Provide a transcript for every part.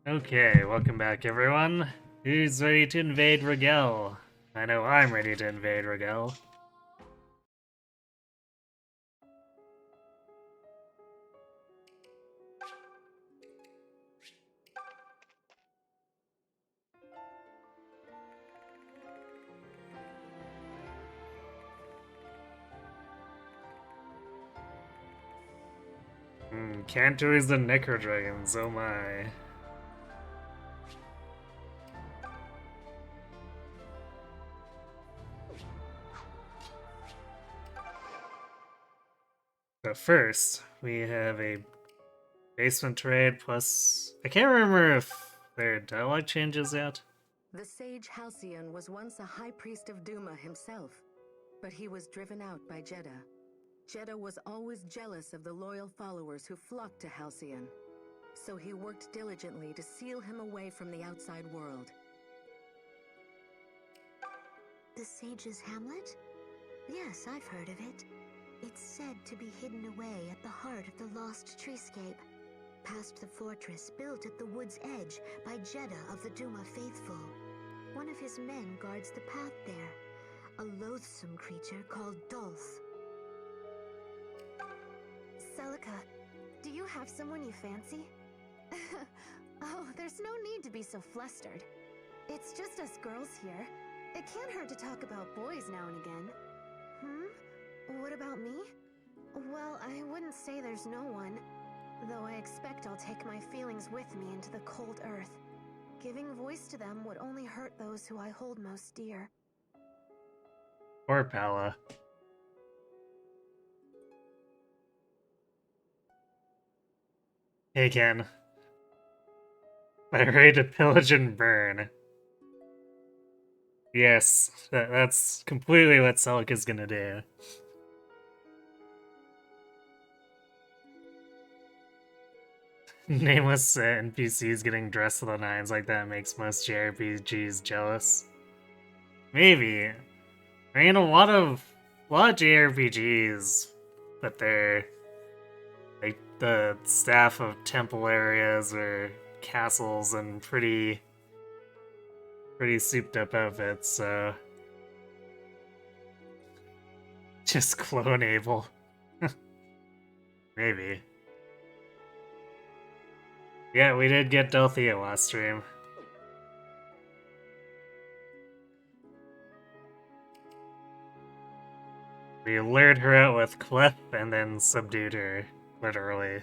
Okay, welcome back everyone. Who's ready to invade Rigel? I know I'm ready to invade Rigel. Cantor is the Necro Dragons, oh my. But first, we have a basement trade plus... I can't remember if their dialogue changes yet. The sage Halcyon was once a high priest of Duma himself, but he was driven out by Jeddah. Jeddah was always jealous of the loyal followers who flocked to Halcyon, so he worked diligently to seal him away from the outside world. The Sage's Hamlet? Yes, I've heard of it. It's said to be hidden away at the heart of the lost treescape, past the fortress built at the wood's edge by Jeddah of the Duma faithful. One of his men guards the path there, a loathsome creature called Dulth. Celica, do you have someone you fancy? Oh, there's no need to be so flustered. It's just us girls here. It can't hurt to talk about boys now and again. What about me? Well, I wouldn't say there's no one, though I expect I'll take my feelings with me into the cold earth. Giving voice to them would only hurt those who I hold most dear. Poor Pala. Hey Ken. I'm ready to pillage and burn. Yes, that's completely what Celica's gonna do. Nameless NPCs getting dressed to the nines like that makes most JRPGs jealous. Maybe. I mean, a lot of JRPGs, but they're like the staff of temple areas or castles and pretty souped up outfits, so just clone Abel. Maybe. Yeah, we did get Delthea last stream. We lured her out with Clef and then subdued her, literally.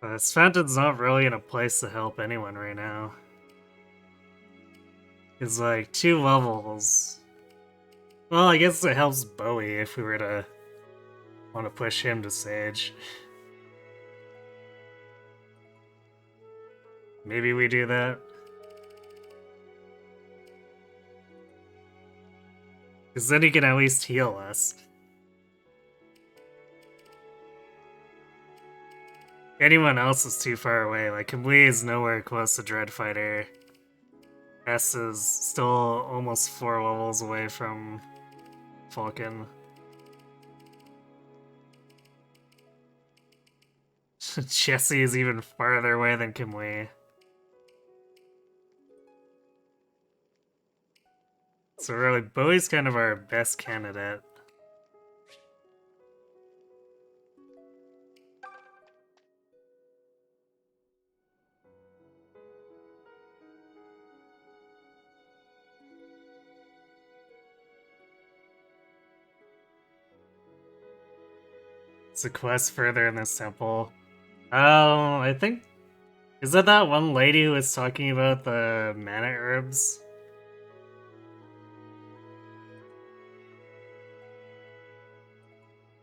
This fountain's not really in a place to help anyone right now. It's like 2 levels. Well, I guess it helps Bowie if we were to want to push him to Sage. Maybe we do that. Because then he can at least heal us. Anyone else is too far away. Like, Kamui is nowhere close to Dreadfighter. S is still almost 4 levels away from Falcon. Jesse is even farther away than Kamui. So really, Bowie's kind of our best candidate. It's a quest further in this temple. Oh, I think... Is that one lady who was talking about the mana herbs?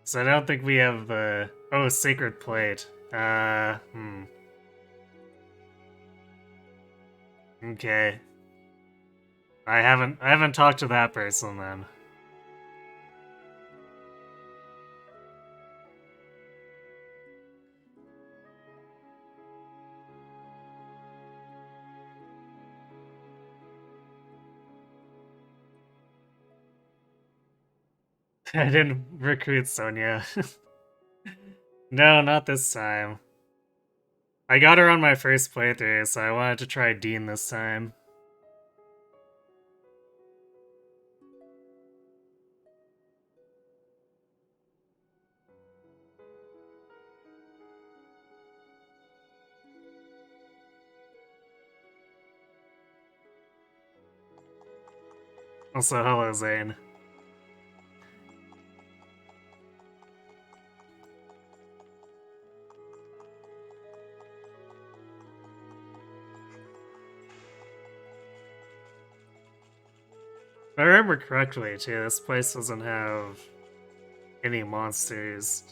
So I don't think we have the... Oh, Sacred Plate. Okay. I haven't talked to that person then. I didn't recruit Sonia. No, not this time. I got her on my first playthrough, so I wanted to try Dean this time. Also, hello, Zane. If I remember correctly, too, this place doesn't have any monsters.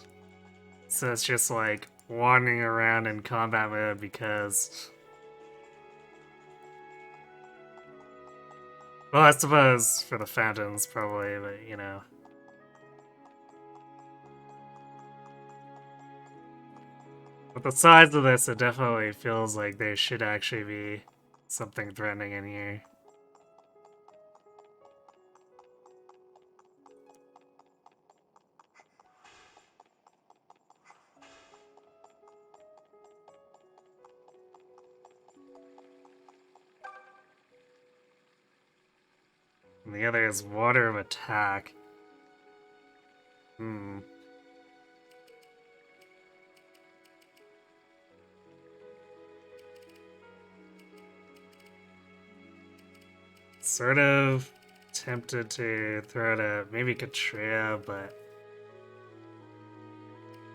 So it's just like wandering around in combat mode because... Well, I suppose for the fountains, probably, but you know. With the size of this, it definitely feels like there should actually be something threatening in here. And the other is water of attack. Hmm. Sort of tempted to throw it at maybe Katria, but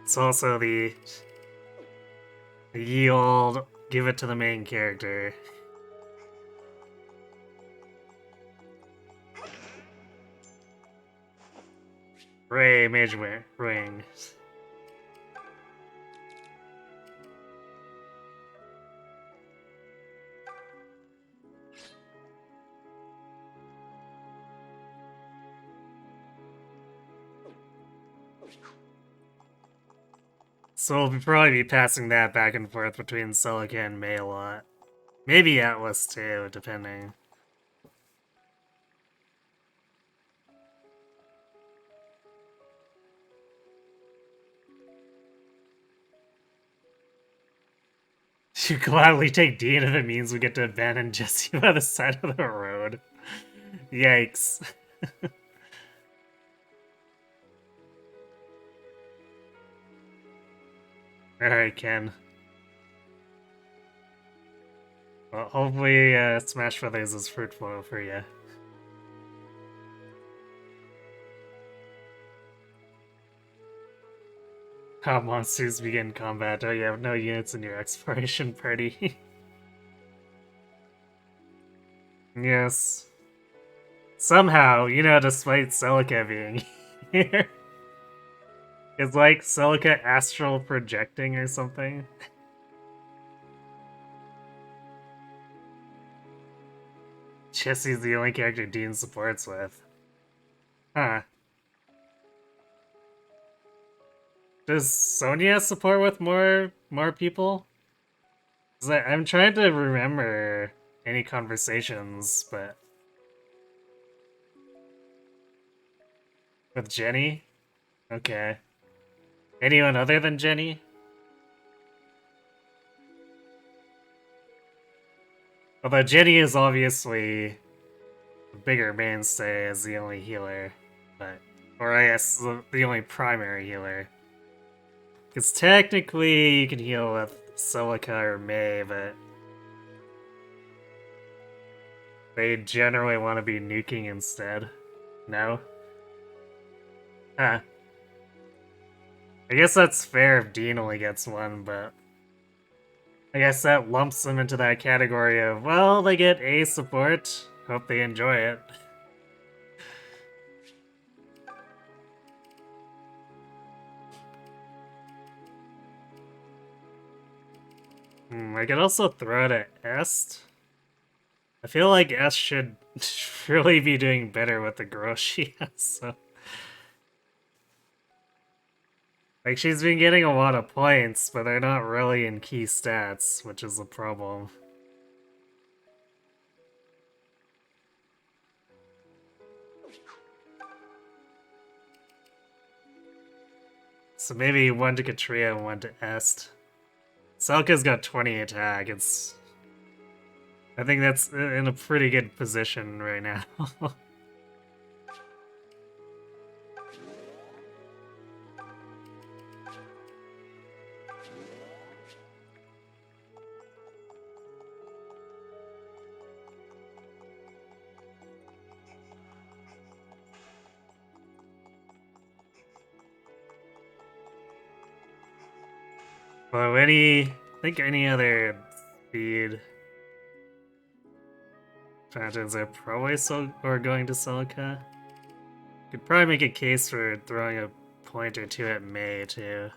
it's also the ye old give it to the main character. Ray Mage Wing. So we'll probably be passing that back and forth between Celica and May a lot. Maybe Atlas too, depending. You gladly take Dean if it means we get to abandon Jesse by the side of the road. Yikes. Alright, Ken. Well, hopefully Smash Brothers is fruitful for you. How monsters begin combat. Oh, you have no units in your exploration party. Yes. Somehow, you know, despite Celica being here. Is like Celica astral projecting or something? Jesse's the only character Dean supports with. Huh. Does Sonia support with more people? 'Cause I'm trying to remember any conversations, but with Jenny? Okay. Anyone other than Jenny? Although Jenny is obviously the bigger mainstay as the only healer, but or I guess the only primary healer. Because technically you can heal with Celica or May, but they generally want to be nuking instead. No? Huh. I guess that's fair if Dean only gets one, but I guess that lumps them into that category of, well, they get A support. Hope they enjoy it. I could also throw it at Est. I feel like S should really be doing better with the girls she has, so. Like, she's been getting a lot of points, but they're not really in key stats, which is a problem. So maybe one to Katria and one to Est. Selka's got 20 attack. I think that's in a pretty good position right now. Well, I think any other speed fountains are probably going to Celica. Could probably make a case for throwing a point or two at May too.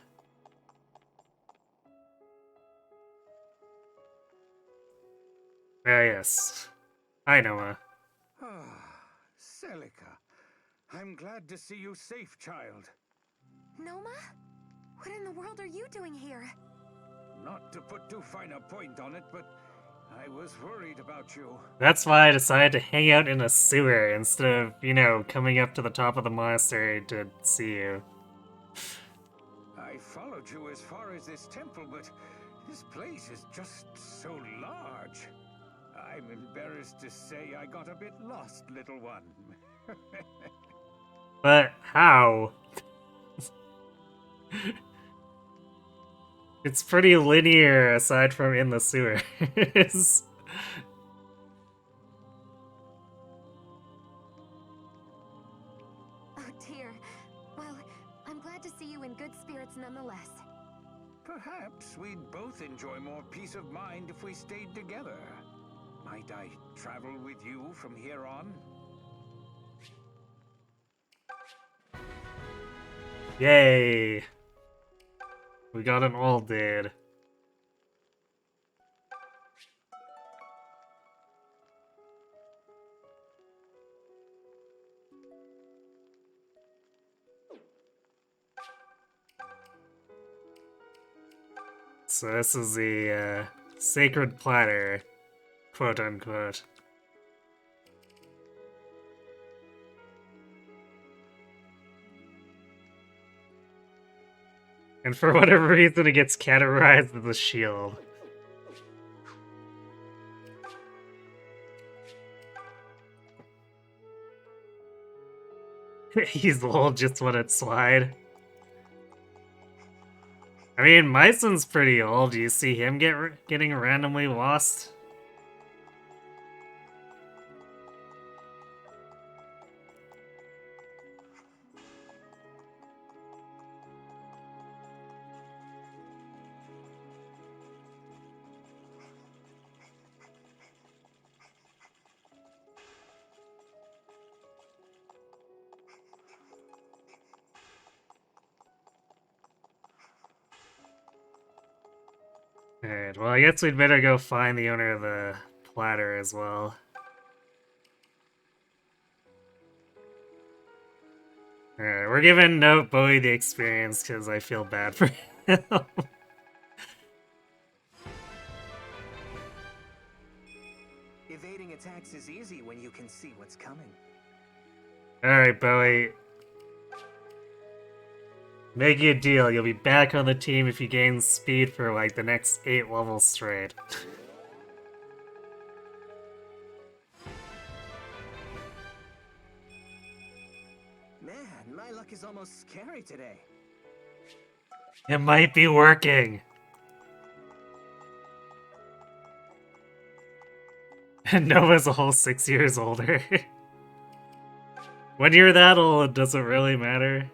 Ah, yes. Hi, Noah. Ah, Celica. I'm glad to see you safe, child. Noma? What in the world are you doing here? Not to put too fine a point on it, but I was worried about you. That's why I decided to hang out in a sewer instead of, you know, coming up to the top of the monastery to see you. I followed you as far as this temple, but this place is just so large. I'm embarrassed to say I got a bit lost, little one. But how? It's pretty linear aside from in the sewers. Oh dear. Well, I'm glad to see you in good spirits nonetheless. Perhaps we'd both enjoy more peace of mind if we stayed together. Might I travel with you from here on? Yay! We got an old dude. So this is the sacred platter, quote unquote. And for whatever reason, it gets categorized as a shield. He's old, just when it slide. I mean, Myson's pretty old. Do you see him getting randomly lost? Alright, well, I guess we'd better go find the owner of the platter as well. Alright, we're giving Note Bowie the experience because I feel bad for him. Evading attacks is easy when you can see what's coming. Alright, Bowie. Make you a deal, you'll be back on the team if you gain speed for like the next 8 levels straight. Man, my luck is almost scary today. It might be working. And Nova's a whole 6 years older. When you're that old, it doesn't really matter.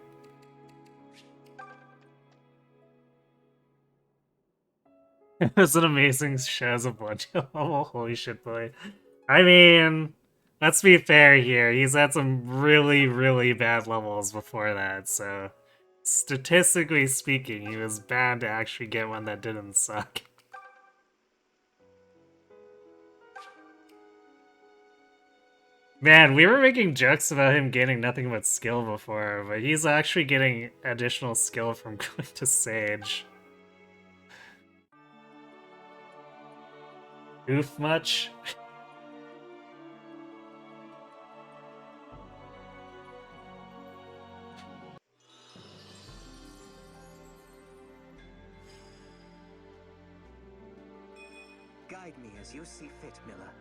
It was an amazing shows of blood level. Holy shit, boy. I mean, let's be fair here. He's had some really, really bad levels before that, so statistically speaking, he was bound to actually get one that didn't suck. Man, we were making jokes about him gaining nothing but skill before, but he's actually getting additional skill from going to Sage. Oof much? Guide me as you see fit, Miller.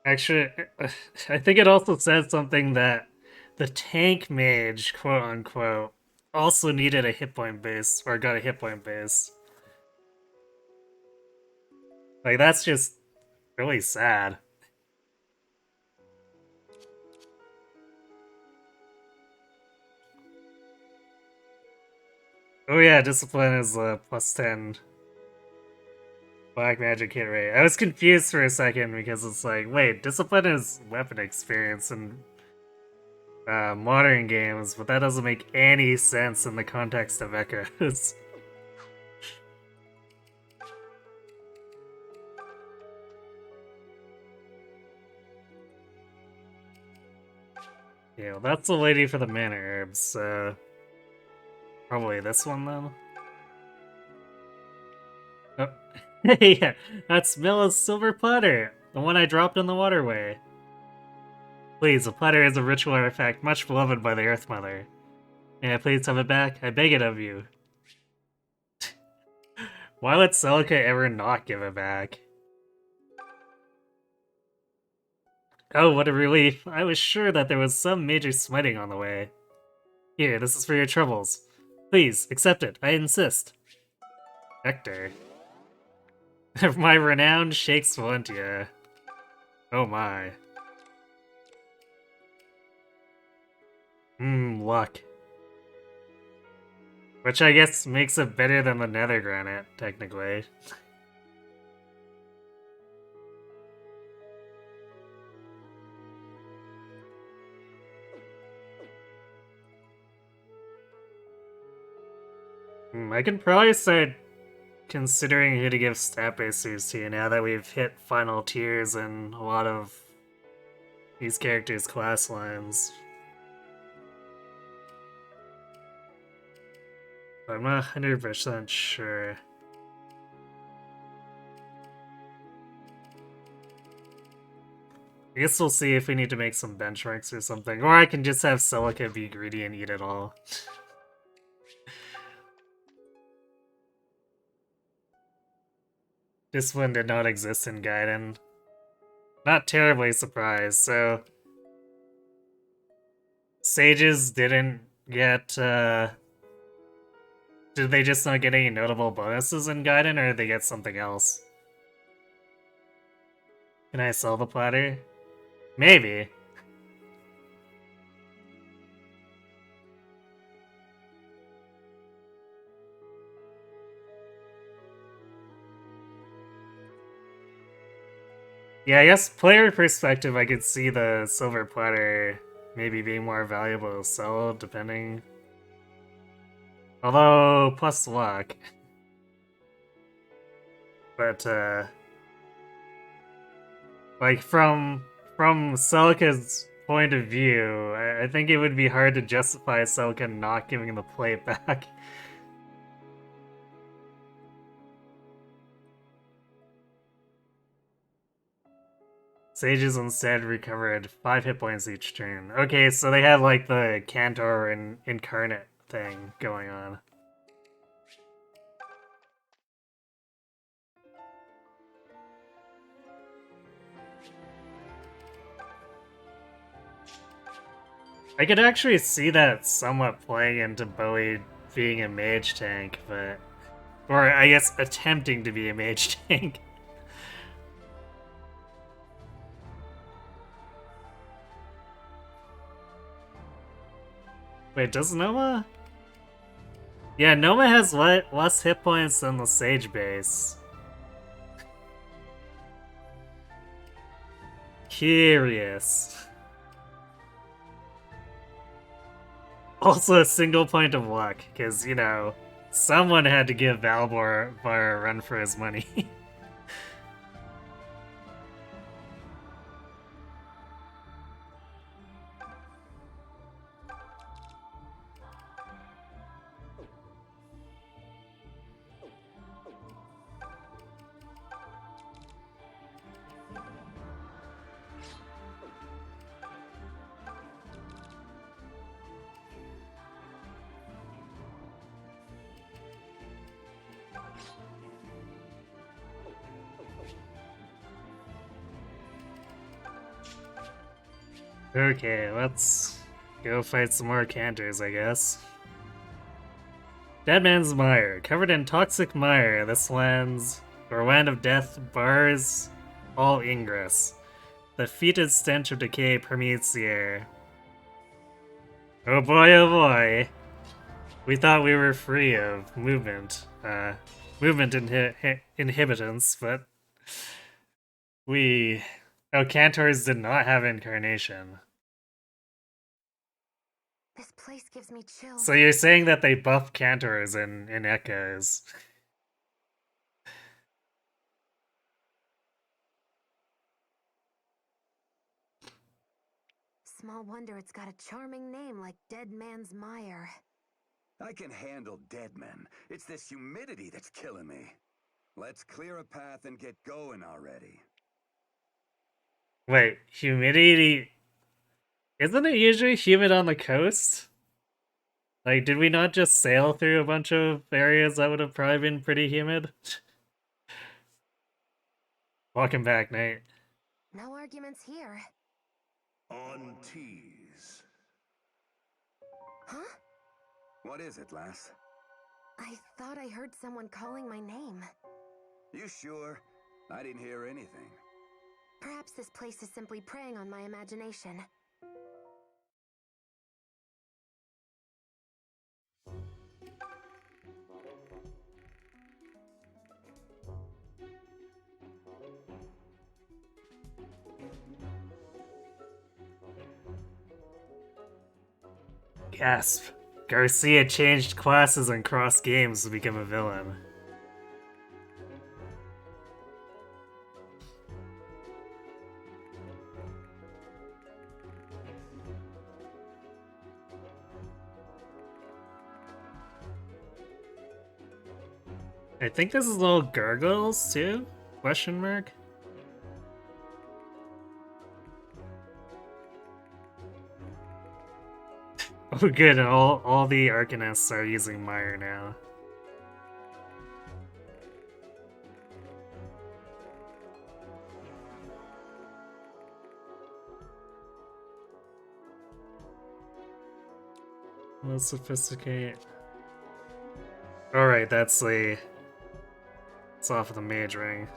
Actually, I think it also said something that the tank mage, quote unquote, also needed a hit point base, or got a hit point base. Like, that's just really sad. Oh yeah, discipline is plus 10 black magic hit rate. I was confused for a second because it's like, wait, discipline is weapon experience in modern games, but that doesn't make any sense in the context of Echoes. Yeah, well, that's the lady for the mana herbs, so probably this one then. Oh. Yeah, that's Milla's silver platter, the one I dropped in the waterway. Please, the platter is a ritual artifact much beloved by the Earth Mother. May I please have it back? I beg it of you. Why would Celica ever not give it back? Oh, what a relief. I was sure that there was some major smiting on the way. Here, this is for your troubles. Please, accept it. I insist. Hector. My renown shakes Valentia. Oh my. Luck. Which I guess makes it better than the nether granite, technically. I can probably start considering who to give stat boosters to now that we've hit final tiers and a lot of these characters' class lines. But I'm not 100% sure. I guess we'll see if we need to make some benchmarks or something. Or I can just have Celica be greedy and eat it all. This one did not exist in Gaiden. Not terribly surprised, so... Sages didn't get, Did they just not get any notable bonuses in Gaiden, or did they get something else? Can I sell the platter? Maybe. Yeah, I guess player perspective, I could see the silver platter maybe being more valuable to sell, depending. Although, plus luck. But, like, from Celica's point of view, I think it would be hard to justify Celica not giving the plate back. Sages instead recovered 5 hit points each turn. Okay, so they have like the Cantor and Incarnate thing going on. I could actually see that somewhat playing into Bowie being a mage tank, but... Or I guess attempting to be a mage tank. Wait, does Noma? Yeah, Noma has less hit points than the Sage base. Curious. Also a single point of luck, because, you know, someone had to give Valbor a run for his money. Okay, let's go fight some more cantors, I guess. Dead Man's Mire. Covered in toxic mire, this land of death bars all ingress. The fetid stench of decay permeates the air. Oh boy, oh boy. We thought we were free of movement inhibitants, but cantors did not have incarnation. This place gives me chills. So you're saying that they buff cantors in Echoes. Small wonder it's got a charming name like Dead Man's Mire. I can handle dead men. It's this humidity that's killing me. Let's clear a path and get going already. Wait, humidity... Isn't it usually humid on the coast? Like, did we not just sail through a bunch of areas that would have probably been pretty humid? Welcome back, Nate. No arguments here. On tease. Huh? What is it, lass? I thought I heard someone calling my name. You sure? I didn't hear anything. Perhaps this place is simply preying on my imagination. Gasp. Garcia changed classes and crossed games to become a villain. I think this is little gargoyles too? Question mark? Oh good, all the Arcanists are using Mire now. Let's sophisticate. Alright, that's the... It's off of the mage ring.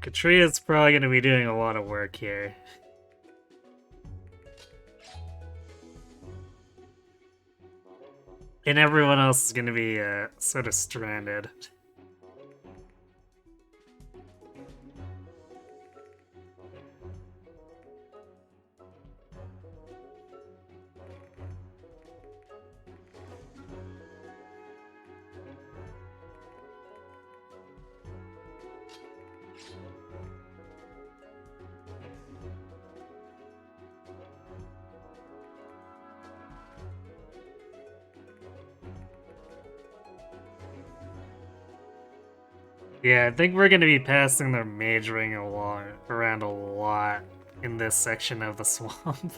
Katria's probably going to be doing a lot of work here. And everyone else is going to be sort of stranded. Yeah, I think we're going to be passing the mage ring around a lot in this section of the swamp.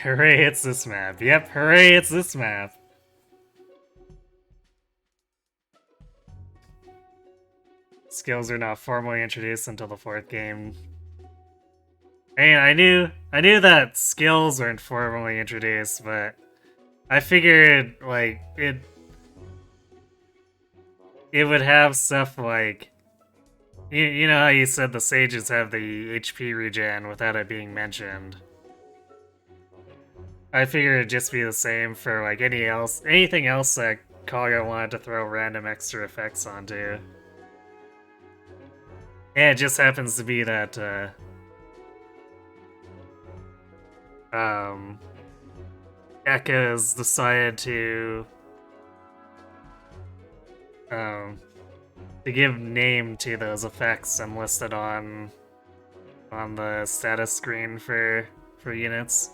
Hooray, it's this map. Yep, hooray, it's this map. Skills are not formally introduced until the 4th game. I mean, I knew that skills weren't formally introduced, but I figured, like, it would have stuff like... You know how you said the sages have the HP regen without it being mentioned? I figured it'd just be the same for like anything else that Kaga wanted to throw random extra effects onto. And it just happens to be that Ekka's decided to to give name to those effects and listed on the status screen for units.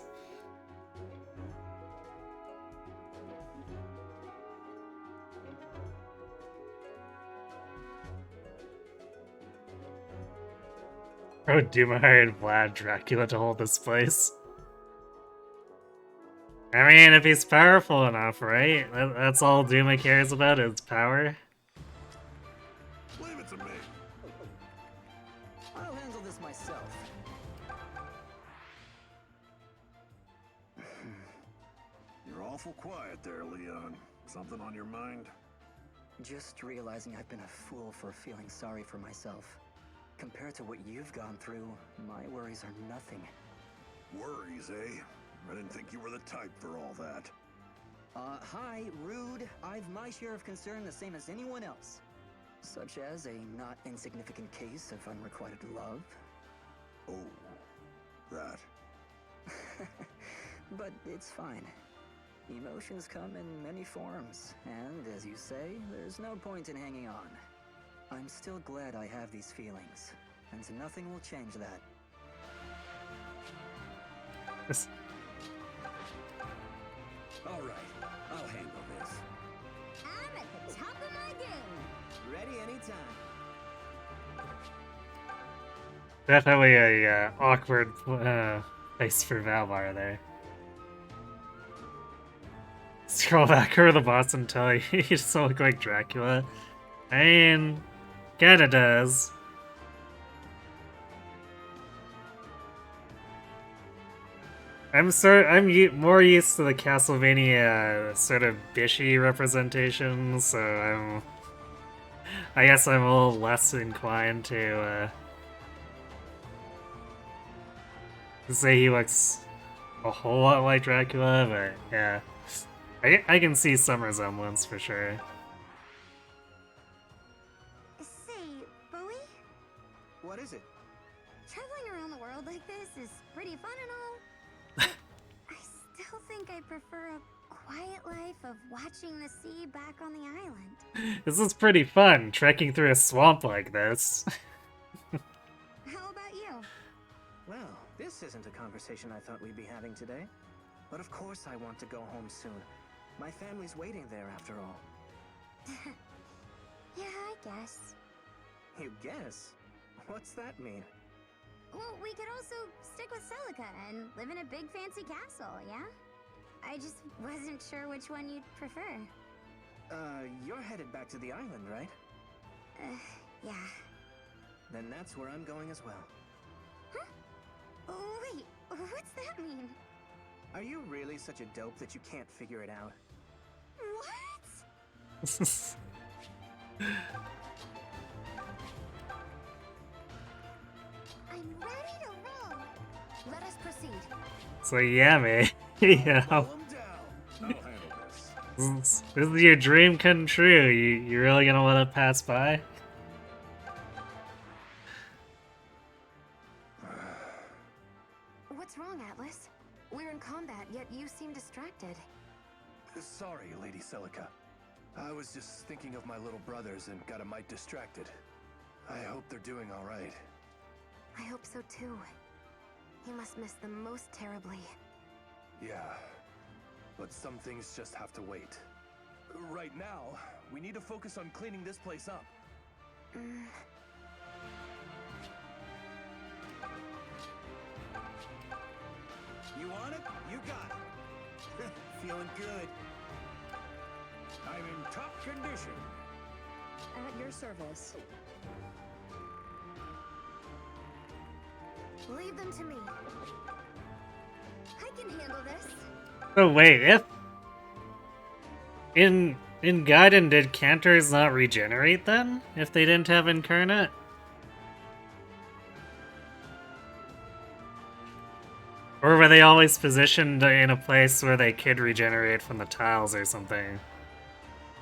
Oh, Duma hired Vlad Dracula to hold this place. I mean, if he's powerful enough, right? That's all Duma cares about is power. Leave it to me. I'll handle this myself. You're awful quiet there, Leon. Something on your mind? Just realizing I've been a fool for feeling sorry for myself. Compared to what you've gone through, my worries are nothing. Worries, eh? I didn't think you were the type for all that. Hi, rude. I've my share of concern the same as anyone else. Such as a not insignificant case of unrequited love. Oh, that. But it's fine. Emotions come in many forms, and as you say, there's no point in hanging on. I'm still glad I have these feelings, and nothing will change that. All right, I'll handle this. I'm at the top of my game. Ready anytime. Definitely a awkward place for Valvar there. Scroll back over the boss and tell you you just don't look like Dracula. I mean, kinda does. I'm more used to the Castlevania sort of bishy representation, so I guess I'm a little less inclined to say he looks a whole lot like Dracula, but yeah. I can see some resemblance for sure. Say, Bowie? What is it? Traveling around the world like this is pretty fun and all. I still think I prefer a quiet life of watching the sea back on the island. This is pretty fun, trekking through a swamp like this. How about you? Well, this isn't a conversation I thought we'd be having today. But of course I want to go home soon. My family's waiting there after all. Yeah, I guess. You guess? What's that mean? Well, we could also stick with Celica and live in a big fancy castle, yeah? I just wasn't sure which one you'd prefer. You're headed back to the island, right? Yeah. Then that's where I'm going as well. Huh? Oh, wait, what's that mean? Are you really such a dope that you can't figure it out? What? I'm ready to roll. Let us proceed. So yeah, man. Yeah. Calm down. I'll handle this. This is your dream come true. You really gonna let it pass by? What's wrong, Atlas? We're in combat, yet you seem distracted. Sorry, Lady Celica. I was just thinking of my little brothers and got a mite distracted. I hope they're doing all right. I hope so too. He must miss them most terribly. Yeah, but some things just have to wait. Right now, we need to focus on cleaning this place up. You want it? You got it. Feeling good. I'm in top condition. At your service. Leave them to me. I can handle this. Oh wait, if in Gaiden did Cantors not regenerate then? If they didn't have Incarnate? Or were they always positioned in a place where they could regenerate from the tiles or something?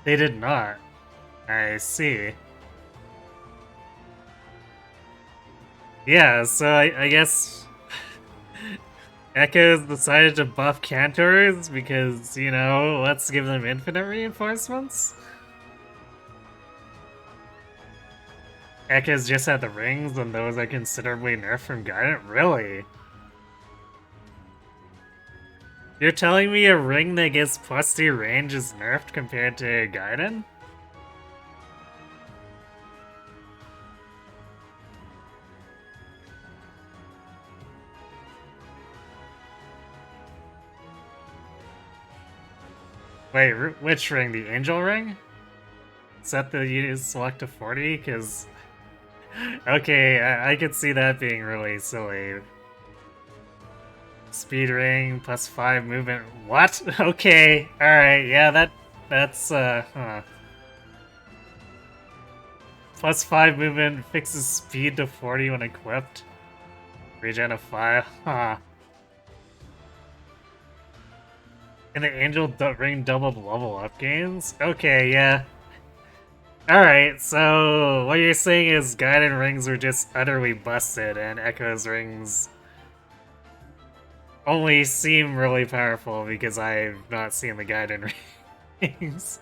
They did not. I see. Yeah, so I guess Echoes decided to buff Cantors because, you know, let's give them infinite reinforcements? Ekkas just had the rings, and those are considerably nerfed from Guidant? Really? You're telling me a ring that gets +2 range is nerfed compared to Guidant? Wait, which ring? The Angel ring? Set the unit select to 40? Because... Okay, I could see that being really silly. Speed ring, +5 movement. What? Okay, alright, yeah, that's, huh. +5 movement fixes speed to 40 when equipped. Regen of 5, huh. And the Angel ring doubled level up gains? Okay, yeah. Alright, so what you're saying is Guidant rings were just utterly busted, and Echo's rings only seem really powerful because I've not seen the Guidant rings.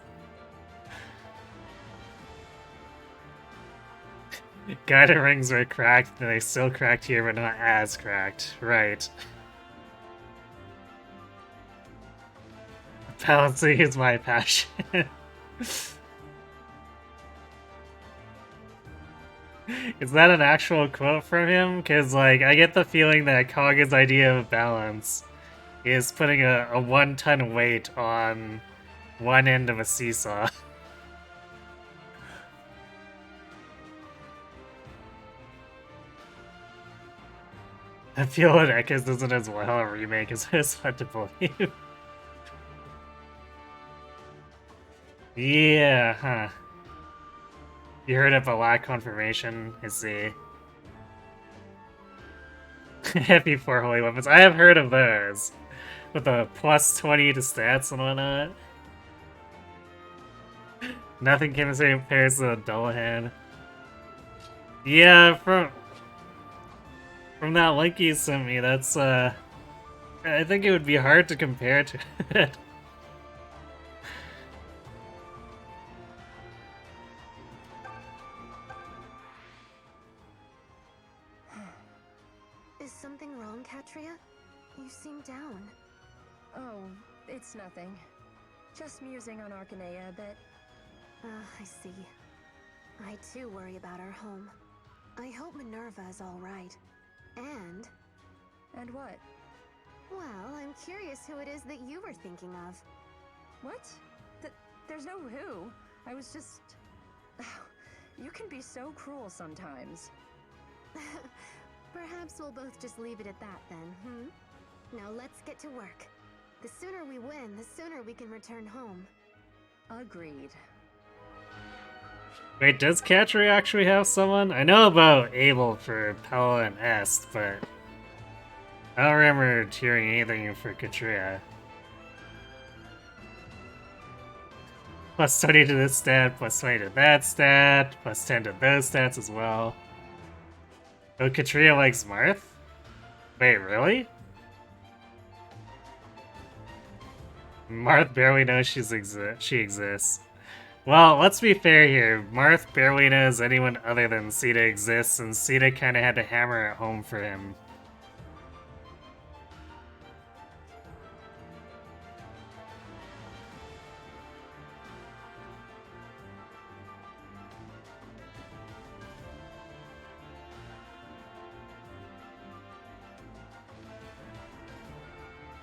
Guidant rings were cracked, and they still cracked here, but not as cracked. Right. Balancing is my passion. Is that an actual quote from him? Because, like, I get the feeling that Kaga's idea of balance is putting a 1-ton weight on one end of a seesaw. I feel that Ekkas isn't as well a remake as it's hard to believe. Yeah, huh. You heard of a lack confirmation? I see. Happy 4 holy weapons. I have heard of those. With the +20 to stats and whatnot. Nothing compares to the Dullahan. Yeah, from that link you sent me, that's I think it would be hard to compare to it. Is something wrong, Katria? You seem down. Oh, it's nothing. Just musing on Arcanea a bit. I see. I too worry about our home. I hope Minerva is all right. And... And what? Well, I'm curious who it is that you were thinking of. What? There's no who. I was just... You can be so cruel sometimes. Perhaps we'll both just leave it at that then, Now let's get to work. The sooner we win, the sooner we can return home. Agreed. Wait, does Katri actually have someone? I know about Abel for Pella and Est, but I don't remember hearing anything for Katria. +20 to this stat, +20 to that stat, +10 to those stats as well. Oh, Katria likes Marth? Wait, really? Marth barely knows she exists. Well, let's be fair here. Marth barely knows anyone other than Sita exists, and Sita kinda had to hammer it home for him.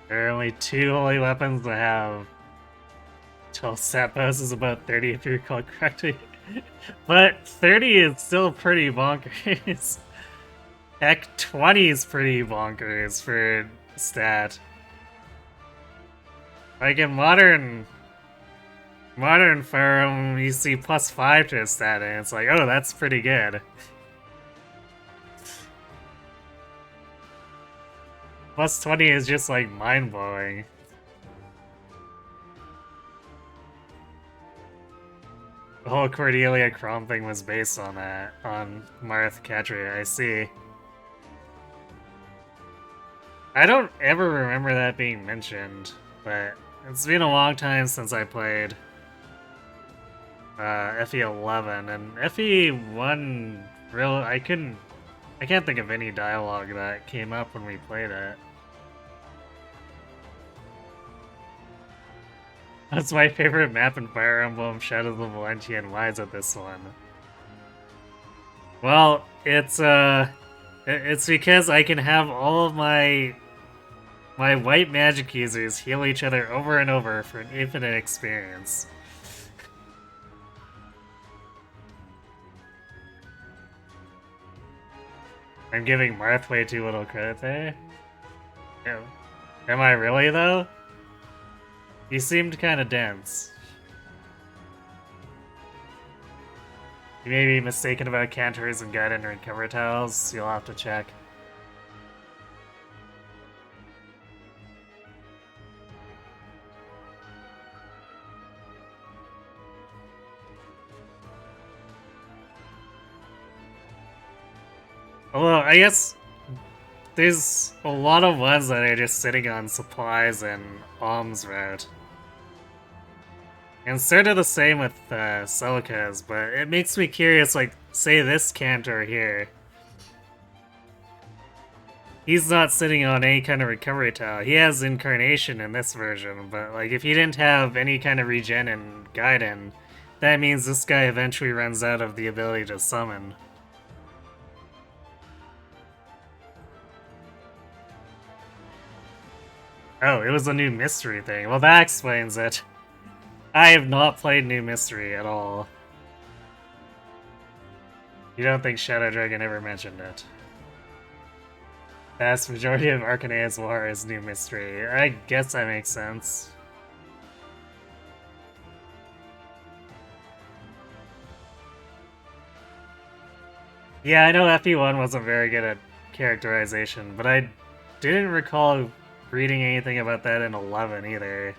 There are only 2 holy weapons to have 12 stat bonuses, about 30 if you recall correctly. But 30 is still pretty bonkers. Heck, 20 is pretty bonkers for stat. Like in modern Fire Emblem, you see +5 to a stat, and it's like, oh, that's pretty good. +20 is just like mind-blowing. The whole Cordelia Crom thing was based on that, on Marth Katria, I see. I don't ever remember that being mentioned, but it's been a long time since I played FE11, and FE1 I can't think of any dialogue that came up when we played it. That's my favorite map in Fire Emblem, Shadows of Valentia, and why is it this one? Well, it's because I can have all of my white magic users heal each other over and over for an infinite experience. I'm giving Marth way too little credit there. Yeah. Am I really, though? He seemed kinda dense. You may be mistaken about canters and Gaiden and recover tiles. You'll have to check. Although, I guess there's a lot of ones that are just sitting on supplies and alms route. And sort of the same with Celica's, but it makes me curious, like, say this cantor here. He's not sitting on any kind of recovery tile. He has Incarnation in this version, but like if he didn't have any kind of regen in Gaiden, that means this guy eventually runs out of the ability to summon. Oh, it was a new mystery thing. Well, that explains it. I have not played New Mystery at all. You don't think Shadow Dragon ever mentioned it? Vast majority of Arcanea's lore is New Mystery. I guess that makes sense. Yeah, I know FE1 wasn't very good at characterization, but I didn't recall reading anything about that in 11 either.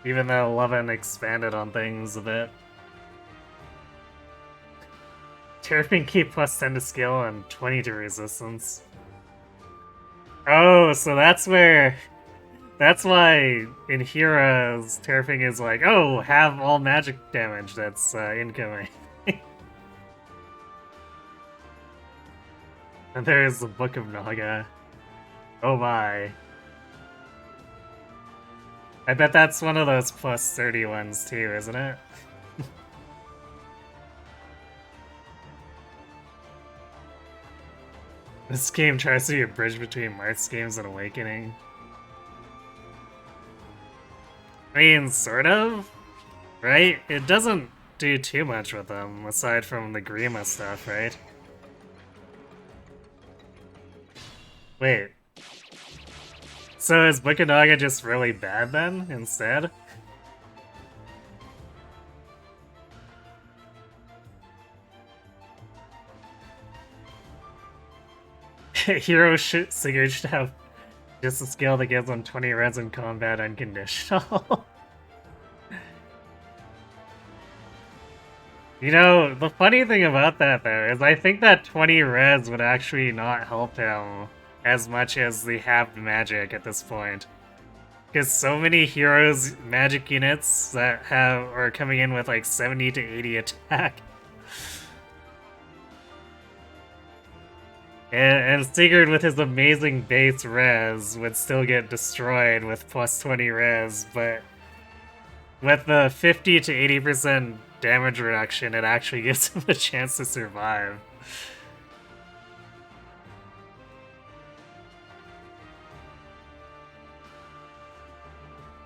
Even though 11 expanded on things a bit. Terrapin Key plus 10 to skill and 20 to resistance. Oh, so that's where... That's why in Heroes, Terrapin is like, oh, have all magic damage that's incoming. And there's the Book of Naga. Oh my. I bet that's one of those plus 30 ones too, isn't it? This game tries to be a bridge between Marth's games and Awakening. I mean, sort of, right? It doesn't do too much with them, aside from the Grima stuff, right? Wait. So is Book of Naga just really bad then, instead? Hero Sigurd should have just a skill that gives him 20 res in combat unconditional. You know, the funny thing about that though is I think that 20 res would actually not help him as much as the halved magic at this point. Because so many heroes magic units that are coming in with like 70 to 80 attack. And Sigurd with his amazing base res would still get destroyed with plus 20 res, but with the 50 to 80% damage reduction, it actually gives him a chance to survive.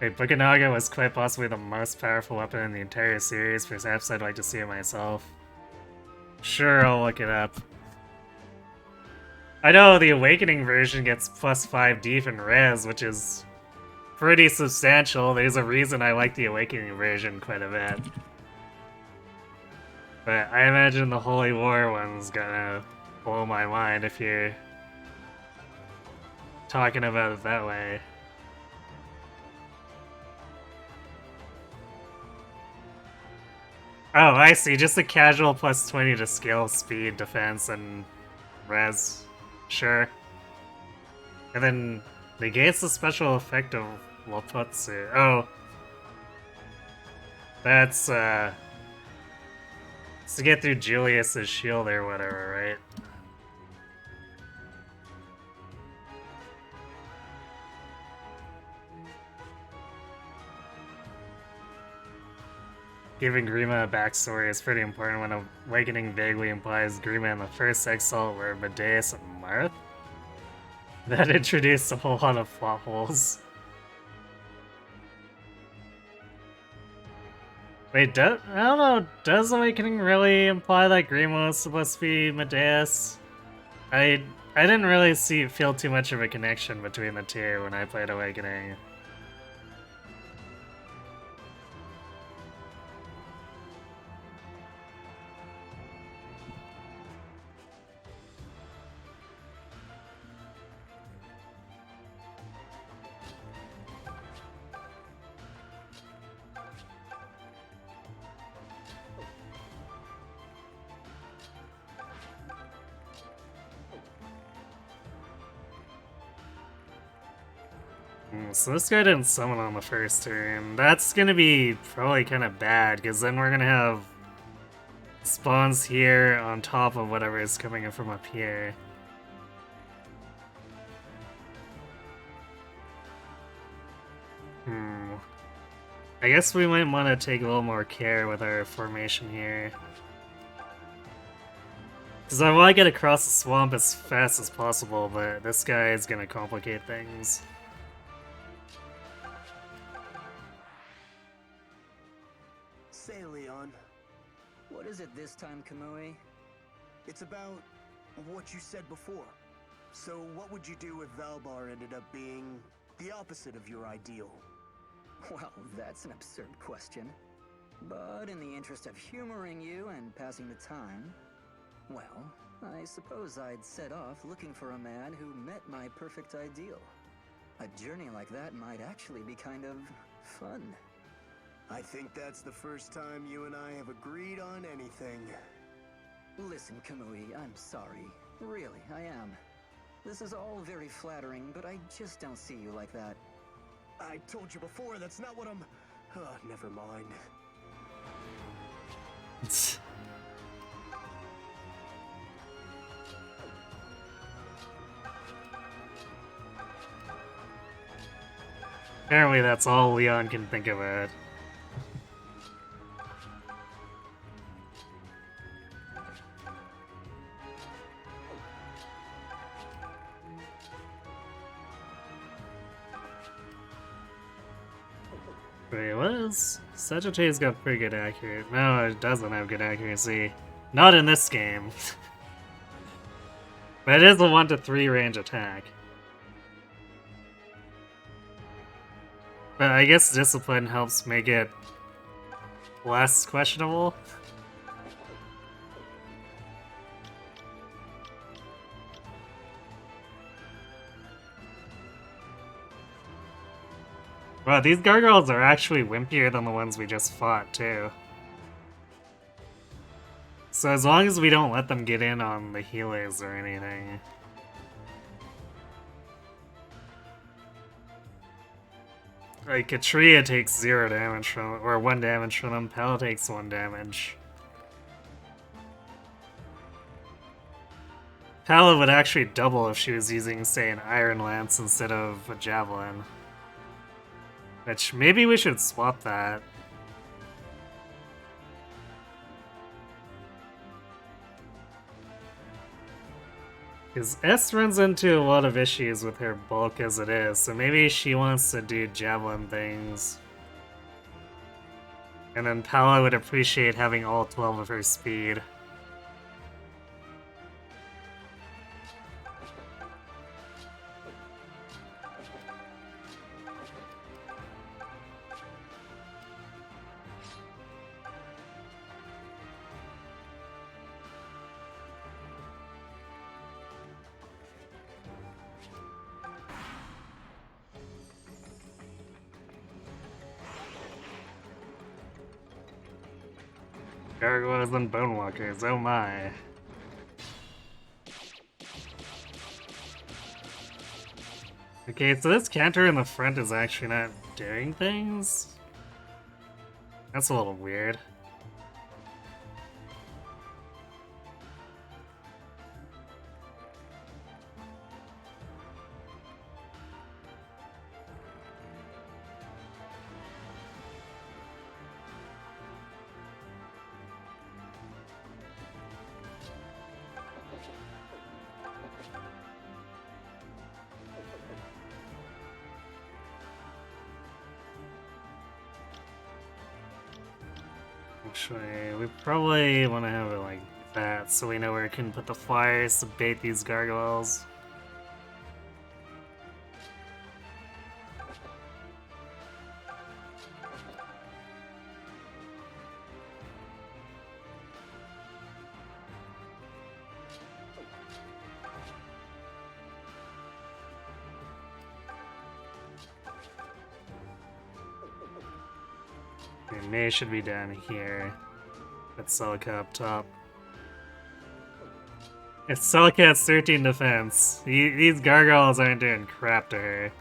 Wait, Book of Naga was quite possibly the most powerful weapon in the entire series. Perhaps I'd like to see it myself. Sure, I'll look it up. I know the Awakening version gets plus 5 deep in res, which is pretty substantial. There's a reason I like the Awakening version quite a bit. But I imagine the Holy War one's gonna blow my mind if you're talking about it that way. Oh, I see. Just a casual plus 20 to skill, speed, defense, and res. Sure. And then negates the special effect of Waputsu. Oh. That's It's to get through Julius's shield or whatever, right? Giving Grima a backstory is pretty important when Awakening vaguely implies Grima in the first Exalt were Medeus and Marth. That introduced a whole lot of plot holes. Wait, I don't know, does Awakening really imply that Grima was supposed to be Medeus? I didn't really feel too much of a connection between the two when I played Awakening. So this guy didn't summon on the first turn. That's gonna be probably kind of bad, because then we're gonna have spawns here on top of whatever is coming in from up here. I guess we might want to take a little more care with our formation here. Because I want to get across the swamp as fast as possible, but this guy is gonna complicate things. Say, Leon, what is it this time, Kamui? It's about what you said before. So what would you do if Valbar ended up being the opposite of your ideal? Well, that's an absurd question. But in the interest of humoring you and passing the time, well, I suppose I'd set off looking for a man who met my perfect ideal. A journey like that might actually be kind of fun. I think that's the first time you and I have agreed on anything. Listen, Kamui, I'm sorry. Really, I am. This is all very flattering, but I just don't see you like that. I told you before, that's not what I'm... never mind. Apparently that's all Leon can think of it. Wait, what is... Sagittarius got pretty good accuracy. No, it doesn't have good accuracy. Not in this game. But it is a 1 to 3 range attack. But I guess Discipline helps make it less questionable. Wow, these gargoyles are actually wimpier than the ones we just fought, too. So as long as we don't let them get in on the healers or anything. Like, Katria takes 0 damage from, or 1 damage from them, Pal takes 1 damage. Pala would actually double if she was using, say, an Iron Lance instead of a Javelin. Which, maybe we should swap that. Because S runs into a lot of issues with her bulk as it is, so maybe she wants to do Javelin things. And then Pala would appreciate having all 12 of her speed. Gargoyles and Bonewalkers, oh my. Okay, so this counter in the front is actually not doing things? That's a little weird. actually. We probably want to have it like that so we know where we can put the flyers to bait these gargoyles. Okay, May should be down here. That's Celica up top. If Celica has 13 defense, these gargoyles aren't doing crap to her.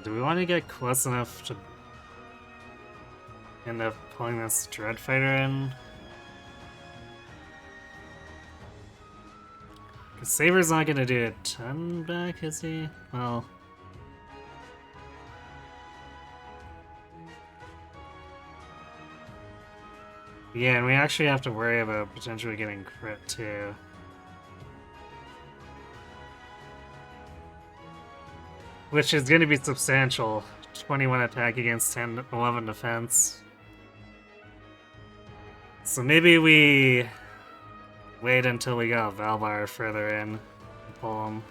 Do we want to get close enough to end up pulling this Dreadfighter in? Because Saber's not going to do a ton back, is he? Well... yeah, and we actually have to worry about potentially getting crit too. Which is going to be substantial. 21 attack against 11 defense. So maybe we wait until we got Valbar further in and pull him.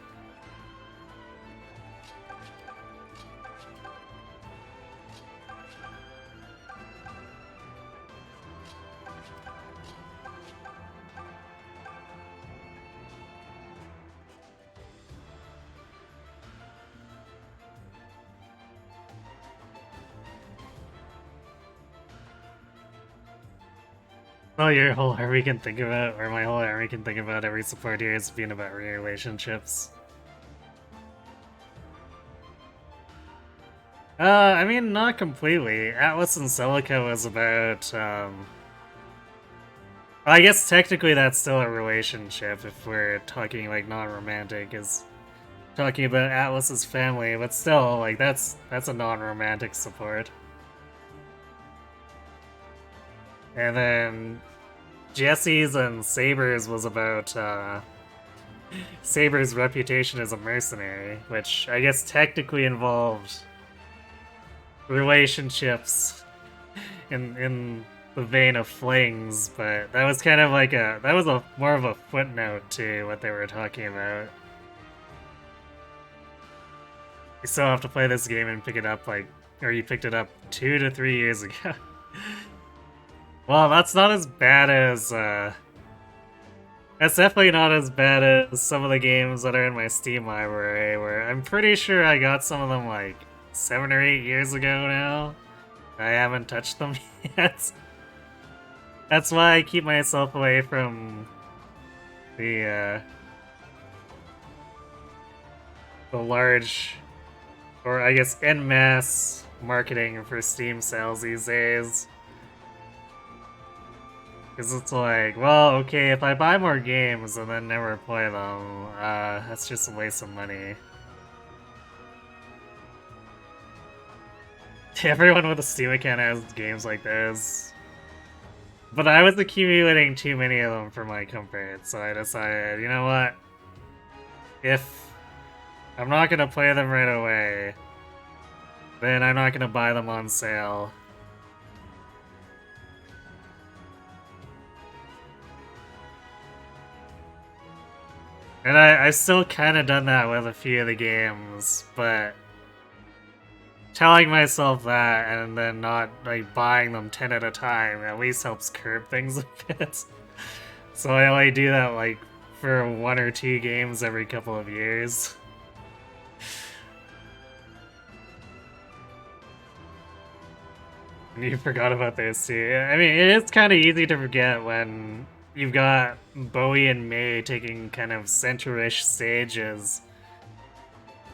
Oh, your whole army can think about, or my whole army can think about every support here is being about relationships. I mean, not completely. Atlas and Celica was about, I guess technically that's still a relationship if we're talking, like, non-romantic, is talking about Atlas's family, but still, like, that's a non-romantic support. And then Jesse's and Saber's was about Saber's reputation as a mercenary, which I guess technically involved relationships in the vein of flings, but that was kind of like more of a footnote to what they were talking about. You still have to play this game and pick it up or you picked it up 2 to 3 years ago. Well, that's not as bad as, that's definitely not as bad as some of the games that are in my Steam library, where I'm pretty sure I got some of them, like, 7 or 8 years ago now. I haven't touched them yet. That's why I keep myself away from the large, or I guess en masse marketing for Steam sales these days. Because it's like, well, okay, if I buy more games and then never play them, that's just a waste of money. Everyone with a Steam account has games like this. But I was accumulating too many of them for my comfort, so I decided, you know what? If I'm not gonna play them right away, then I'm not gonna buy them on sale. And I've still kind of done that with a few of the games, but telling myself that and then not like buying them 10 at a time at least helps curb things a bit. So I only do that like for 1 or 2 games every couple of years. You forgot about those too. I mean, it is kind of easy to forget when you've got Bowie and May taking kind of center-ish stages.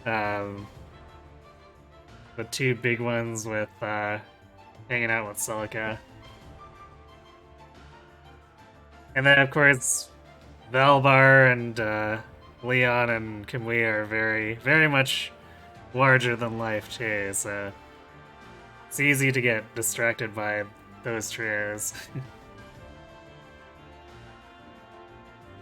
The 2 big ones with hanging out with Celica. And then, of course, Valbar and Leon and Kamui are very, very much larger than life too, so it's easy to get distracted by those trios.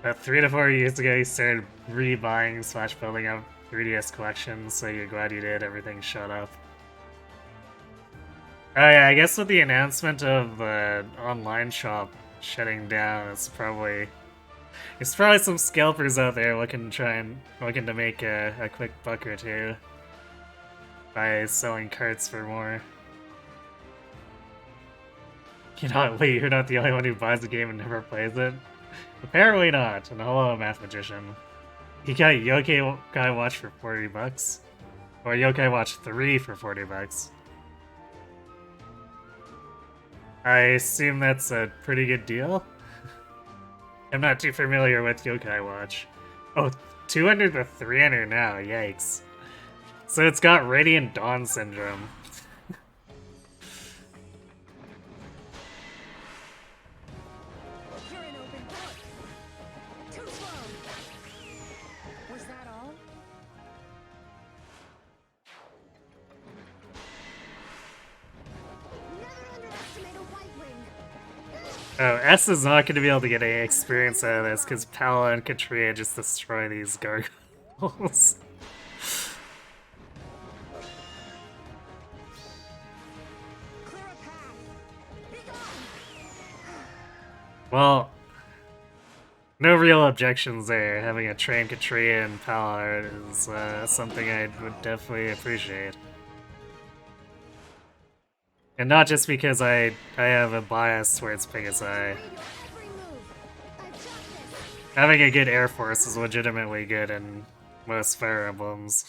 3 to 4 years ago, you started rebuying / building up 3DS collections, so you're glad you did. Everything shut up. Oh yeah, I guess with the announcement of the online shop shutting down, it's probably some scalpers out there looking to make a quick buck or two by selling carts for more. You're not the only one who buys the game and never plays it. Apparently not. And hello, Math Magician. You got Yokai Watch for $40, or Yokai Watch 3 for $40. I assume that's a pretty good deal. I'm not too familiar with Yokai Watch. Oh, 200 to 300 now, yikes. So it's got Radiant Dawn Syndrome. You're an open book. Too slow. Was that all? Never underestimate a white wing. Oh, S is not going to be able to get any experience out of this because Pala and Katria just destroy these gargoyles. Clear a path. Be gone. Well, no real objections there. Having a trained Katria and Pala is something I would definitely appreciate. And not just because I have a bias towards Pegasi. Read your every move. I've got this. Having a good Air Force is legitimately good in most Fire Emblems.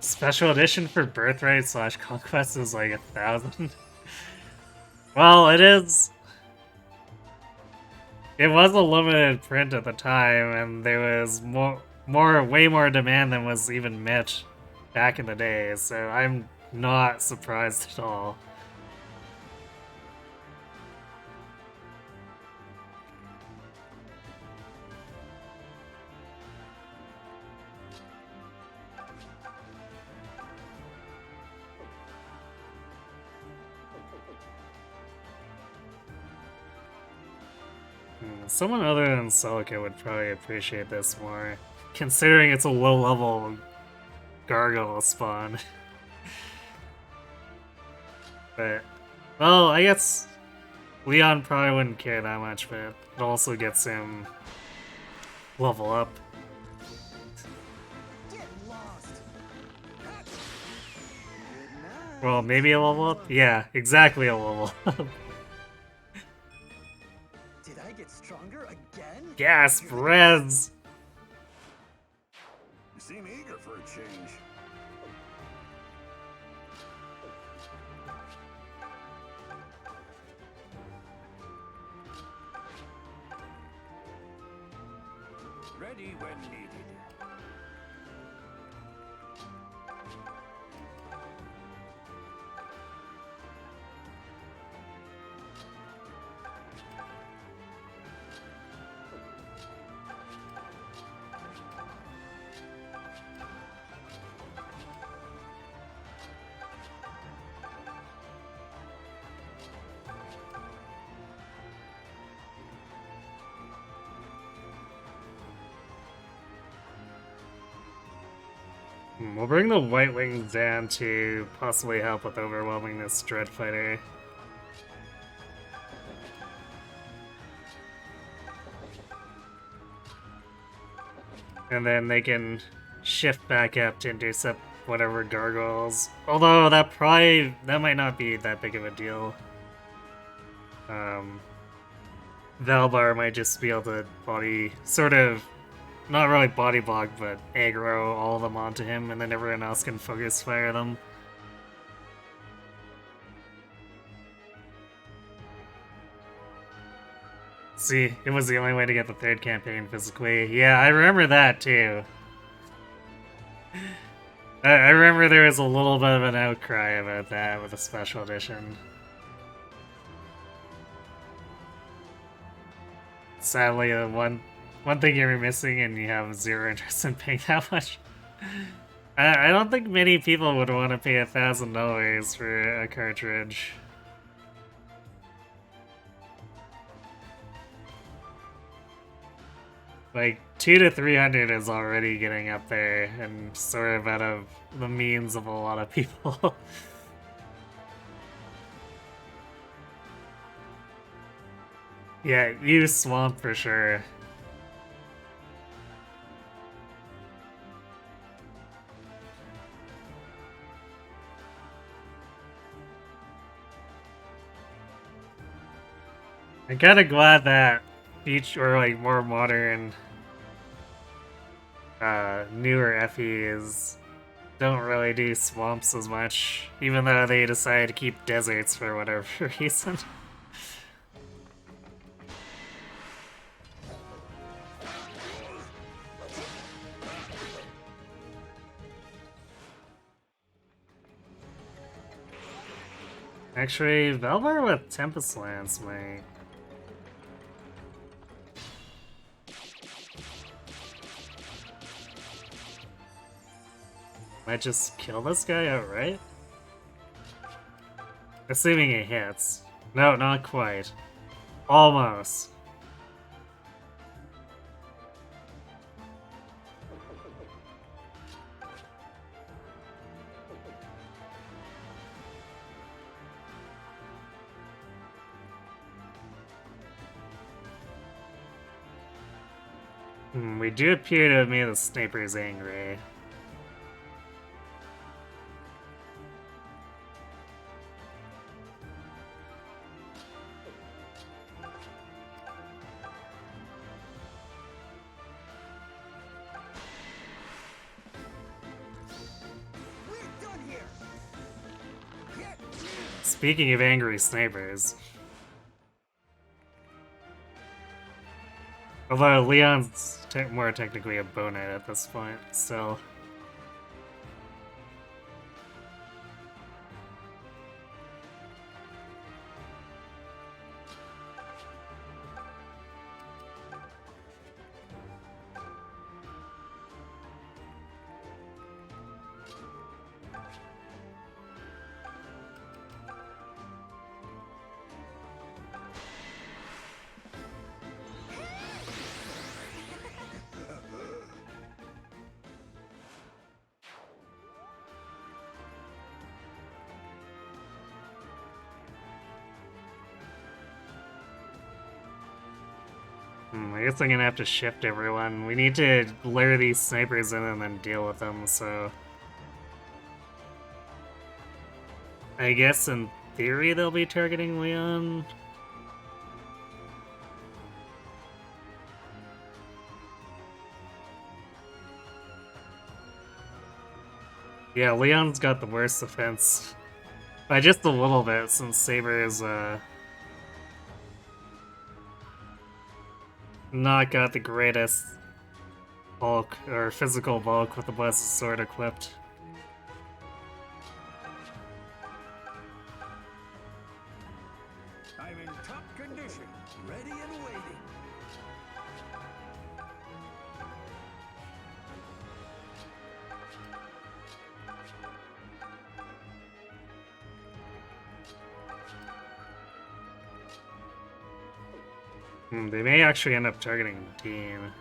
Special edition for Birthright / Conquest is like 1,000. Well, it is. It was a limited print at the time, and there was way more demand than was even met back in the day, so I'm not surprised at all. Someone other than Celica would probably appreciate this more, considering it's a low-level gargoyle spawn. But, well, I guess Leon probably wouldn't care that much, but it also gets him level up. Get lost. Well, maybe a level up? Yeah, exactly a level up. Did I get stronger again? Gasp, Reds! You seem eager for a change. Ready when needed. We'll bring the White Wings down to possibly help with overwhelming this Dread Fighter. And then they can shift back up to intercept whatever gargoyles. Although that might not be that big of a deal. Valbar might just be able to not really body block, but aggro all of them onto him, and then everyone else can focus fire them. See, it was the only way to get the third campaign physically. Yeah, I remember that too. I remember there was a little bit of an outcry about that with the special edition. Sadly, one thing you're missing, and you have zero interest in paying that much. I don't think many people would want to pay $1,000 for a cartridge. Like, 200 to 300 is already getting up there, and sort of out of the means of a lot of people. Yeah, use Swamp for sure. I'm kinda glad that like more modern, newer FEs don't really do swamps as much, even though they decided to keep deserts for whatever reason. Actually, Velvar with Tempest Lance might just kill this guy outright? Assuming it hits. No, not quite. Almost. We do appear to have made the snipers angry. Speaking of angry snipers. Although Leon's more technically a bow knight at this point, still. I guess I'm gonna have to shift everyone. We need to lure these snipers in and then deal with them, so... I guess in theory they'll be targeting Leon. Yeah, Leon's got the worst defense. By just a little bit, since Saber is, not got the greatest bulk, or physical bulk with the Blessed Sword equipped. I'm in top condition, ready and waiting. They may actually end up targeting Dean.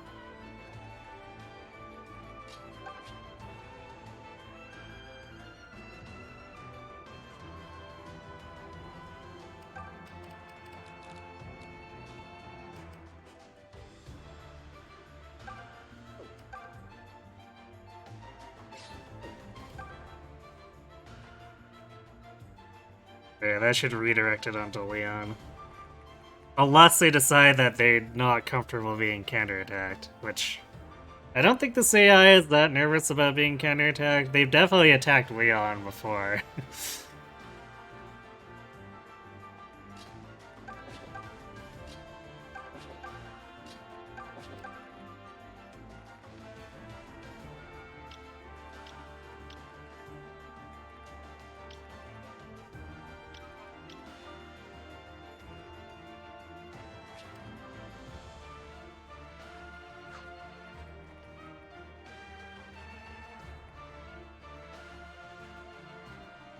Yeah, that should redirect it onto Leon. Unless they decide that they're not comfortable being counterattacked, which... I don't think this AI is that nervous about being counterattacked. They've definitely attacked Leon before.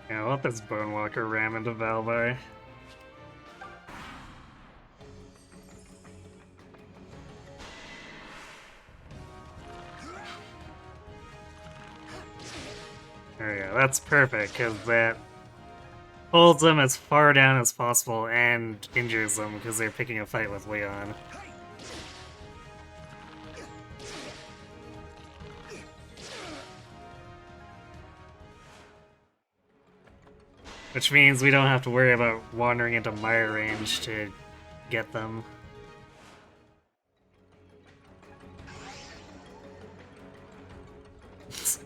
Yeah, I'll let this Bonewalker ram into Valbar. There we go, that's perfect, because that holds them as far down as possible and injures them because they're picking a fight with Leon. Which means we don't have to worry about wandering into mire range to get them.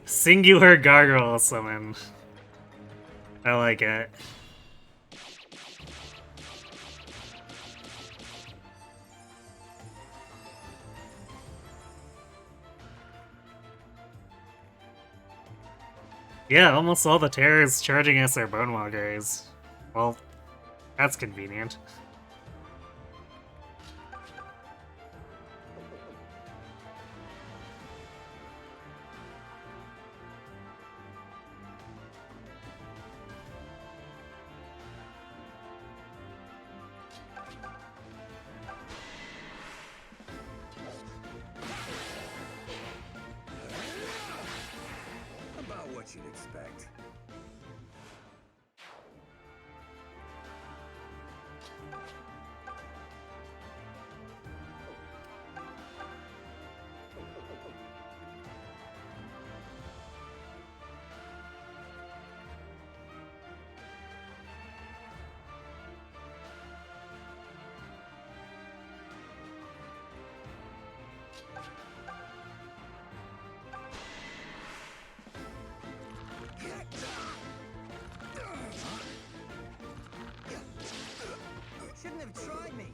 Singular Gargoyle Summon. I like it. Yeah, almost all the terrors charging us are Bonewalkers. Well, that's convenient. About what you'd expect. Shouldn't have tried me.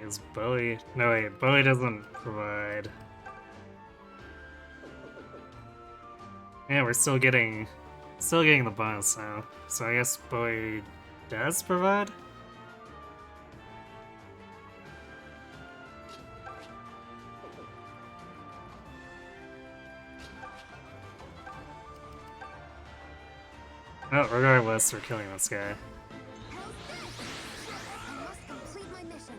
Is Bowie? No wait, Bowie doesn't provide. Yeah, we're still getting the bonus now. So I guess Bowie does provide? Oh, regardless, we're killing this guy. I must complete my mission.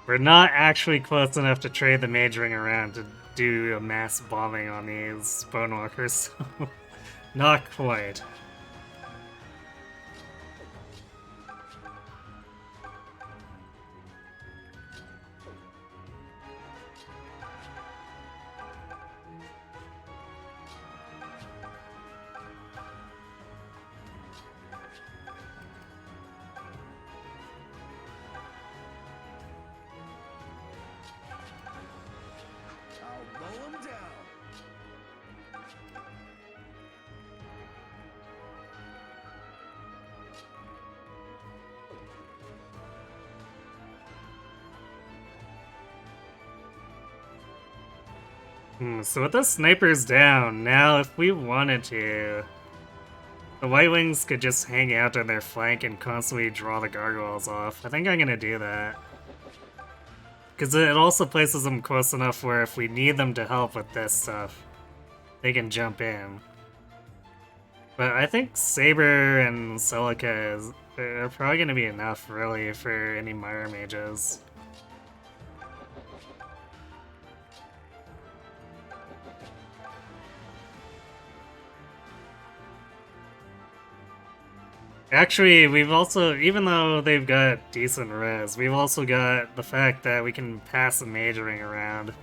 We're not actually close enough to trade the Mage Ring around to do a mass bombing on these Bonewalkers, so not quite. I'll mow him down. So with the snipers down, now if we wanted to, the White Wings could just hang out on their flank and constantly draw the gargoyles off. I think I'm gonna do that. Because it also places them close enough where if we need them to help with this stuff, they can jump in. But I think Saber and Celica are probably gonna be enough, really, for any Mire Mages. Actually, we've also, even though they've got decent res, we've also got the fact that we can pass the Mage Ring around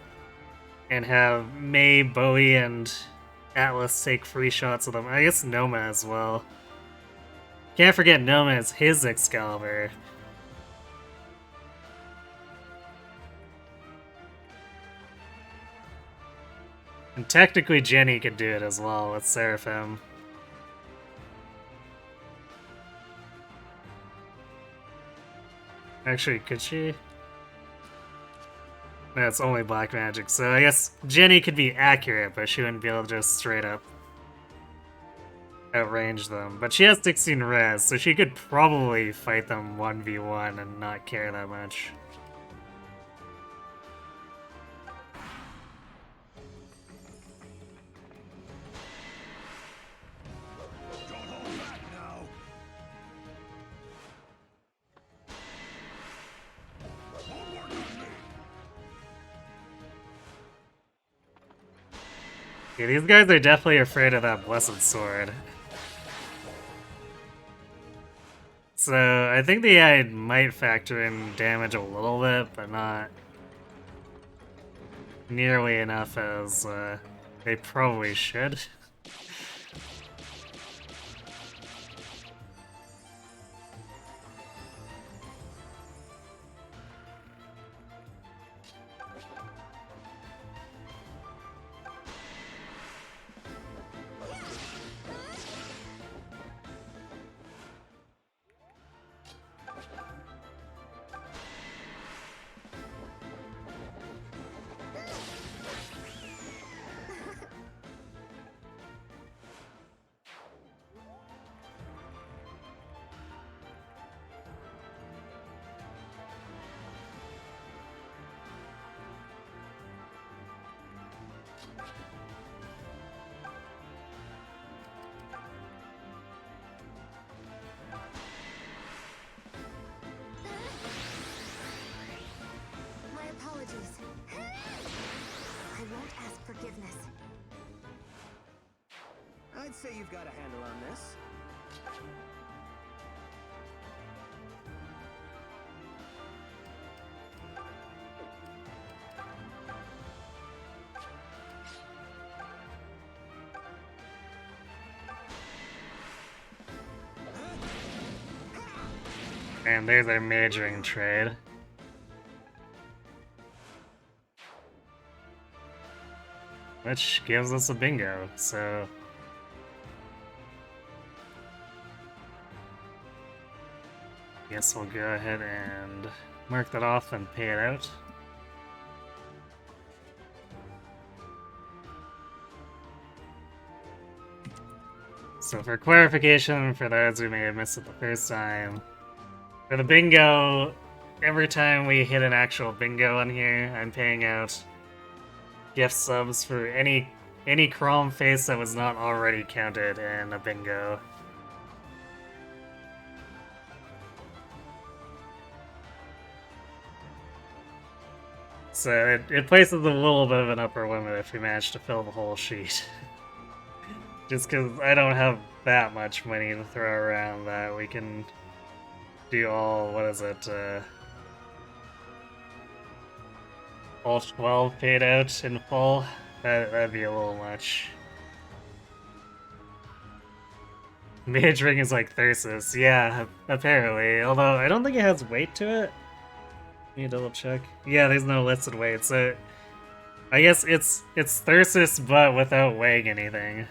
and have May, Bowie, and Atlas take free shots of them. I guess Noma as well. Can't forget Noma is his Excalibur. And technically Jenny could do it as well with Seraphim. Actually, could she? No, it's only black magic, so I guess Jenny could be accurate, but she wouldn't be able to just straight up outrange them. But she has 16 res, so she could probably fight them 1v1 and not care that much. Yeah, these guys are definitely afraid of that Blessed Sword. So, I think the AI might factor in damage a little bit, but not nearly enough as they probably should. My apologies. I won't ask forgiveness. I'd say you've got a handle on this. And there's our majoring trade. Which gives us a bingo, so... Guess we'll go ahead and mark that off and pay it out. So for clarification, for those who may have missed it the first time, for the bingo, every time we hit an actual bingo on here, I'm paying out gift subs for any Chrome face that was not already counted in a bingo. So it places a little bit of an upper limit if we manage to fill the whole sheet. Just because I don't have that much money to throw around that we can do all, what is it, all 12 paid out in full. That'd be a little much. Mage Ring is like Thyrsus, yeah, apparently. Although I don't think it has weight to it. Let me double check. Yeah, there's no listed weight, so I guess it's Thyrsus but without weighing anything.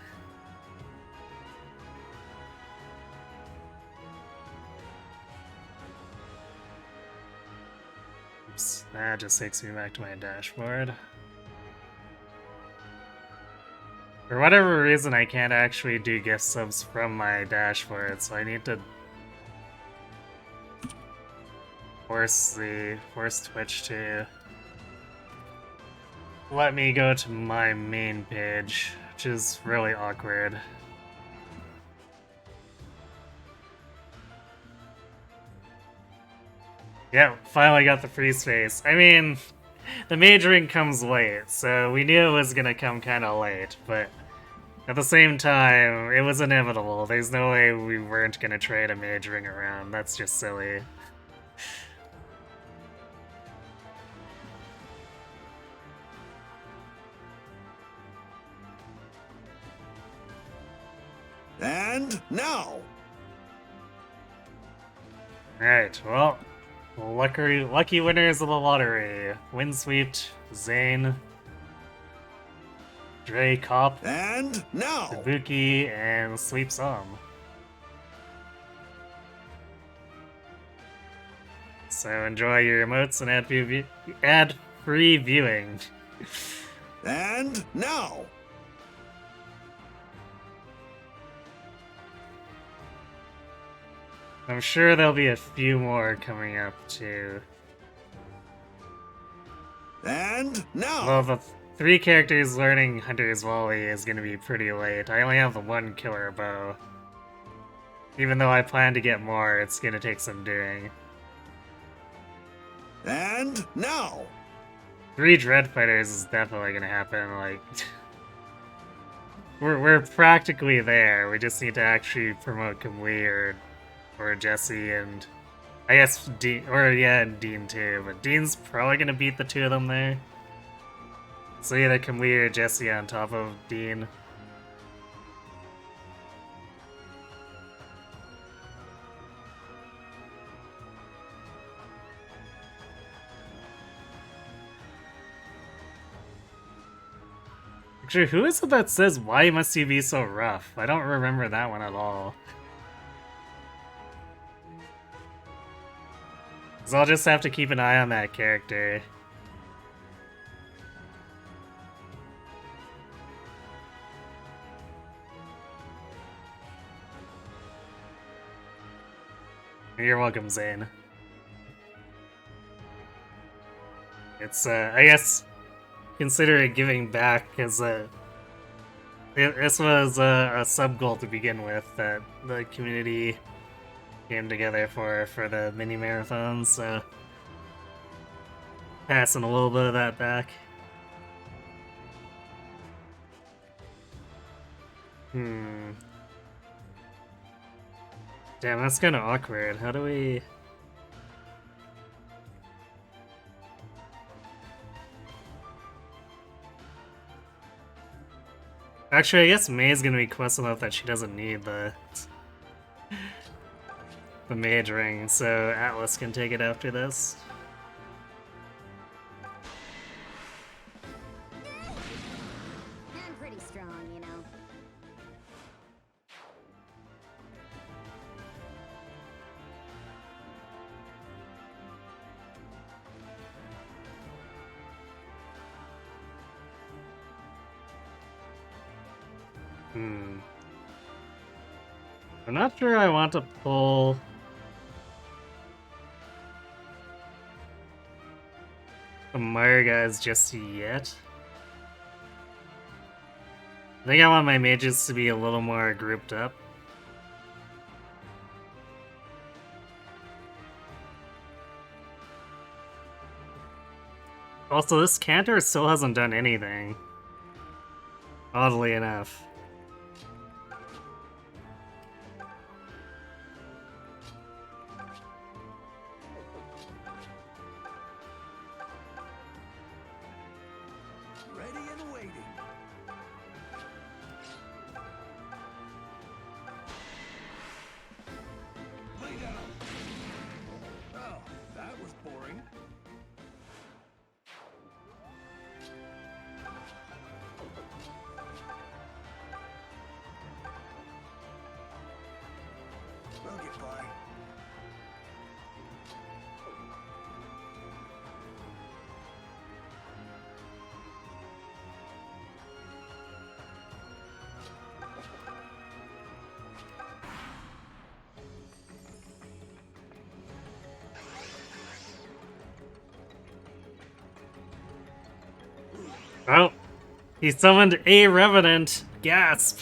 Oops, that just takes me back to my dashboard. For whatever reason, I can't actually do gift subs from my dashboard, so I need to force Twitch to let me go to my main page, which is really awkward. Yeah, finally got the free space. I mean, the majoring comes late, so we knew it was gonna come kinda late, but at the same time, it was inevitable. There's no way we weren't gonna trade a majoring around. That's just silly. And now! Alright, well, lucky winners of the lottery. Windsweep, Zane, Dre Cop, And now! Kabuki, and Sleep Some. So enjoy your emotes and add free viewing. And now! I'm sure there'll be a few more coming up too. And now! Well, the 3 characters learning Hunter's Volley is gonna be pretty late. I only have the 1 killer bow. Even though I plan to get more, it's gonna take some doing. And now! 3 Dread Fighters is definitely gonna happen, like... we're practically there, we just need to actually promote Kamui or Jesse and... I guess Dean, and Dean too, but Dean's probably gonna beat the 2 of them there. So either Kamui or Jesse on top of Dean. Actually, who is it that says, "Why must you be so rough"? I don't remember that one at all. So I'll just have to keep an eye on that character. You're welcome, Zane. It's, I guess, consider it giving back, because this was a sub-goal to begin with that the community came together for the mini-marathons, so passing a little bit of that back. Damn, that's kind of awkward. How do we... Actually, I guess May's gonna be quest enough that she doesn't need the mage ring, so Atlas can take it after this. I'm pretty strong, you know. I'm not sure I want to pull... the Mire guys just yet. I think I want my mages to be a little more grouped up. Also, this Cantor still hasn't done anything. Oddly enough. Ready and waiting. Lay down. Oh, that was boring. We'll get by. Oh, he summoned a Revenant. Gasp.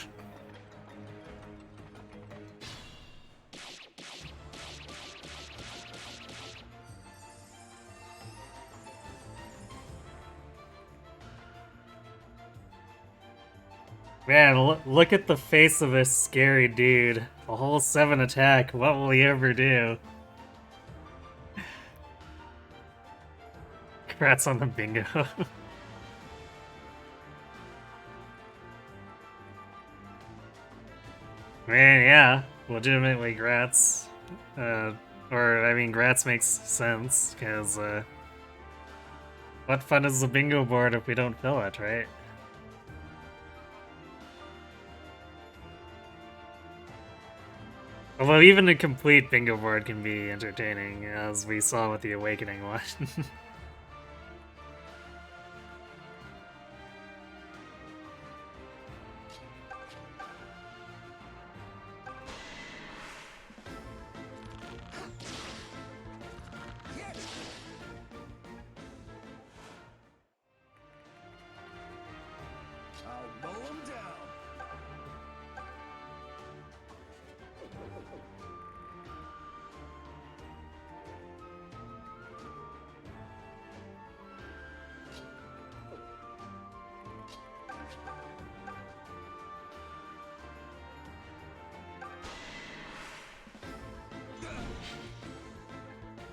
Man, look at the face of this scary dude. A whole 7 attack. What will he ever do? Congrats on the bingo. Man, yeah, legitimately grats. Or, I mean, grats makes sense, because, what fun is the bingo board if we don't fill it, right? Although even a complete bingo board can be entertaining, as we saw with the Awakening one.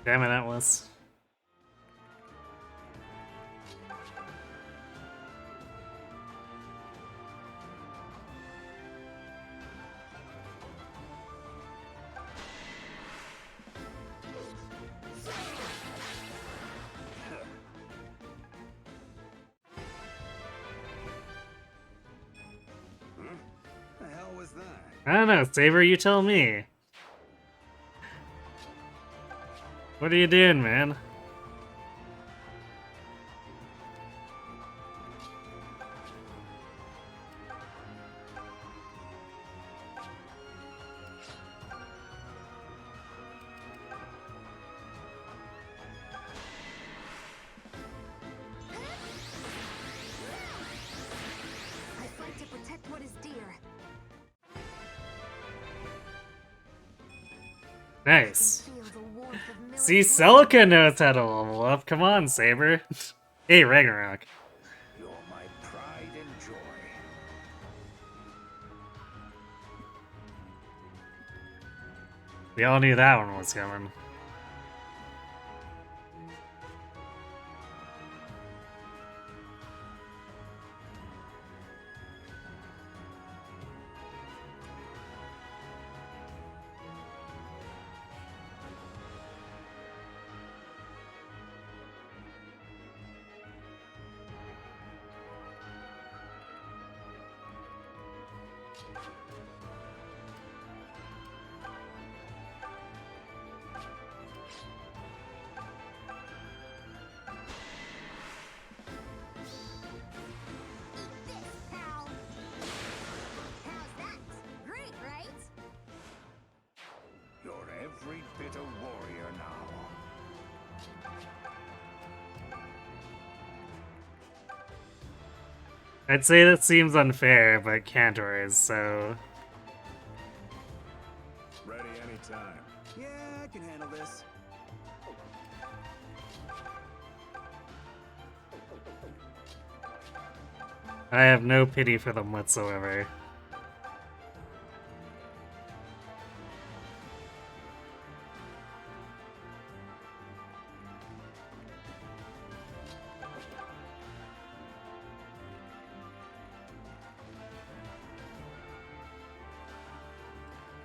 Damn it, Atlas. The hell was that? I don't know, Saber, you tell me. What are you doing, man? I fight to protect what is dear. Nice. Feel the warmth of Miller's See, blood. Celica knows how to level up. Come on, Saber. Hey, Ragnarok. You're my pride and joy. We all knew that one was coming. Eat this, pal. How's that? Great, right? You're every bit a warrior now. I'd say that seems unfair, but Cantor is, so... Ready anytime. Yeah, I can handle this. I have no pity for them whatsoever.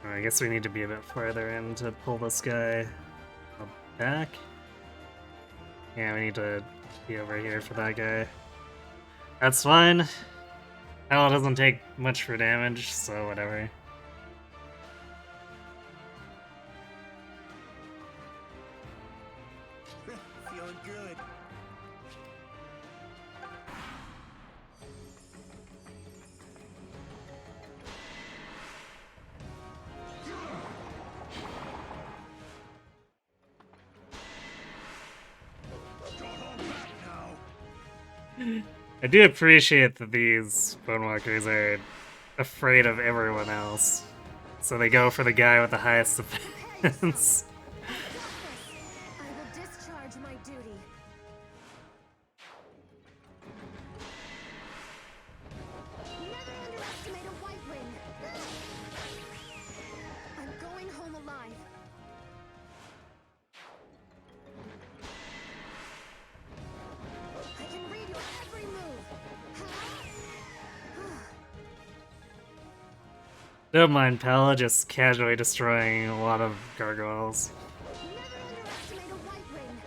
I guess we need to be a bit farther in to pull this guy back. Yeah, we need to be over here for that guy. That's fine. Hell, it doesn't take much for damage, so whatever. Feeling good. I do appreciate that these Bonewalkers are afraid of everyone else. So they go for the guy with the highest defense. I will discharge my duty. Never underestimate a white wing. I'm going home alive. I can read your every move. Don't mind, pal, just casually destroying a lot of gargoyles. Never underestimate a white wing.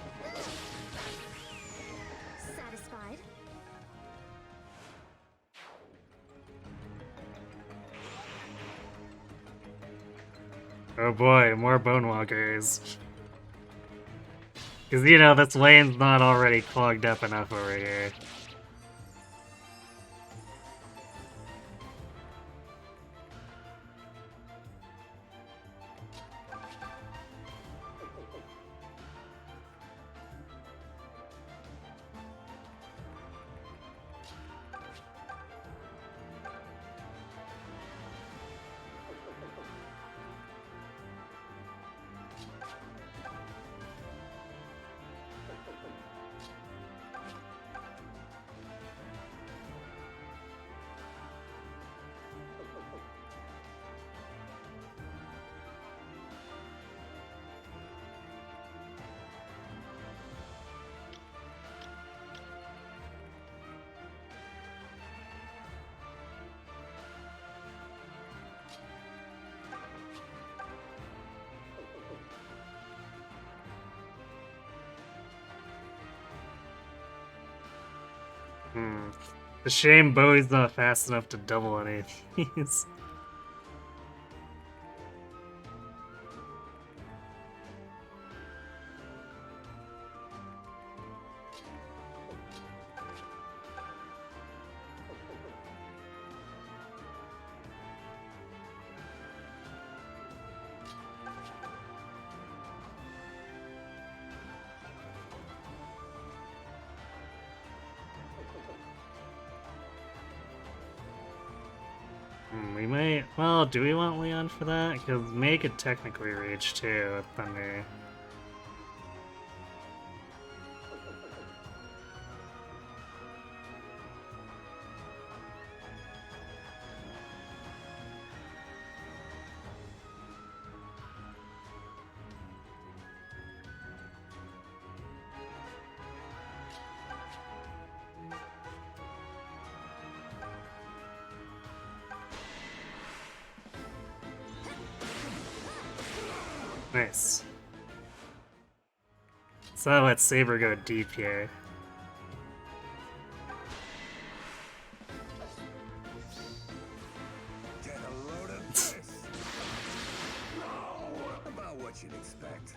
Satisfied? Oh boy, more Bonewalkers. Because, you know, this lane's not already clogged up enough over here. It's a shame Bowie's not fast enough to double any of these. We might... Well, do we want Leon for that? Because May could technically reach too with Thunder. Nice. So let Saber go deep here. Get a load of this. About what you'd expect.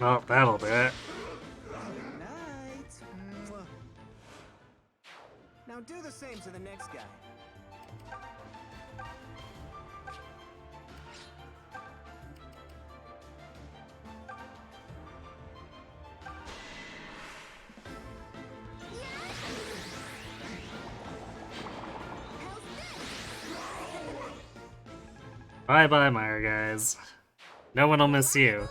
Well, that'll do it. Now do the same to the next guy. Bye-bye, Meyer guys. No one will miss you.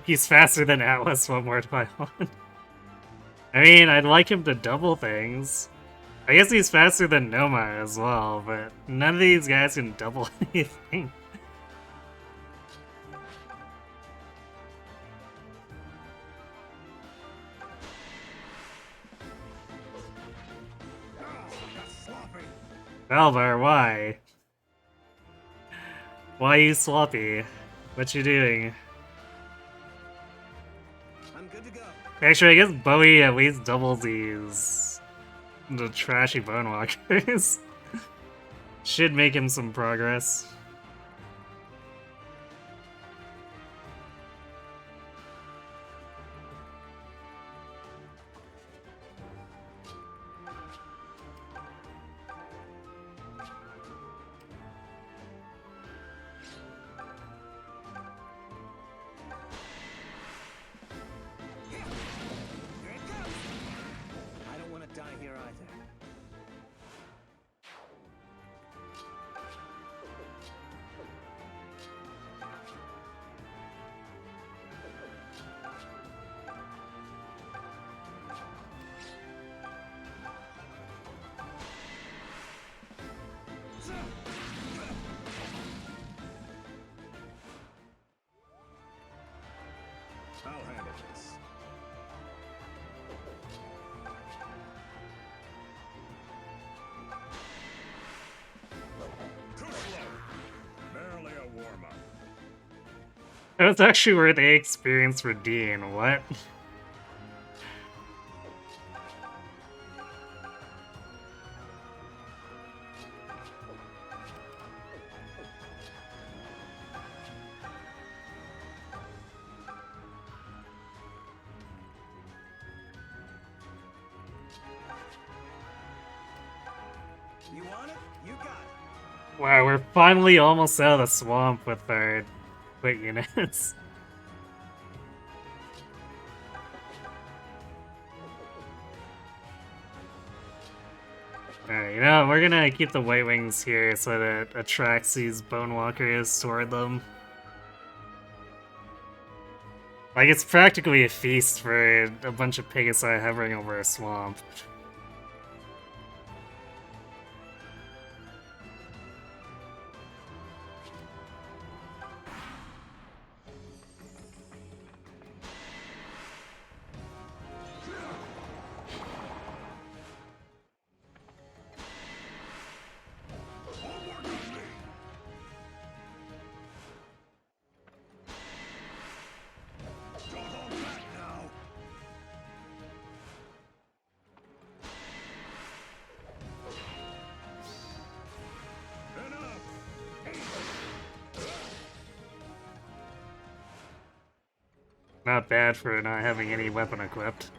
He's faster than Atlas one more time. I mean, I'd like him to double things. I guess he's faster than Noma as well, but none of these guys can double anything. Valvar, why? Why you sloppy? What you doing? I'm good to go. Actually, I guess Bowie at least doubles the trashy bone walkers. Should make him some progress. I don't want to die here either. I'll handle this. Too slow. Barely a warm-up. That was actually worth A experience for Dean. What? You want it? You got it. Wow, we're finally almost out of the swamp with our quick units. Alright, you know, we're gonna keep the White Wings here so that it attracts these Bone Walkers toward them. Like, it's practically a feast for a bunch of Pegasi hovering over a swamp. Not bad for not having any weapon equipped.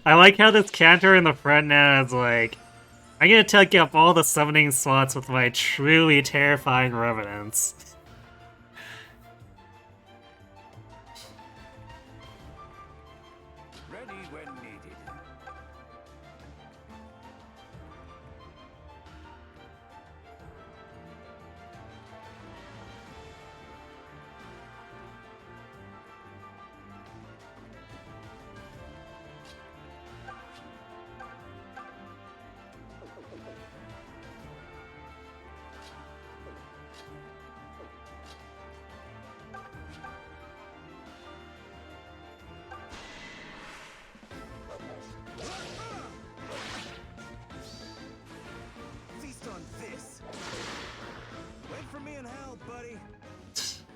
I like how this counter in the front now is like, I'm gonna take up all the summoning slots with my truly terrifying revenants. Ready when needed. Feast on this. Wait for me in hell, buddy.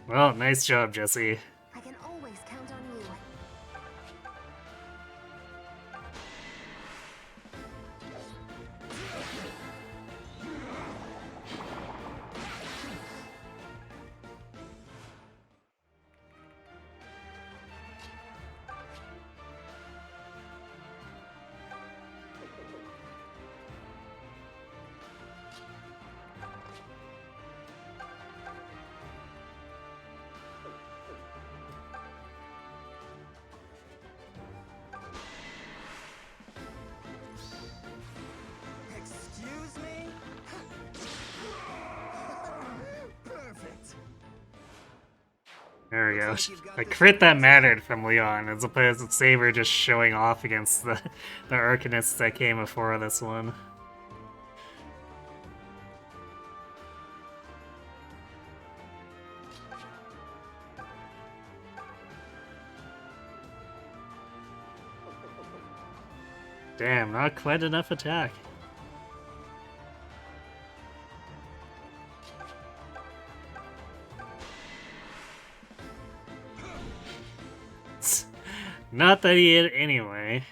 Well, nice job, Jesse. I can always count on you. Excuse me? Perfect. There we go. A crit that mattered from Leon, as opposed to Saber just showing off against the Arcanists that came before this one. Damn, not quite enough attack. Not that he hit anyway.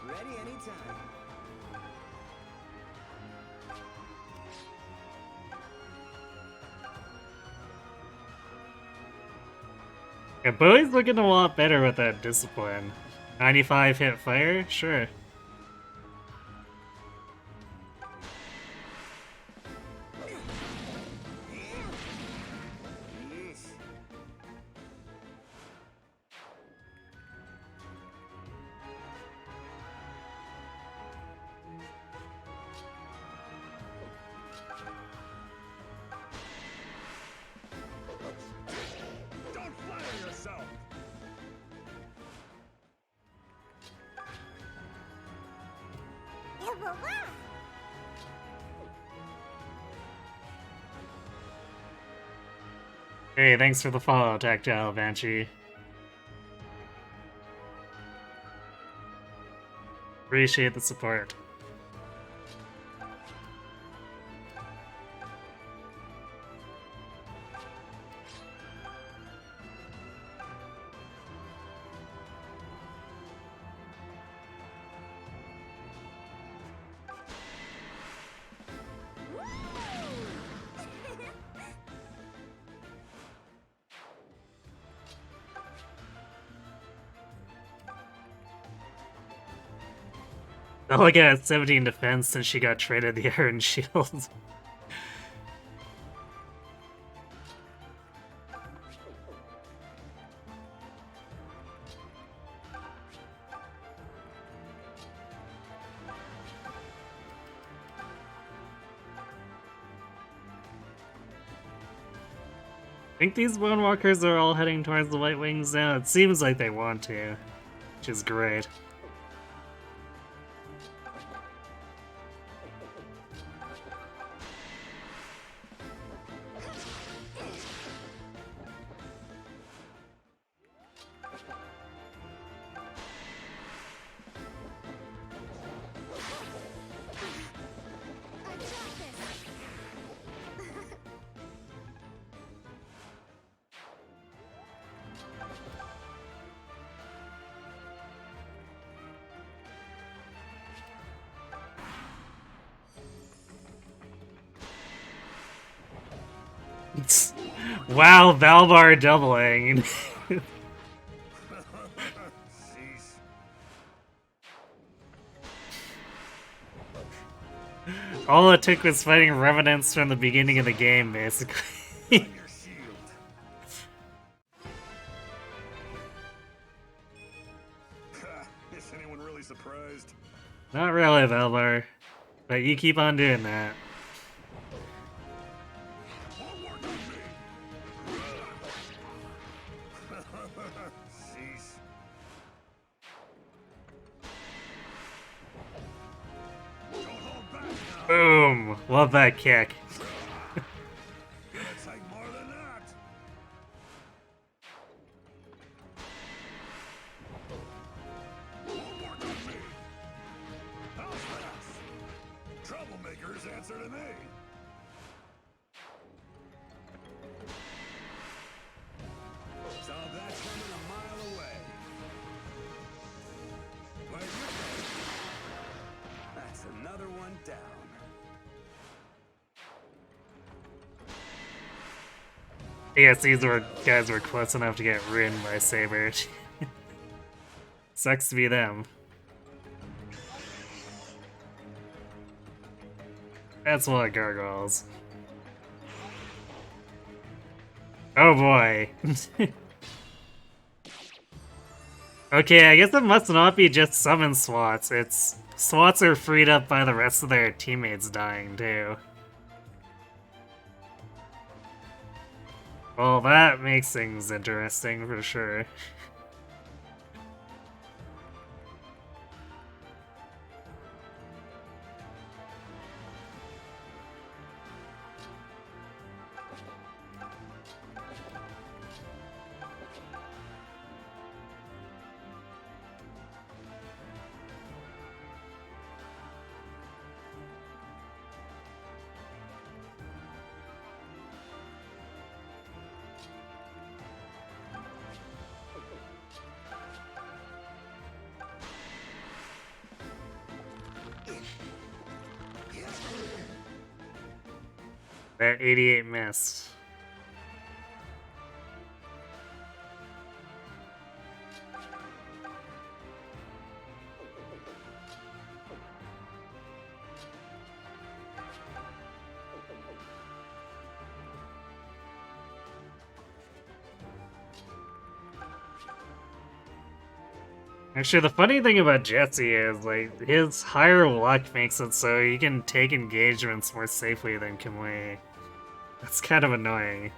Ready anytime. Yeah, Bowie's looking a lot better with that discipline. 95 hit fire? Sure. Yeesh. Don't flatter yourself! It will work! Hey, thanks for the follow, Tactile Banshee. Appreciate the support. I'll get 17 defense since she got traded the Iron Shield. think these Bone Walkers are all heading towards the White Wings now. It seems like they want to, which is great. Wow, Valbar doubling. All it took was fighting Revenants from the beginning of the game, basically. Is anyone really surprised? Not really, Valbar. But you keep on doing that. Boom! Love that kick. Troublemakers answer to me. Saw that coming a mile away. Where you going? That's another one down. I guess these guys were close enough to get ruined by Saber. Sucks to be them. That's a lot of gargoyles. Oh boy. Okay, I guess it must not be just summon slots. It's slots are freed up by the rest of their teammates dying too. Well, that makes things interesting for sure. That 88 missed. Actually, the funny thing about Jesse is, like, his higher luck makes it so he can take engagements more safely than Kamui. That's kind of annoying.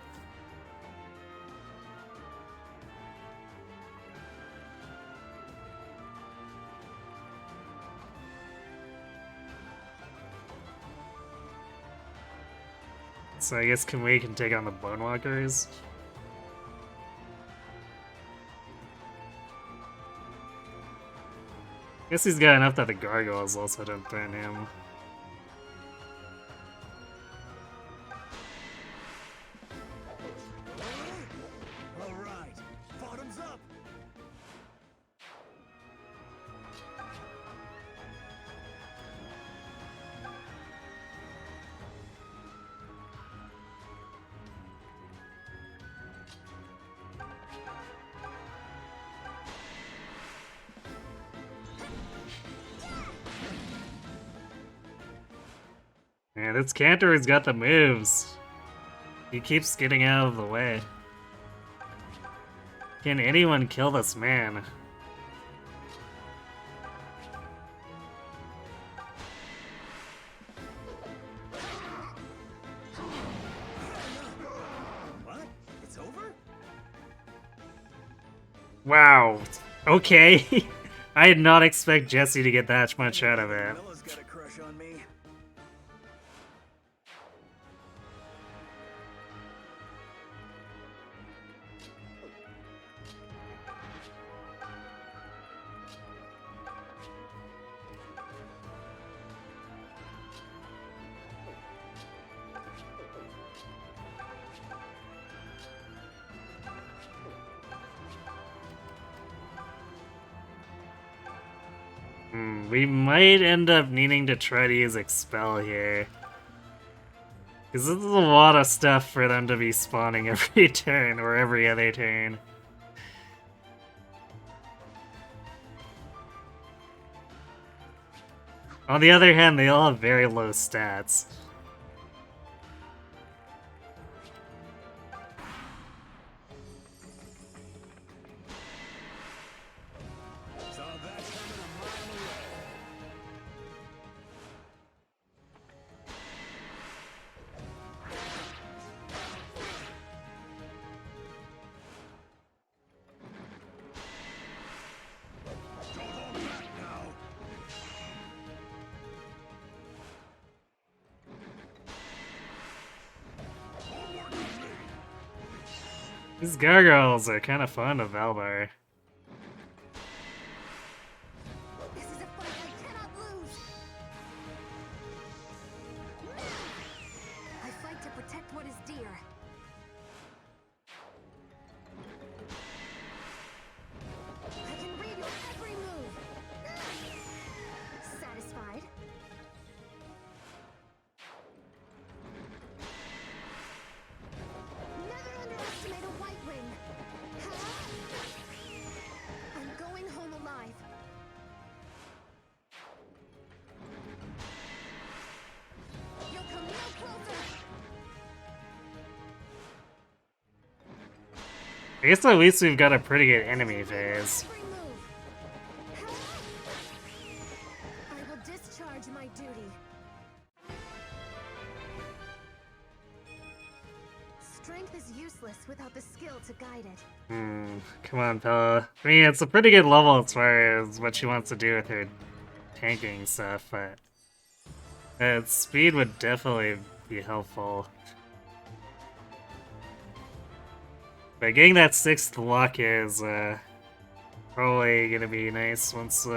So I guess Kamui can take on the Bonewalkers. Guess he's got enough that the gargoyles also don't threaten him. Alright, bottoms up! Man, this Cantor's got the moves. He keeps getting out of the way. Can anyone kill this man? What? It's Wow. Okay. I did not expect Jesse to get that much out of it. Milla's got a crush on me. We might end up needing to try to use Expel here. Because this is a lot of stuff for them to be spawning every turn, or every other turn. On the other hand, they all have very low stats. Saw that coming a mile away. Don't hold back now. Onward with me. These gargoyles are kind of fun to Valbar. This is a fight I cannot lose. I fight to protect what is dear. I can read your every move. Satisfied? Never underestimate a white wing. I'm going home alive. You'll come no closer. I guess at least we've got a pretty good enemy phase. Every move. I will discharge my duty. Strength is useless without the skill to guide it. Come on, Pella. I mean, it's a pretty good level as far as what she wants to do with her tanking stuff, but speed would definitely be helpful. But getting that 6th luck is probably gonna be nice once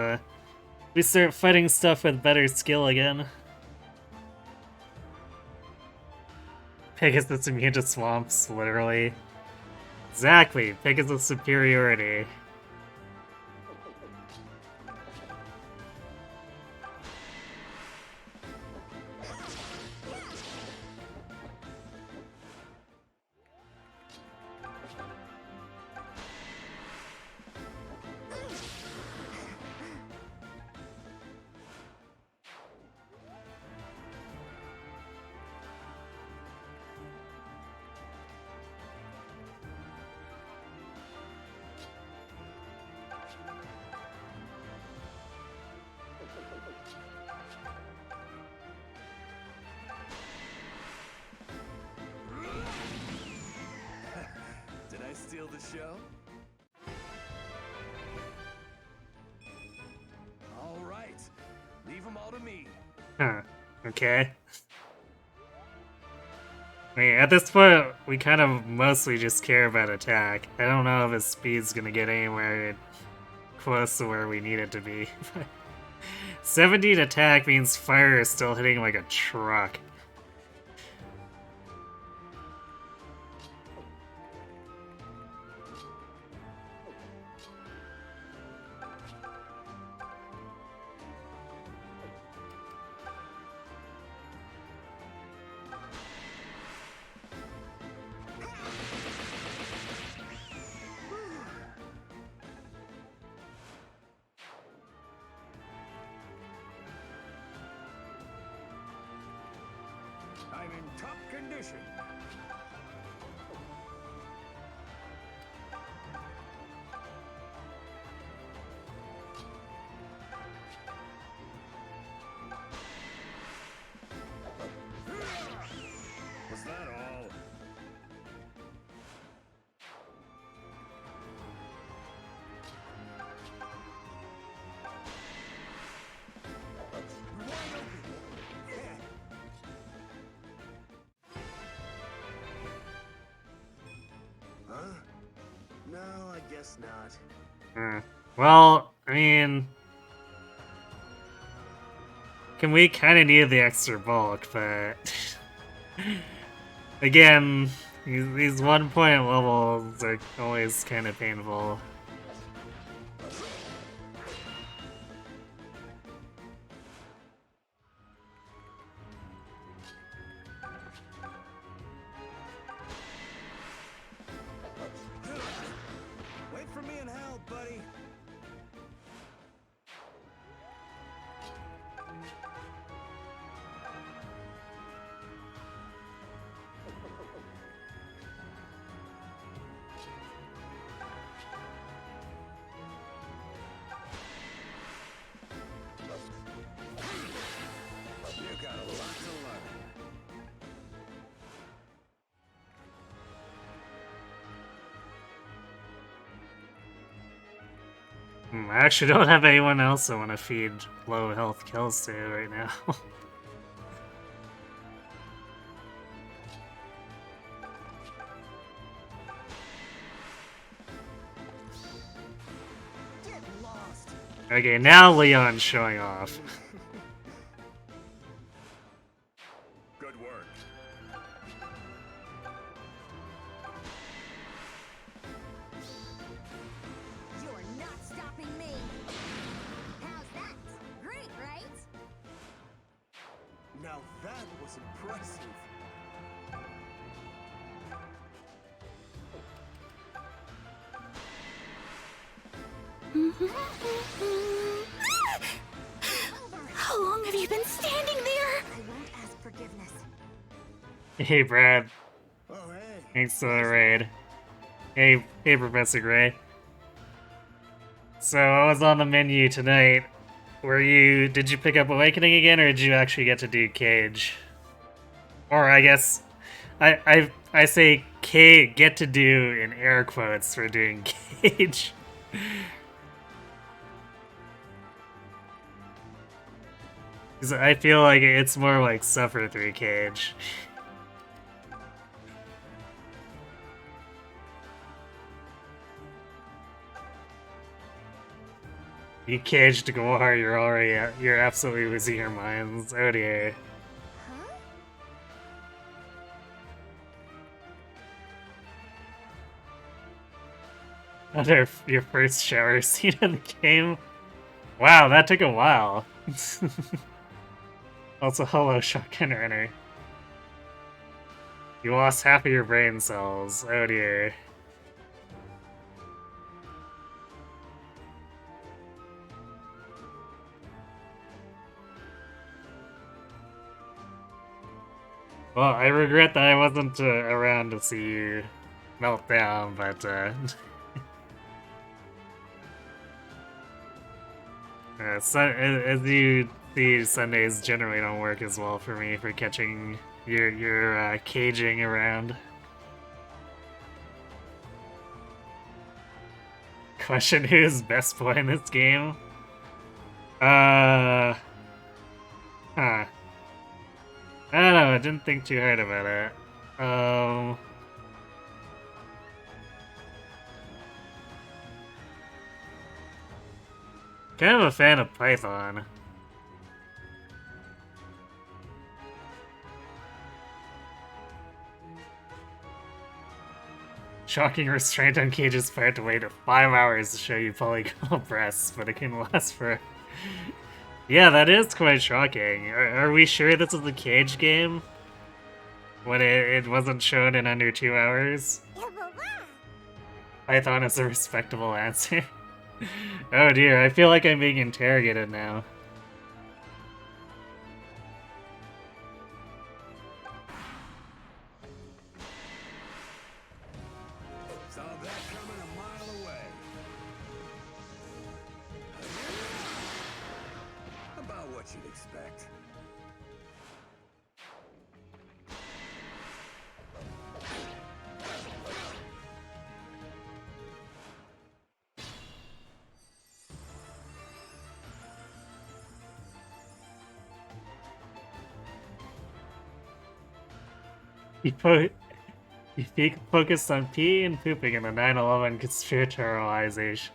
we start fighting stuff with better skill again. Pegasus immune to swamps, literally. Exactly, Pegasus superiority. Did I steal the show? All right. Leave them all to me. Huh. Okay. I mean, at this point, we kind of mostly just care about attack. I don't know if his speed's gonna get anywhere close to where we need it to be. 17 attack means fire is still hitting like a truck. I'm in top condition. Was that all? guess not. Well, I mean, we kind of need the extra bulk, but again, these 1-point levels are always kind of painful. Wait for me in hell, buddy. You got a lot to learn. I actually don't have anyone else I want to feed low health kills to right now. Get lost. Okay, now Leon's showing off. Good work. You're not stopping me. How's that? Great, right? Now that was impressive. How long have you been standing there? I won't ask forgiveness. Hey, Brad. Oh, hey. Thanks for the raid. Hey, Professor Gray. So, I was on the menu tonight. Did you pick up Awakening again, or did you actually get to do Cage? Or I guess, I say get to do in air quotes for doing Cage. Because I feel like it's more like suffer through Cage. You caged Gwar, you're absolutely losing your minds. Oh dear. Huh? Another your first shower scene in the game? Wow, that took a while. Also, hello, Shotgun Runner. You lost half of your brain cells. Oh dear. Well, I regret that I wasn't around to see you melt down, but as you see, Sundays generally don't work as well for me for catching your caging around. Question: who's best boy in this game? Huh. I don't know, I didn't think too hard about it. Kind of a fan of Python. Shocking restraint on Cage's part to wait 5 hours to show you polygonal breasts, but it can last for... Yeah, that is quite shocking. Are we sure this is a Cage game? When it wasn't shown in under 2 hours? Python is a respectable answer. Oh dear, I feel like I'm being interrogated now. Saw that coming a mile away. About what you'd expect. He focused on peeing and pooping in the 9/11 conspiratorialization.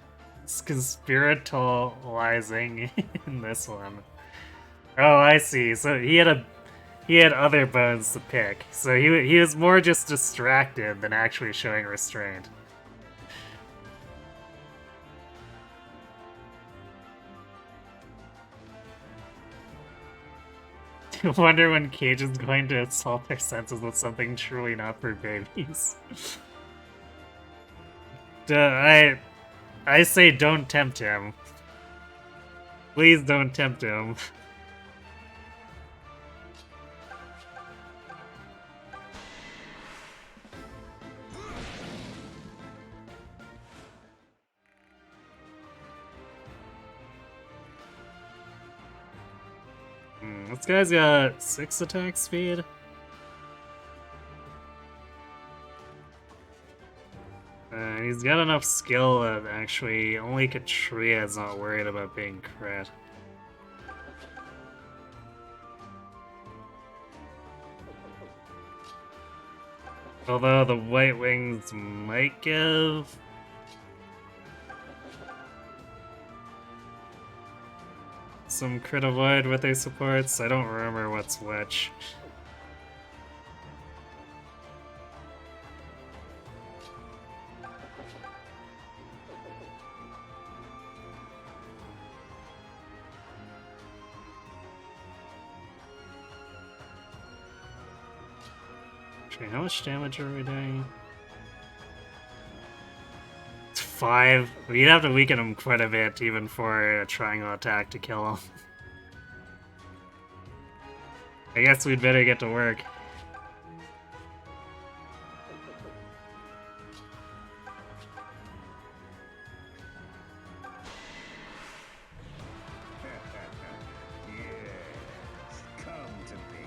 Conspiritualizing in this one. Oh, I see. So he had other bones to pick. So he was more just distracted than actually showing restraint. I wonder when Cage is going to assault their senses with something truly not for babies. I say don't tempt him. Please don't tempt him. This guy's got 6 attack speed. He's got enough skill that actually only Katria's not worried about being crit. Although the White Wings might give some crit avoid with their supports. I don't remember what's which. Okay, how much damage are we doing? It's 5. We'd have to weaken him quite a bit even for a triangle attack to kill him. I guess we'd better get to work. Yes, come to me.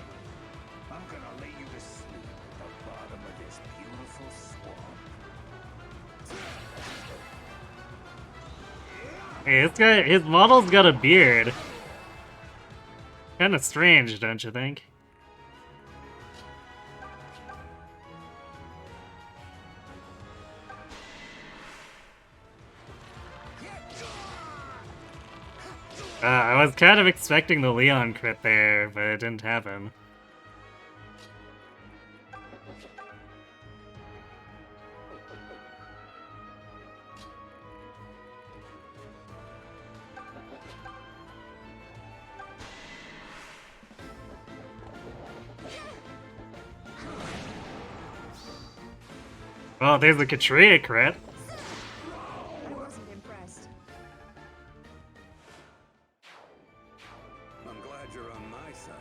I'm gonna lay you to sleep at the bottom of this beautiful swamp. Hey, this guy, his model's got a beard. Kinda strange, don't you think? I was kind of expecting the Leon crit there, but it didn't happen. Oh, there's the Katria crit. I wasn't impressed. I'm glad you're on my side.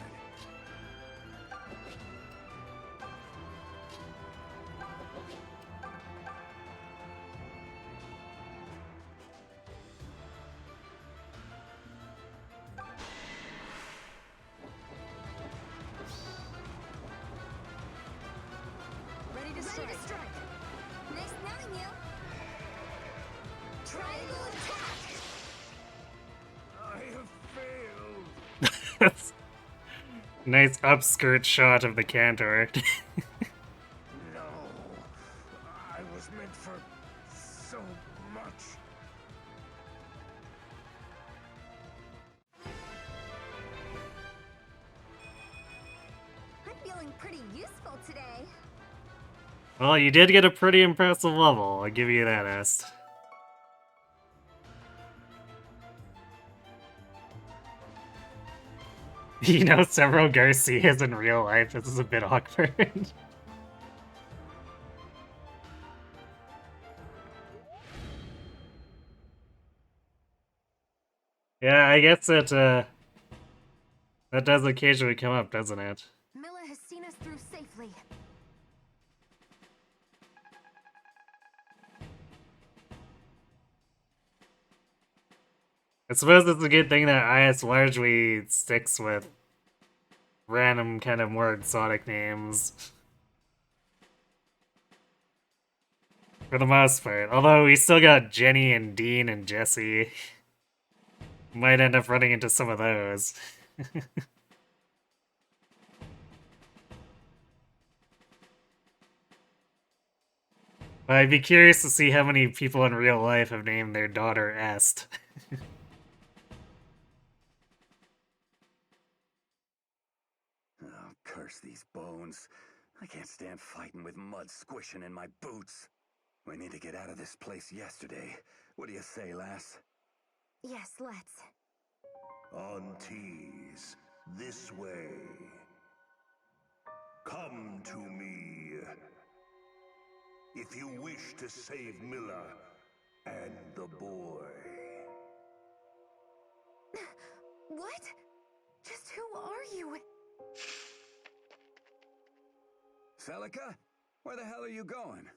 Ready to strike. Nice knowing you. Triangle attack. I have failed. Nice upskirt shot of the Cantor. No, I was meant for so much. I'm feeling pretty useful today. Well, you did get a pretty impressive level, I'll give you that, Est. You know several Garcias in real life, this is a bit awkward. Yeah, I guess that does occasionally come up, doesn't it? Milla has seen us through safely. I suppose it's a good thing that IS largely sticks with random kind of more exotic names. For the most part. Although we still got Jenny and Dean and Jesse. Might end up running into some of those. But I'd be curious to see how many people in real life have named their daughter Est. Oh, curse these bones. I can't stand fighting with mud squishing in my boots. We need to get out of this place yesterday. What do you say, lass? Yes, let's. Aunties, this way. Come to me. If you wish to save Miller and the boy. What? Just who are you? Celica? Where the hell are you going?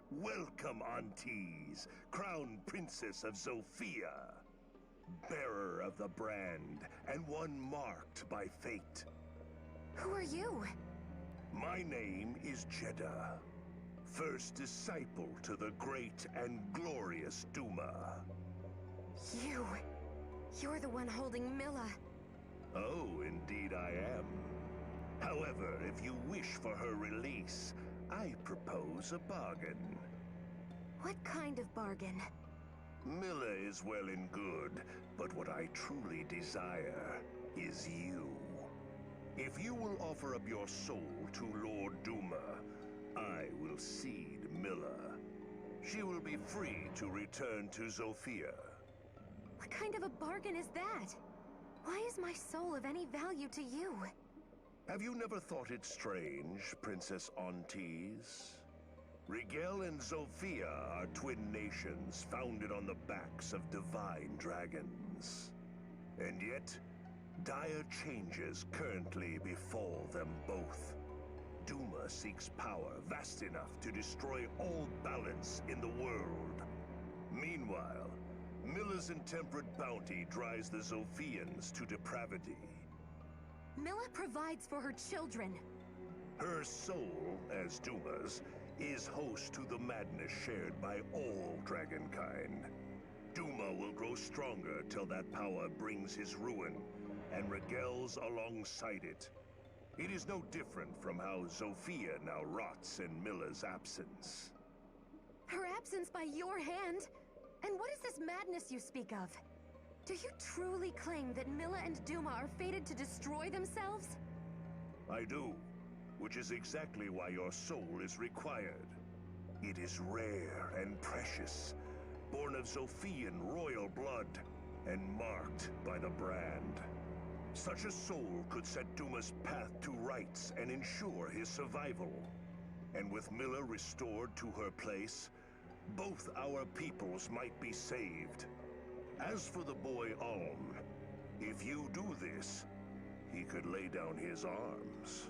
Welcome, aunties, Crown Princess of Zofia, bearer of the brand, and one marked by fate. Who are you? My name is Jeddah, first disciple to the great and glorious Duma. You're the one holding Milla. Oh, indeed I am. However, if you wish for her release, I propose a bargain. What kind of bargain? Miller is well and good, but what I truly desire is you. If you will offer up your soul to Lord Duma, I will cede Miller. She will be free to return to Zofia. What kind of a bargain is that? Why is my soul of any value to you? Have you never thought it strange, Princess Aunties? Rigel and Zofia are twin nations founded on the backs of divine dragons. And yet, dire changes currently befall them both. Duma seeks power vast enough to destroy all balance in the world. Meanwhile, Miller's intemperate bounty drives the Zofians to depravity. Milla provides for her children. Her soul, as Duma's, is host to the madness shared by all dragonkind. Duma will grow stronger till that power brings his ruin, and Rigel's alongside it. It is no different from how Zofia now rots in Miller's absence. Her absence by your hand? And what is this madness you speak of? Do you truly claim that Milla and Duma are fated to destroy themselves? I do, which is exactly why your soul is required. It is rare and precious, born of Zofian royal blood, and marked by the brand. Such a soul could set Duma's path to rights and ensure his survival. And with Miller restored to her place, both our peoples might be saved. As for the boy Alm, if you do this, he could lay down his arms.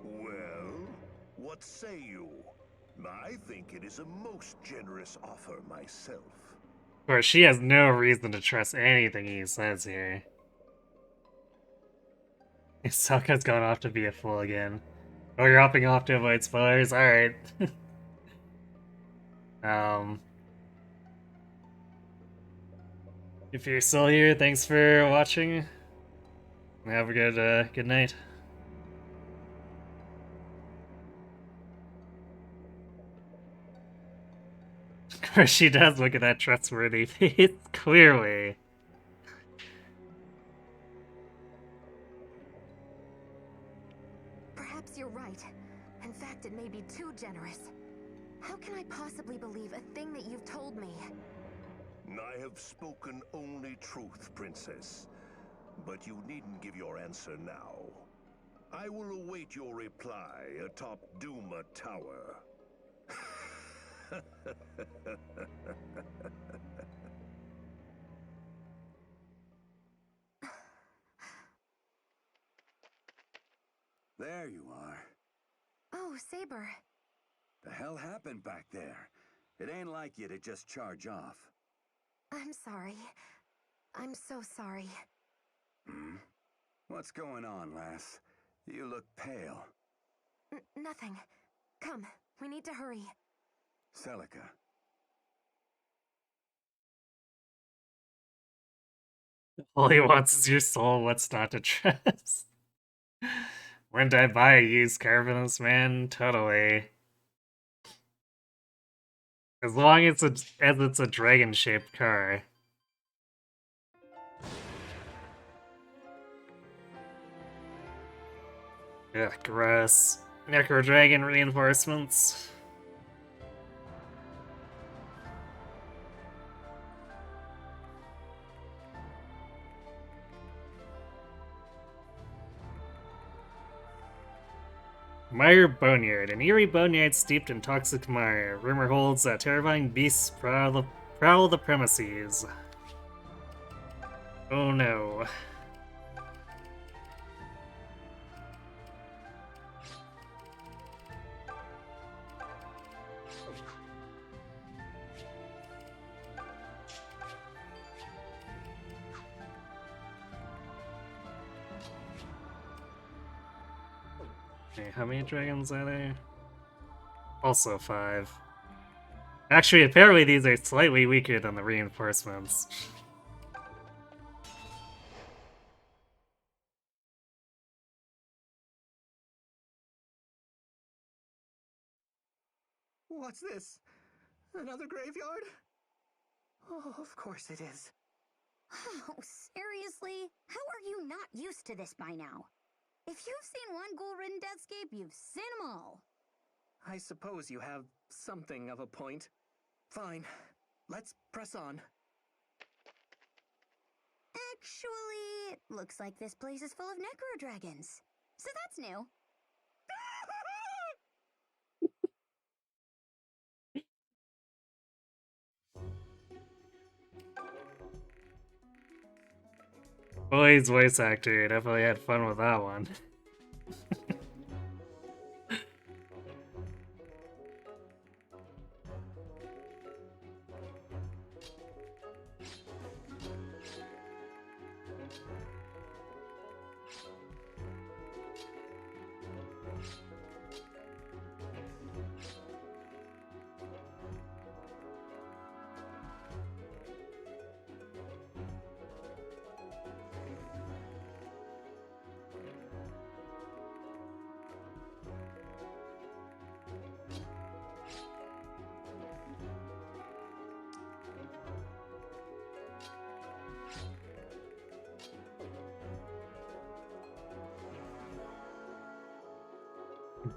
Well, what say you? I think it is a most generous offer myself. Of course, she has no reason to trust anything he says here. Sokka's gone off to be a fool again. Oh, you're hopping off to avoid spoilers? Alright. If you're still here, thanks for watching. Have a good night. Of course she does look at that trustworthy face, clearly. Perhaps you're right. In fact, it may be too generous. How can I possibly believe a thing that you've told me? I have spoken only truth, Princess. But you needn't give your answer now. I will await your reply atop Duma Tower. There you are. Oh, Saber. The hell happened back there? It ain't like you to just charge off. I'm sorry. I'm so sorry. Hmm? What's going on, lass? You look pale. Nothing. Come, we need to hurry. Celica. All he wants is your soul, what's not to trust? When did I buy a used car from this man? Totally. As long as it's a dragon-shaped car. Ugh, gross. Necro Dragon reinforcements. Mire Boneyard. An eerie boneyard steeped in toxic mire. Rumor holds that terrifying beasts prowl the premises. Oh no. Okay, how many dragons are there? Also 5. Actually, apparently these are slightly weaker than the reinforcements. What's this? Another graveyard? Oh, of course it is. Oh, seriously? How are you not used to this by now? If you've seen one ghoul-ridden deathscape, you've seen them all. I suppose you have something of a point. Fine. Let's press on. Actually, it looks like this place is full of necro dragons. So that's new. Boy's voice actor definitely had fun with that one.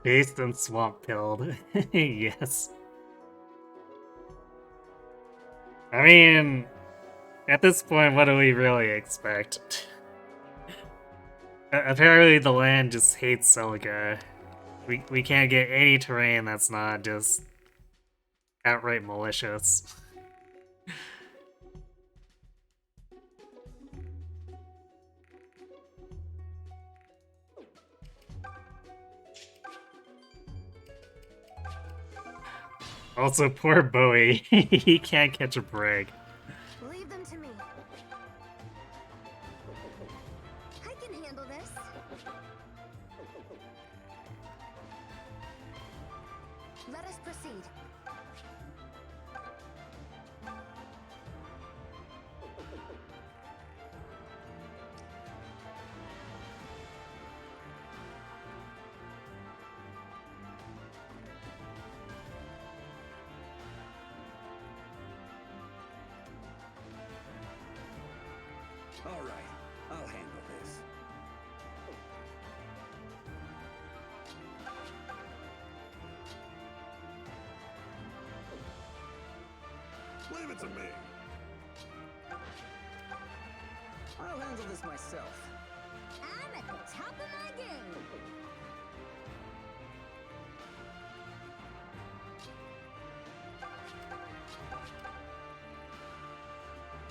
Based and swamp pilled. Yes. I mean, at this point, what do we really expect? Apparently the land just hates Celica. We can't get any terrain that's not just outright malicious. Also, poor Bowie. He can't catch a break. Leave them to me. I can handle this. Let us proceed. All right, I'll handle this. Leave it to me. I'll handle this myself. I'm at the top of my game.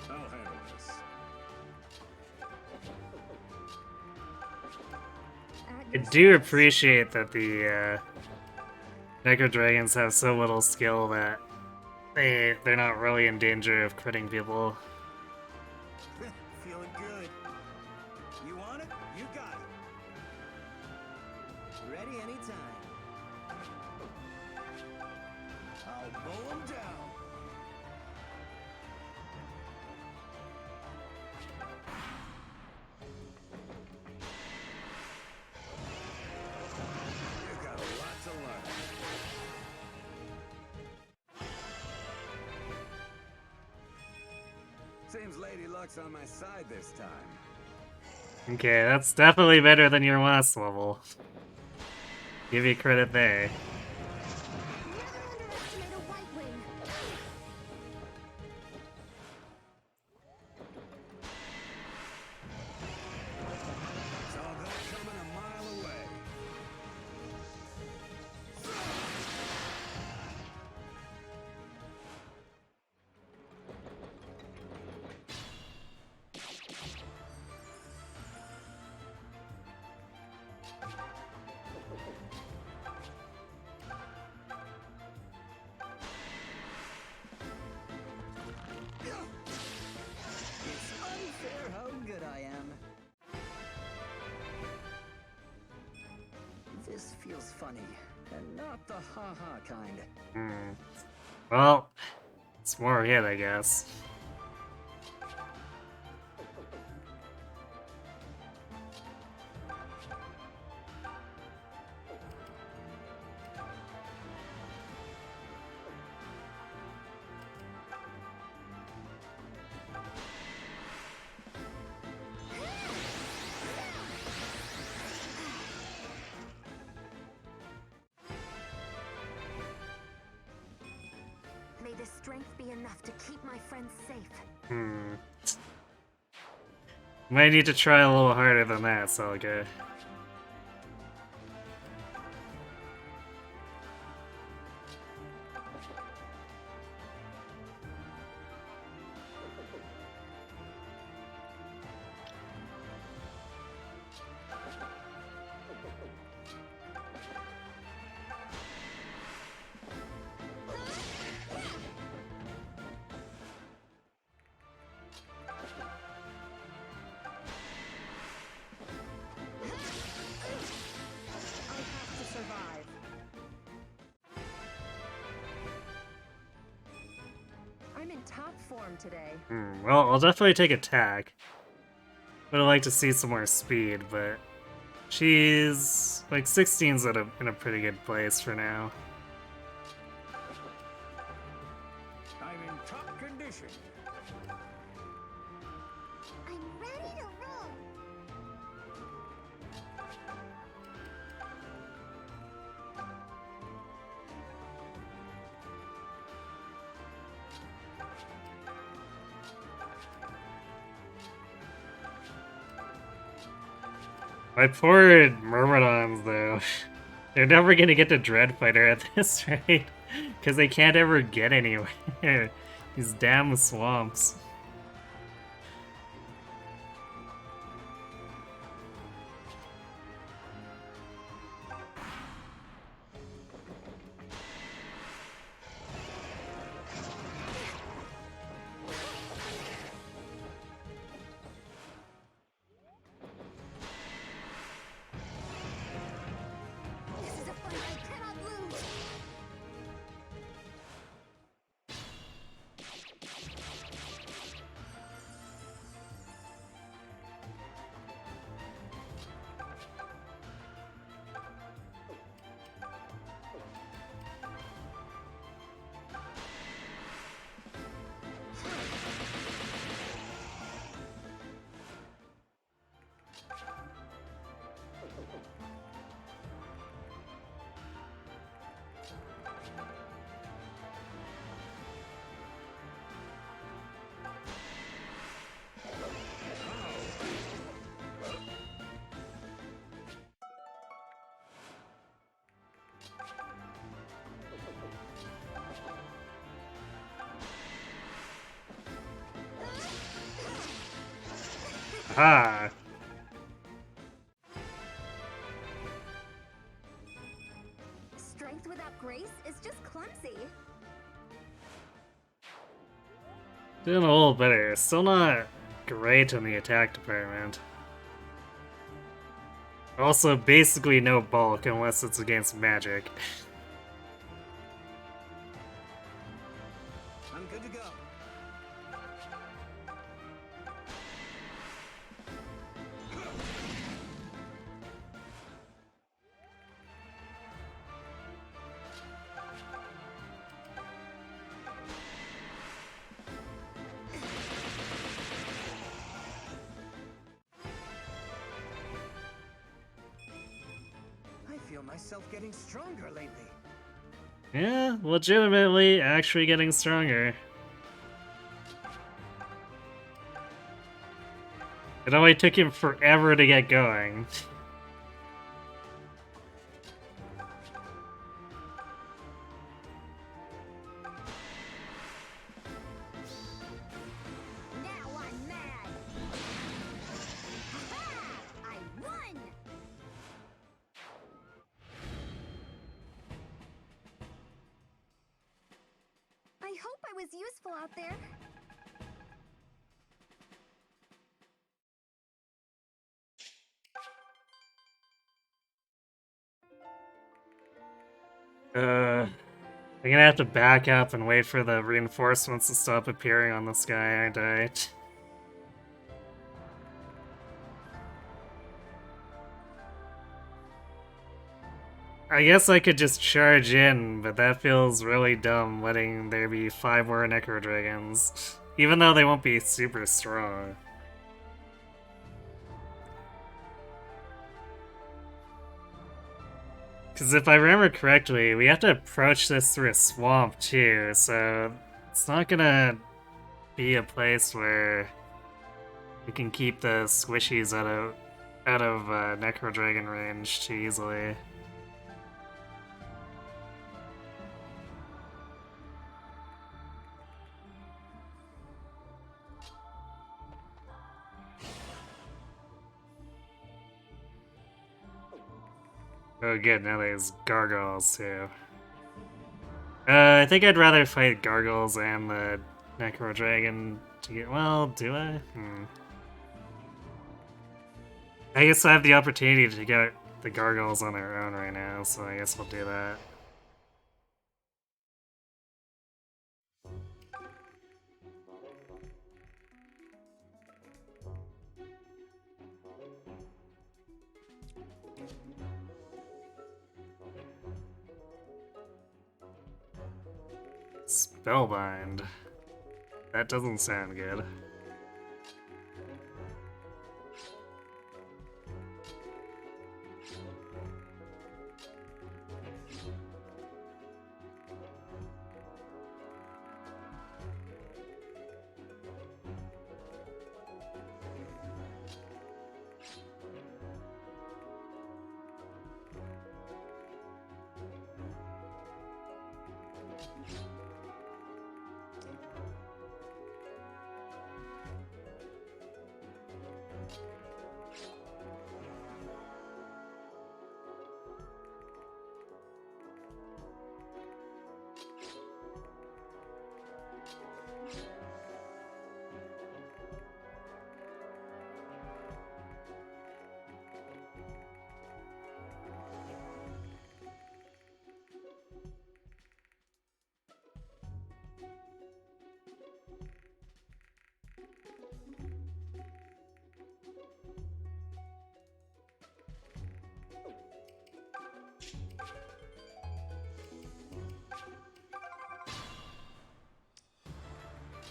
I'll handle this. I do appreciate that the Necro Dragons have so little skill that they're not really in danger of critting people. Feeling good. You want it? You got it. Ready anytime. I'll mow 'em down. lady luck's on my side this time. Okay, that's definitely better than your last level. Give you credit there. Never underestimate a white wing. Saw that coming a mile away. It's unfair how good I am. This feels funny, and not the ha-ha kind. Well, it's more hit, I guess. May the strength be enough to keep my friends safe. Might need to try a little harder than that, Celica. I have to survive. I'm in top form today. Well, I'll definitely take attack. Would have liked to see some more speed, but she's like 16's in a pretty good place for now. I'm in top condition. I'm ready to roll. My poor Myrmidons, though. They're never gonna get to Dreadfighter at this rate, because they can't ever get anywhere. These damn swamps. This is a fight I cannot lose. Ah. Strength without grace is just clumsy. Doing a little better. Still not great in the attack department. Also, basically no bulk unless it's against magic. I'm good to go. feel myself getting stronger lately. Yeah, legitimately actually getting stronger. It only took him forever to get going. Now I'm mad! Ha-ha! I won! I hope I was useful out there. I'm gonna have to back up and wait for the reinforcements to stop appearing on the sky, aren't I? I guess I could just charge in, but that feels really dumb letting there be 5 more Necro Dragons. Even though they won't be super strong. Because if I remember correctly, we have to approach this through a swamp too, so it's not gonna be a place where we can keep the squishies out of Necro Dragon range too easily. Oh good, now there's gargoyles too. I think I'd rather fight gargoyles and the Necro Dragon to get. Well, do I? I guess I have the opportunity to get the gargoyles on their own right now, so I guess we'll do that. Spellbind. That doesn't sound good.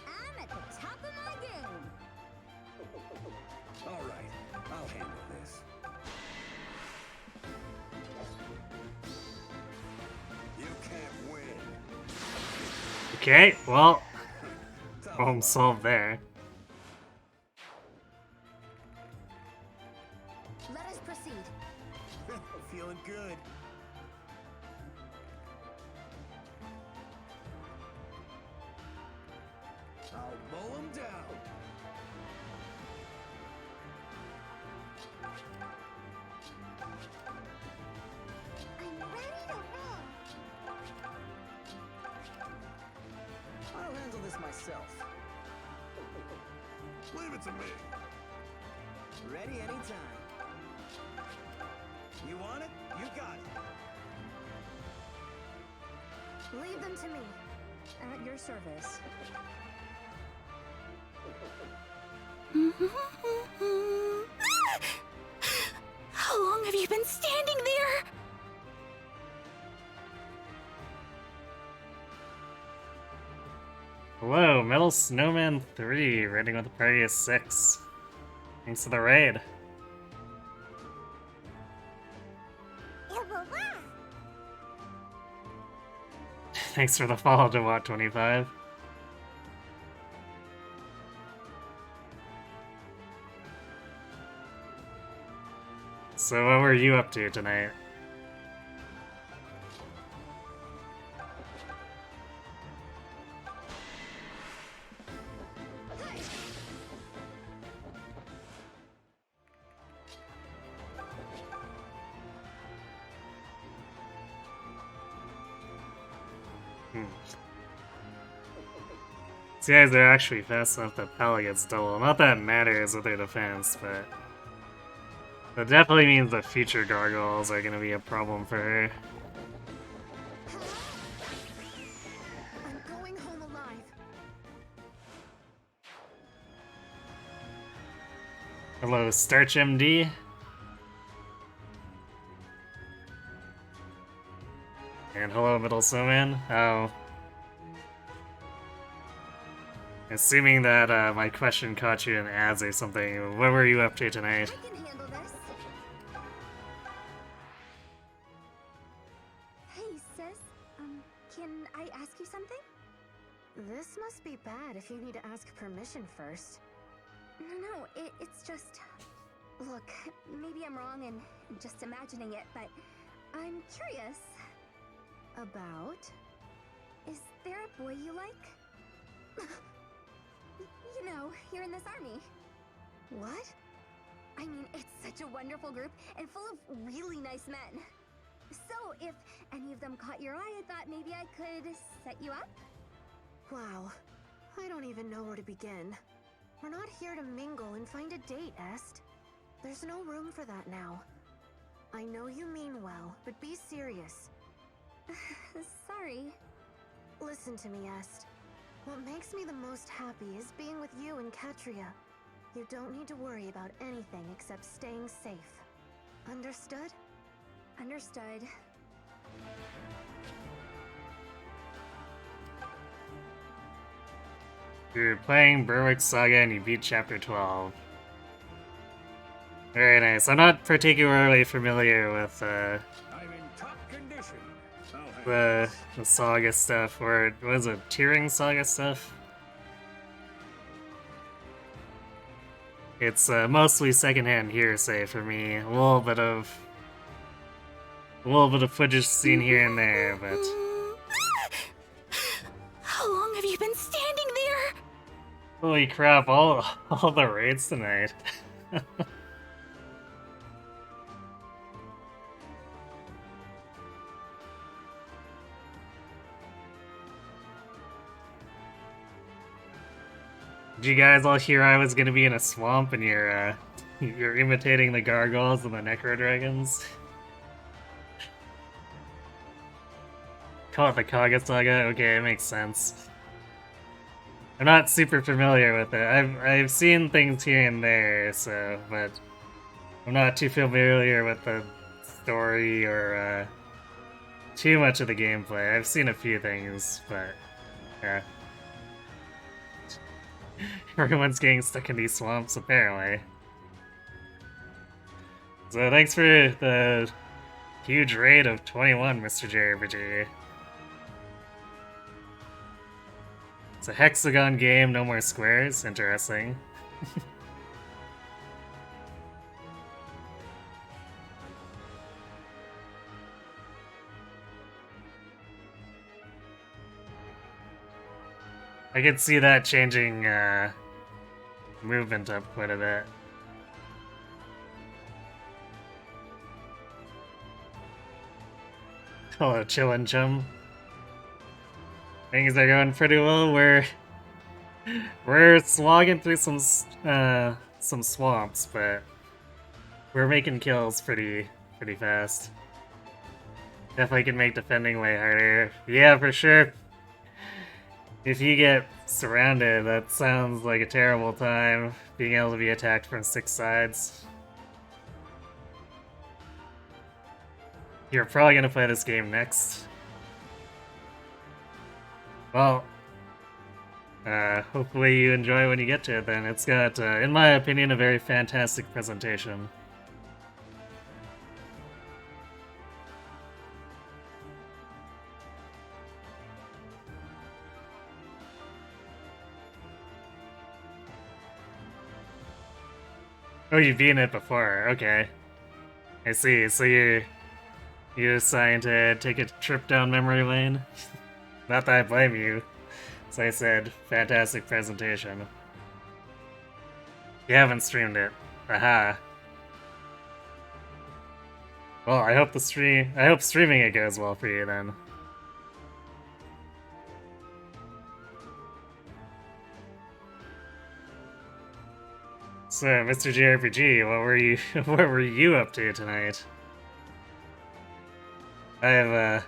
I'm at the top of my game! All right, I'll handle this. You can't win. Okay, well, problem solved there. Let us proceed. Feeling good. I'll mow him down. I'm ready to roll. I'll handle this myself. Leave it to me. Ready anytime. You want it? You got it. Leave them to me. At your service. How long have you been standing there? Hello, Metal Snowman 3, raiding with a party of 6. Thanks for the raid. Wow! Thanks for the follow to Watt 25. So what were you up to tonight? These guys are actually fast enough that Pella gets double. Not that it matters with their defense, but that definitely means the future gargoyles are gonna be a problem for her. I'm going home alive. Hello, Starch MD. And hello, Middle Snowman. Oh. Assuming that my question caught you in ads or something, what were you up to tonight? I can handle this. Hey, sis. Can I ask you something? This must be bad if you need to ask permission first. No, it's just... Look, maybe I'm wrong and just imagining it, but I'm curious. About? Is there a boy you like? You know, here in this army. What? I mean, it's such a wonderful group and full of really nice men. So, if any of them caught your eye, I thought maybe I could set you up? Wow. I don't even know where to begin. We're not here to mingle and find a date, Est. There's no room for that now. I know you mean well, but be serious. Sorry. Listen to me, Est. What makes me the most happy is being with you and Katria. You don't need to worry about anything except staying safe. Understood? Understood. You're playing Berwick's Saga and you beat Chapter 12. Very nice. I'm not particularly familiar with I'm in top condition. the Saga stuff, or was it Tearing Saga stuff? It's mostly secondhand hearsay for me. A little bit of footage seen here and there, but How long have you been standing there? holy crap! All the raids tonight. Did you guys all hear I was gonna be in a swamp and you're imitating the gargoyles and the necro dragons? Call it the Kaga Saga? Okay, it makes sense. I'm not super familiar with it. I've seen things here and there, so, but I'm not too familiar with the story or too much of the gameplay. I've seen a few things, but yeah. Everyone's getting stuck in these swamps, apparently. So thanks for the huge raid of 21, Mr. JRPG. It's a hexagon game, no more squares. Interesting. I could see that changing movement up quite a bit. Hello, chillin' chum. Things are going pretty well. We're slogging through some swamps, but we're making kills pretty fast. Definitely can make defending way harder. Yeah, for sure. If you get surrounded, that sounds like a terrible time, being able to be attacked from 6 sides. You're probably gonna play this game next. Well, hopefully you enjoy when you get to it then. It's got, in my opinion, a very fantastic presentation. Oh, you've been it before. Okay. I see. So you decided to take a trip down memory lane? Not that I blame you. As I said, fantastic presentation. You haven't streamed it. Aha. Well, I hope streaming it goes well for you then. So, Mr. JRPG, what were you up to tonight? I have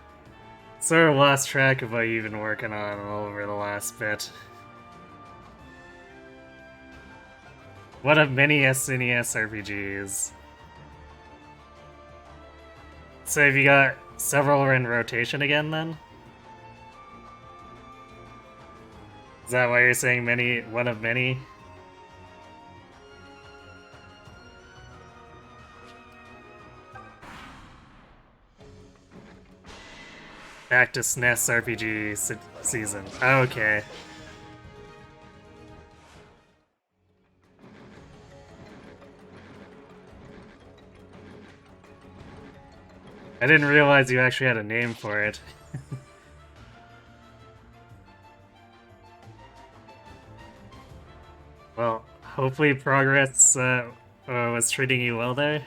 sort of lost track of what you've been working on over the last bit. One of many SNES RPGs. So have you got several in rotation again then? Is that why you're saying one of many? Back to SNES RPG season. Oh, okay. I didn't realize you actually had a name for it. Well, hopefully progress was treating you well there.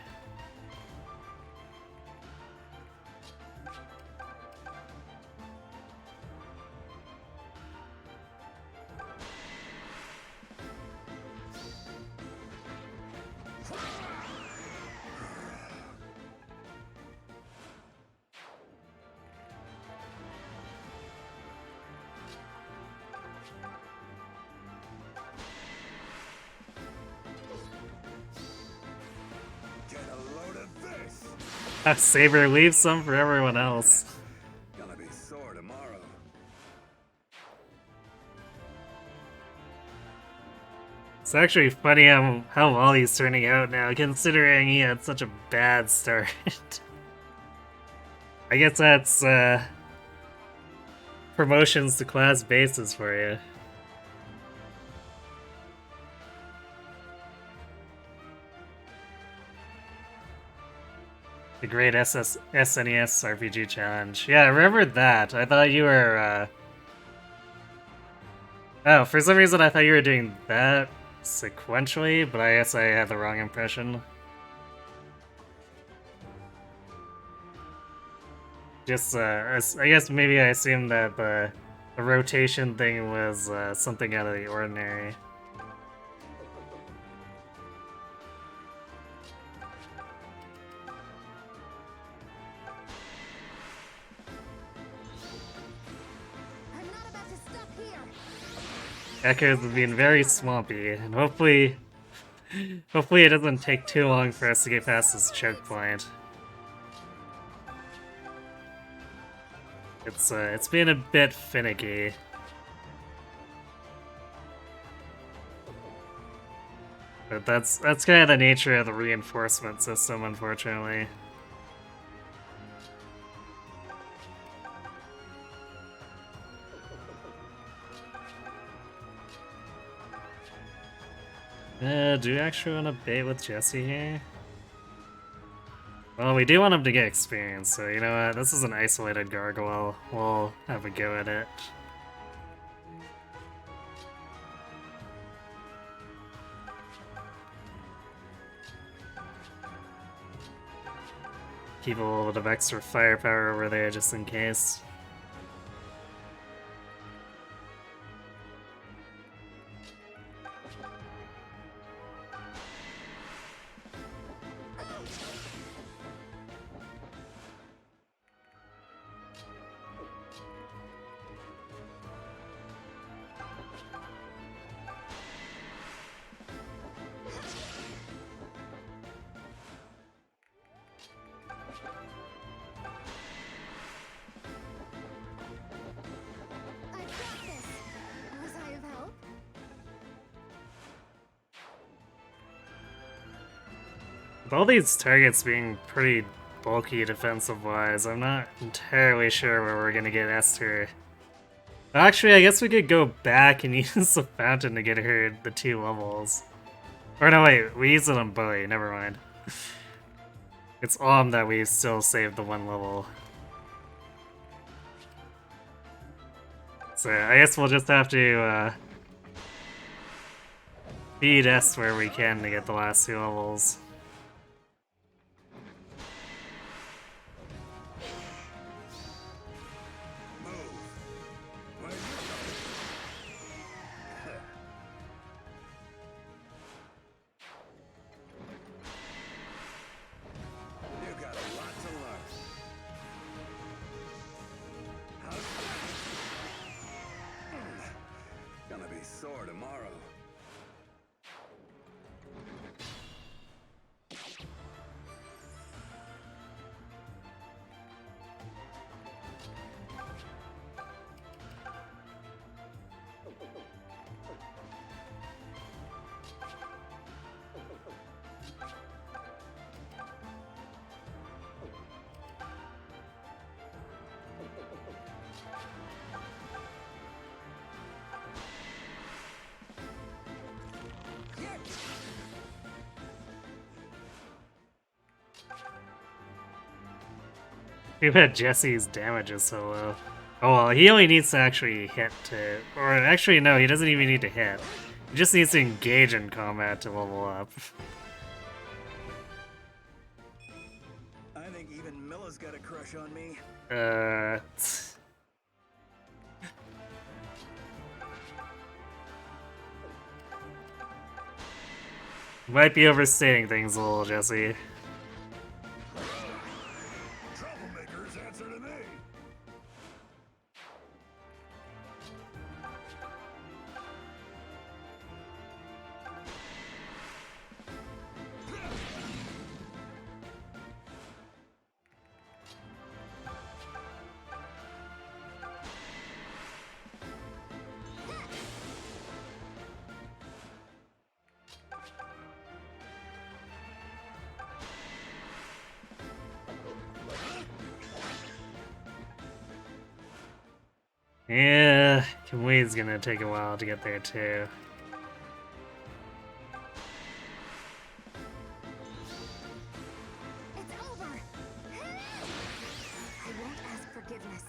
Saber, leave some for everyone else. Gonna be sore tomorrow. It's actually funny how well he's turning out now, considering he had such a bad start. I guess that's promotions to class bases for you. The Great SNES RPG Challenge. Yeah, I remembered that. I thought you were, Oh, for some reason I thought you were doing that sequentially, but I guess I had the wrong impression. Just, I guess maybe I assumed that the rotation thing was something out of the ordinary. Echoes have been very swampy, and hopefully it doesn't take too long for us to get past this choke point. It's been a bit finicky. But that's kind of the nature of the reinforcement system, unfortunately. Do you actually want to bait with Jesse here? Well, we do want him to get experience, so you know what? This is an isolated gargoyle. We'll have a go at it. Keep a little bit of extra firepower over there just in case. With all these targets being pretty bulky defensive-wise, I'm not entirely sure where we're gonna get Esther. Actually, I guess we could go back and use the fountain to get her the 2 levels. Or no, wait, we used it on Bowie, never mind. It's that we still saved the one level. So I guess we'll just have to feed S where we can to get the last 2 levels. Sore tomorrow. Too bad Jesse's damage is so low. Oh well, he only needs to actually hit to... Or actually no, he doesn't even need to hit. He just needs to engage in combat to level up. I think even Milla's got a crush on me. Might be overstating things a little, Jesse. Troublemakers answer to me. Yeah, Kamlei's gonna take a while to get there too. It's over. I won't ask forgiveness.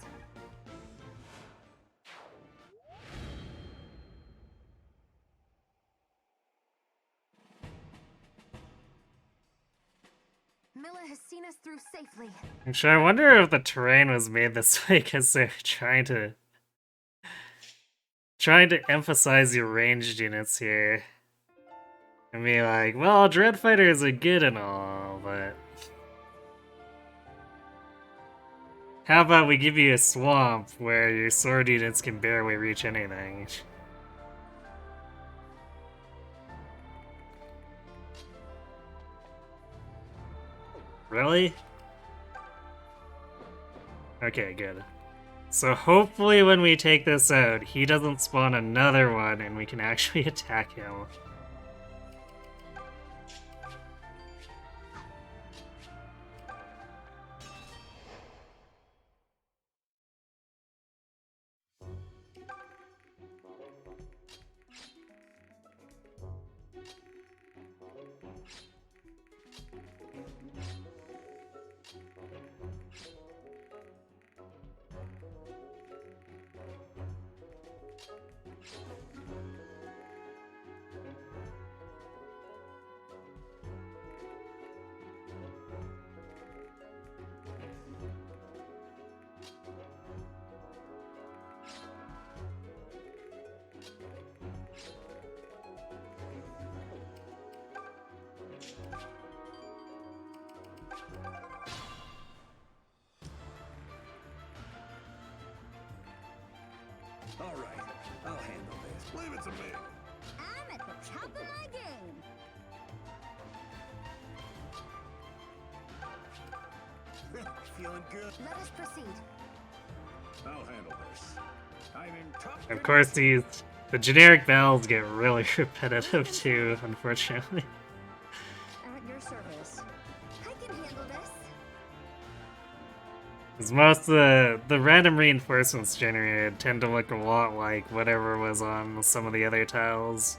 Milla has seen us through safely. Actually, I wonder if the terrain was made this way because they're trying to emphasize your ranged units here. And be like, well, Dread Fighters are good and all, but how about we give you a swamp where your sword units can barely reach anything? Really? Okay, good. So hopefully when we take this out, he doesn't spawn another one and we can actually attack him. All right, I'll handle this. Leave it to me. I'm at the top of my game. Feeling good. Let us proceed. I'll handle this. I'm in top. Of course, the generic battles get really repetitive too, unfortunately. At your service. I can handle this. Because most of the random reinforcements generated tend to look a lot like whatever was on some of the other tiles.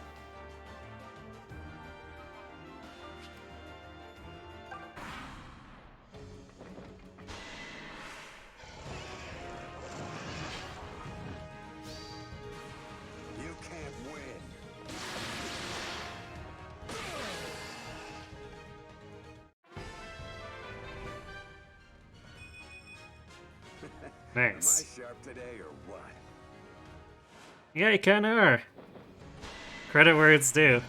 Nice. Am I sharp today or what? Yeah, you kinda are. Credit where it's due.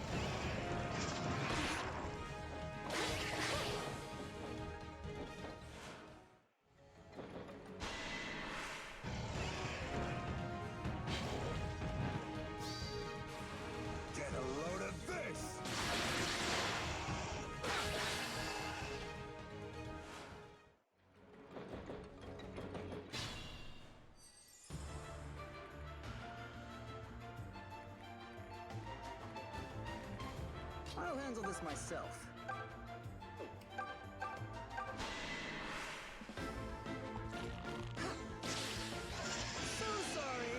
Get a load of this! I'll handle this myself. So sorry.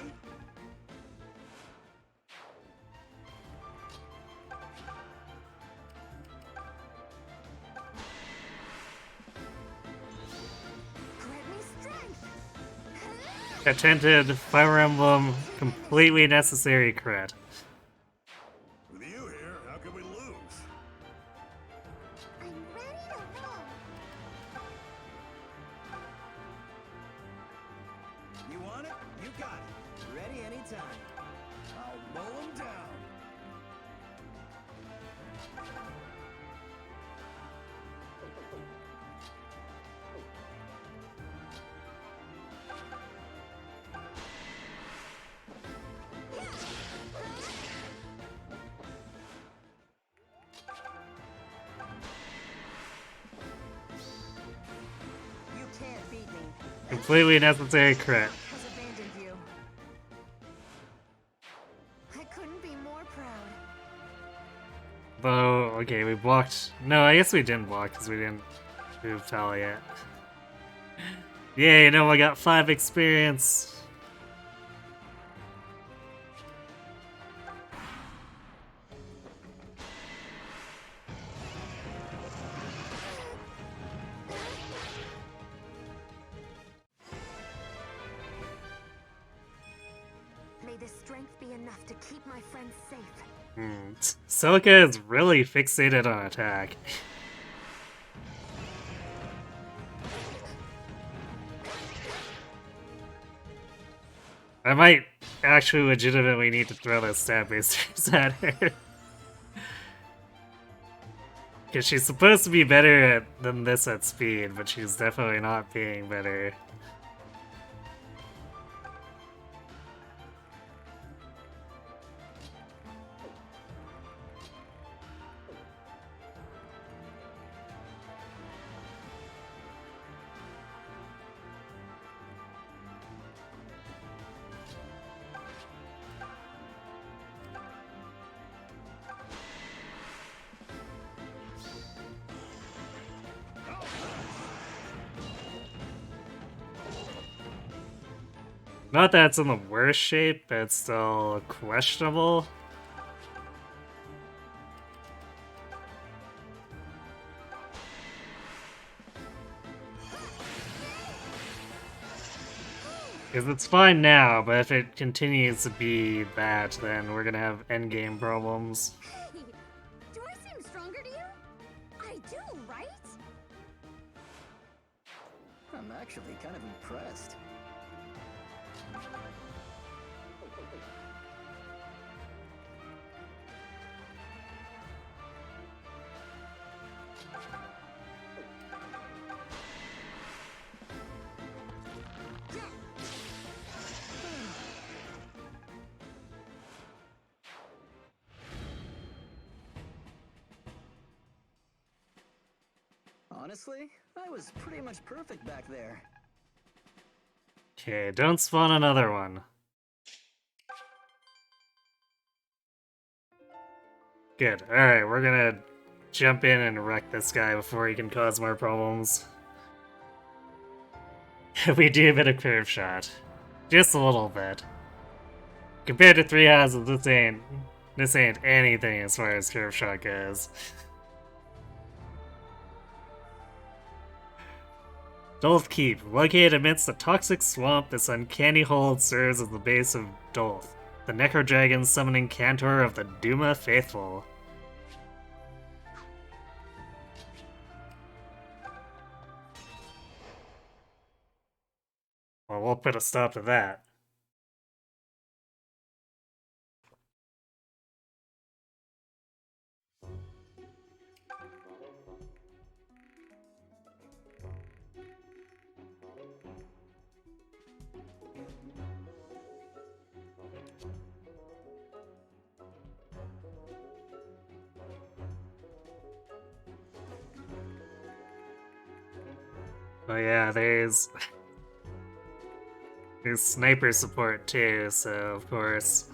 Grant me strength! Attended Fire Emblem, completely necessary crit. With you here, how can we lose? I'm ready to roll. You want it? You got it. Ready anytime. I'll mow 'em down. You can't beat me. Completely necessary crit. Has abandoned you. I couldn't be more proud. Though, okay, we blocked. No, I guess we didn't block because we didn't move Tally yet. Yeah, you know, I got 5 experience. May this strength be enough to keep my friends safe. Celica is really fixated on attack. I might actually legitimately need to throw those stab boosters at her. Because she's supposed to be better than this at speed, but she's definitely not being better. Not that it's in the worst shape, but it's still questionable. Because it's fine now, but if it continues to be bad, then we're gonna have endgame problems. Hey, do I seem stronger to you? I do, right? I'm actually kind of impressed. Honestly, I was pretty much perfect back there. Okay, don't spawn another one. Good. Alright, we're gonna jump in and wreck this guy before he can cause more problems. We do a bit of curve shot. Just a little bit. Compared to 3 houses, this ain't anything as far as curve shot goes. Dolth Keep. Located amidst a toxic swamp, this uncanny hold serves as the base of Dolth, the Necro Dragon summoning Cantor of the Duma Faithful. Well, we'll put a stop to that. Oh yeah, there's sniper support too, so of course.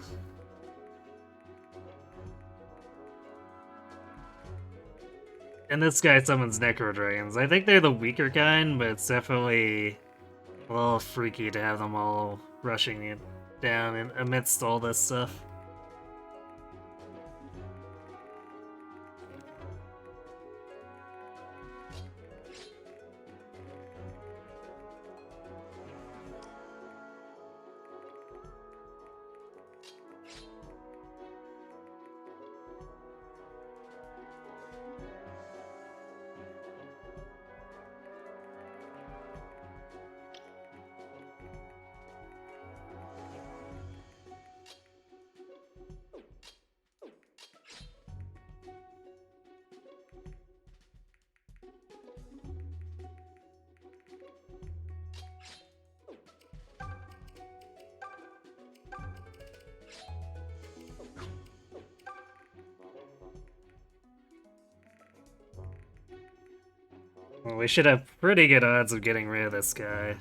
And this guy summons Necro Dragons. I think they're the weaker kind, but it's definitely a little freaky to have them all rushing it down amidst all this stuff. Well, we should have pretty good odds of getting rid of this guy.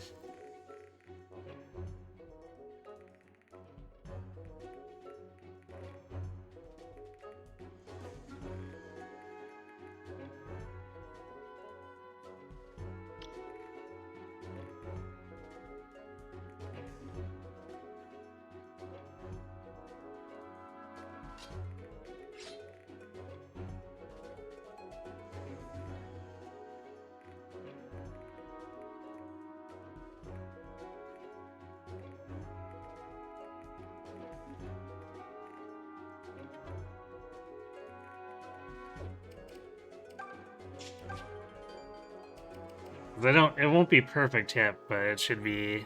It won't be perfect hit, but it should be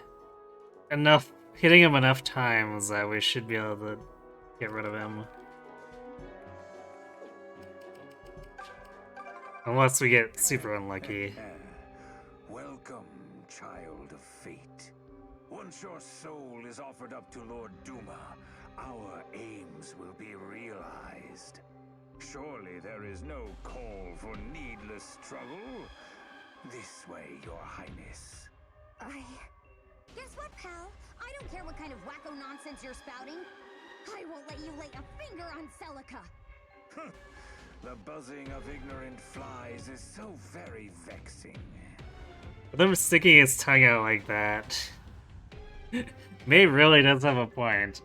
enough, hitting him enough times that we should be able to get rid of him. Unless we get super unlucky. Welcome, child of fate. Once your soul is offered up to Lord Duma, our aims will be realized. Surely there is no call for needless struggle. This way, Your Highness. Guess what, pal? I don't care what kind of wacko nonsense you're spouting. I won't let you lay a finger on Celica. The buzzing of ignorant flies is so very vexing. With him sticking his tongue out like that. May really does have a point.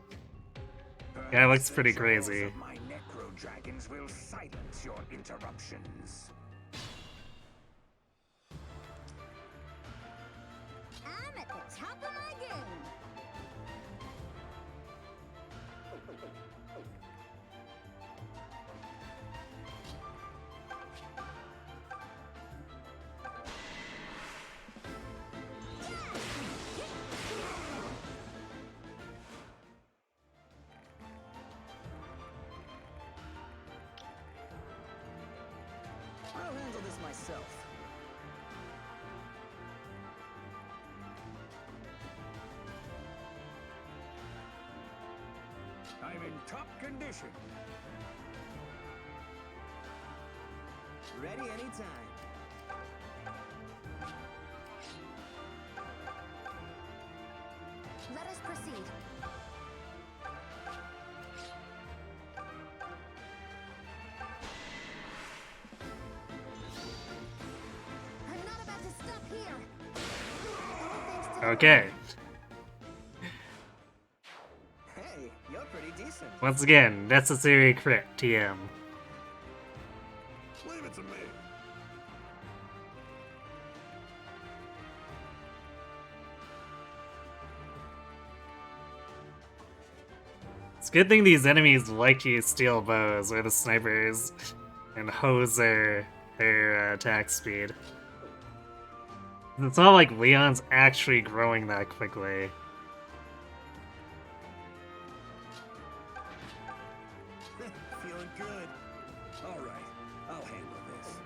Yeah, it looks pretty crazy. My necro dragons will silence your interruptions. I'm at the top of my game. I'll handle this myself. I'm in top condition. Ready anytime. Let us proceed. I'm not about to stop here. Okay. Hey, you're pretty decent. Once again, necessary crit, TM. Leave it to me. It's a good thing these enemies like to use steel bows or the snipers and hose their attack speed. It's not like Leon's actually growing that quickly. Feeling good. All right, I'll handle this.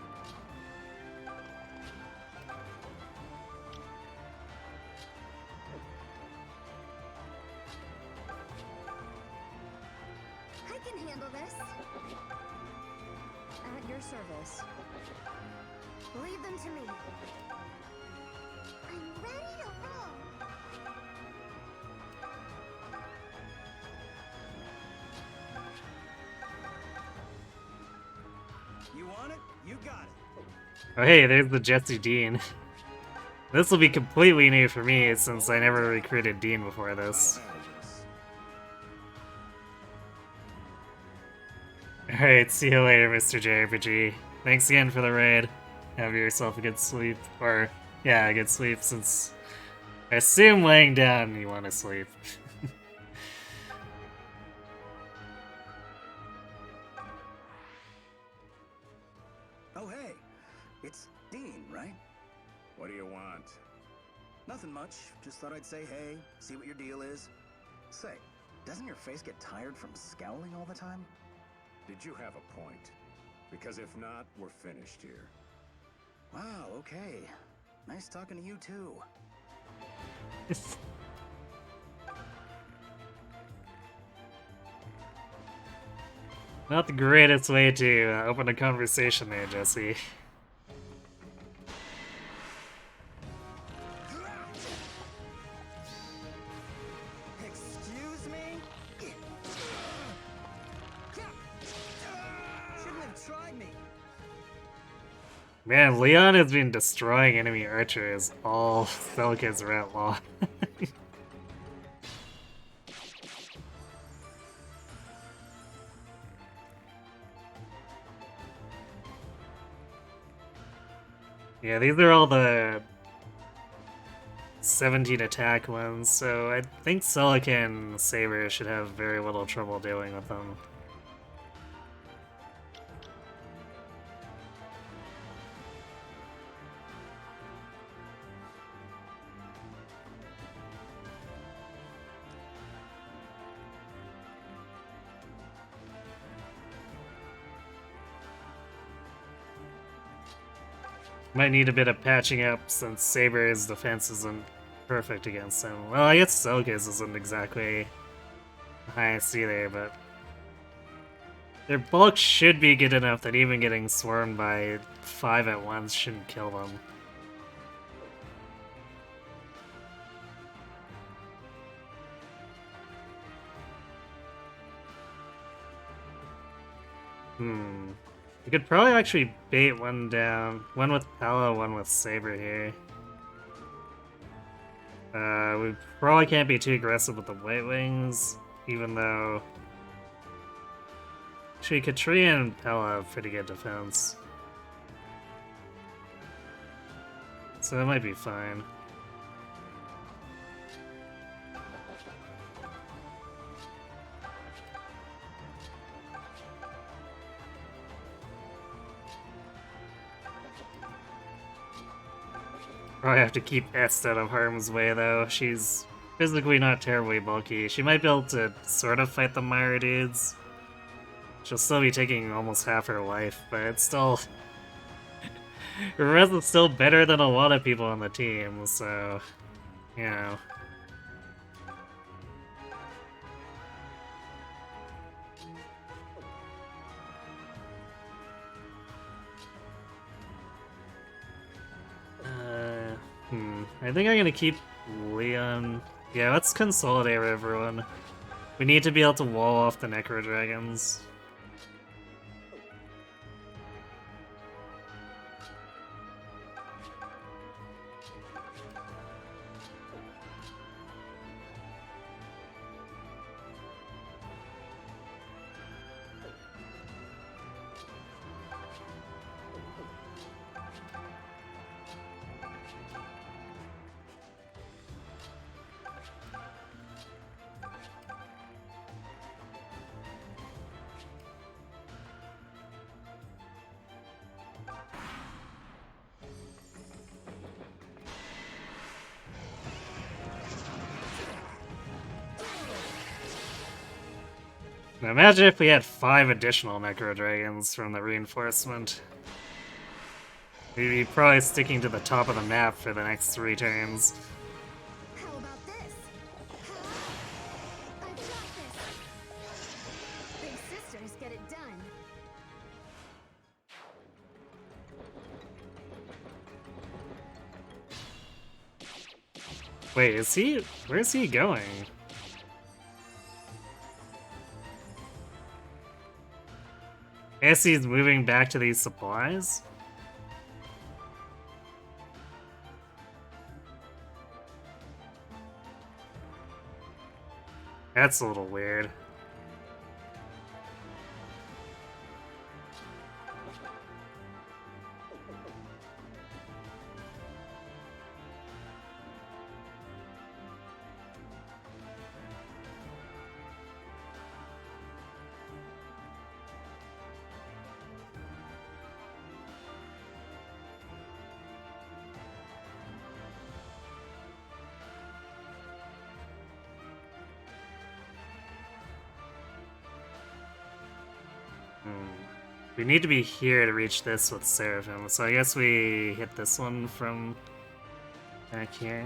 I can handle this. At your service. Leave them to me. I'm ready to roll. You want it? You got it. Oh hey, there's the Jesse Dean. This will be completely new for me since I never recruited Dean before this. I'll handle this. Alright, see you later, Mr. JRPG. Thanks again for the raid. Have yourself a good sleep. Or, yeah, a good sleep since I assume laying down you want to sleep. Oh, hey. It's Dean, right? What do you want? Nothing much. Just thought I'd say hey, see what your deal is. Say, doesn't your face get tired from scowling all the time? Did you have a point? Because if not, we're finished here. Wow, okay. Nice talking to you, too. Not the greatest way to open a conversation there, Jesse. Excuse me? Shouldn't have tried me. Man, Leon has been destroying enemy archers all Celica's route long. Yeah, these are all the 17 attack ones, so I think Celica and Saber should have very little trouble dealing with them. Might need a bit of patching up since Saber's defense isn't perfect against him. Well, I guess Celica's isn't exactly the highest either, but their bulk should be good enough that even getting swarmed by 5 at once shouldn't kill them. We could probably actually bait one down. One with Pella, one with Saber here. We probably can't be too aggressive with the White Wings, even though... Actually, Katria and Pella have pretty good defense. So that might be fine. Probably have to keep Est out of harm's way, though. She's physically not terribly bulky. She might be able to sort of fight the Mire dudes. She'll still be taking almost half her life, but it's still... her res is still better than a lot of people on the team, so... you know. I think I'm gonna keep Leon. Yeah, let's consolidate everyone. We need to be able to wall off the Necro Dragons. Now imagine if we had 5 additional Necro Dragons from the reinforcement. We'd be probably sticking to the top of the map for the next 3 turns. How about this? I've got this. Big sisters get it done. Wait, is he... where's he going? I guess he's moving back to these supplies? That's a little weird. We need to be here to reach this with Seraphim, so I guess we hit this one from back here.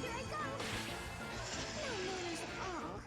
Here I go. No manners at all.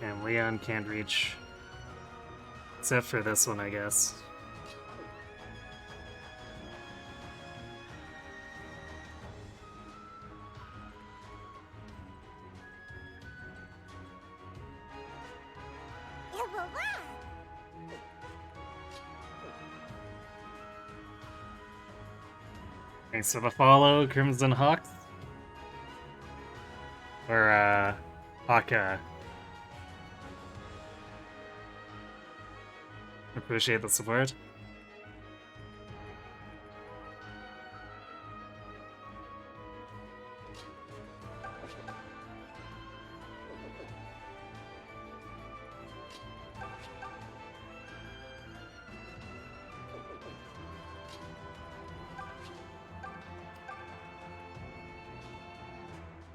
And Leon can't reach. Except for this one, I guess. Thanks for the follow, Crimson Hawks. Or, Hawka. Appreciate the support.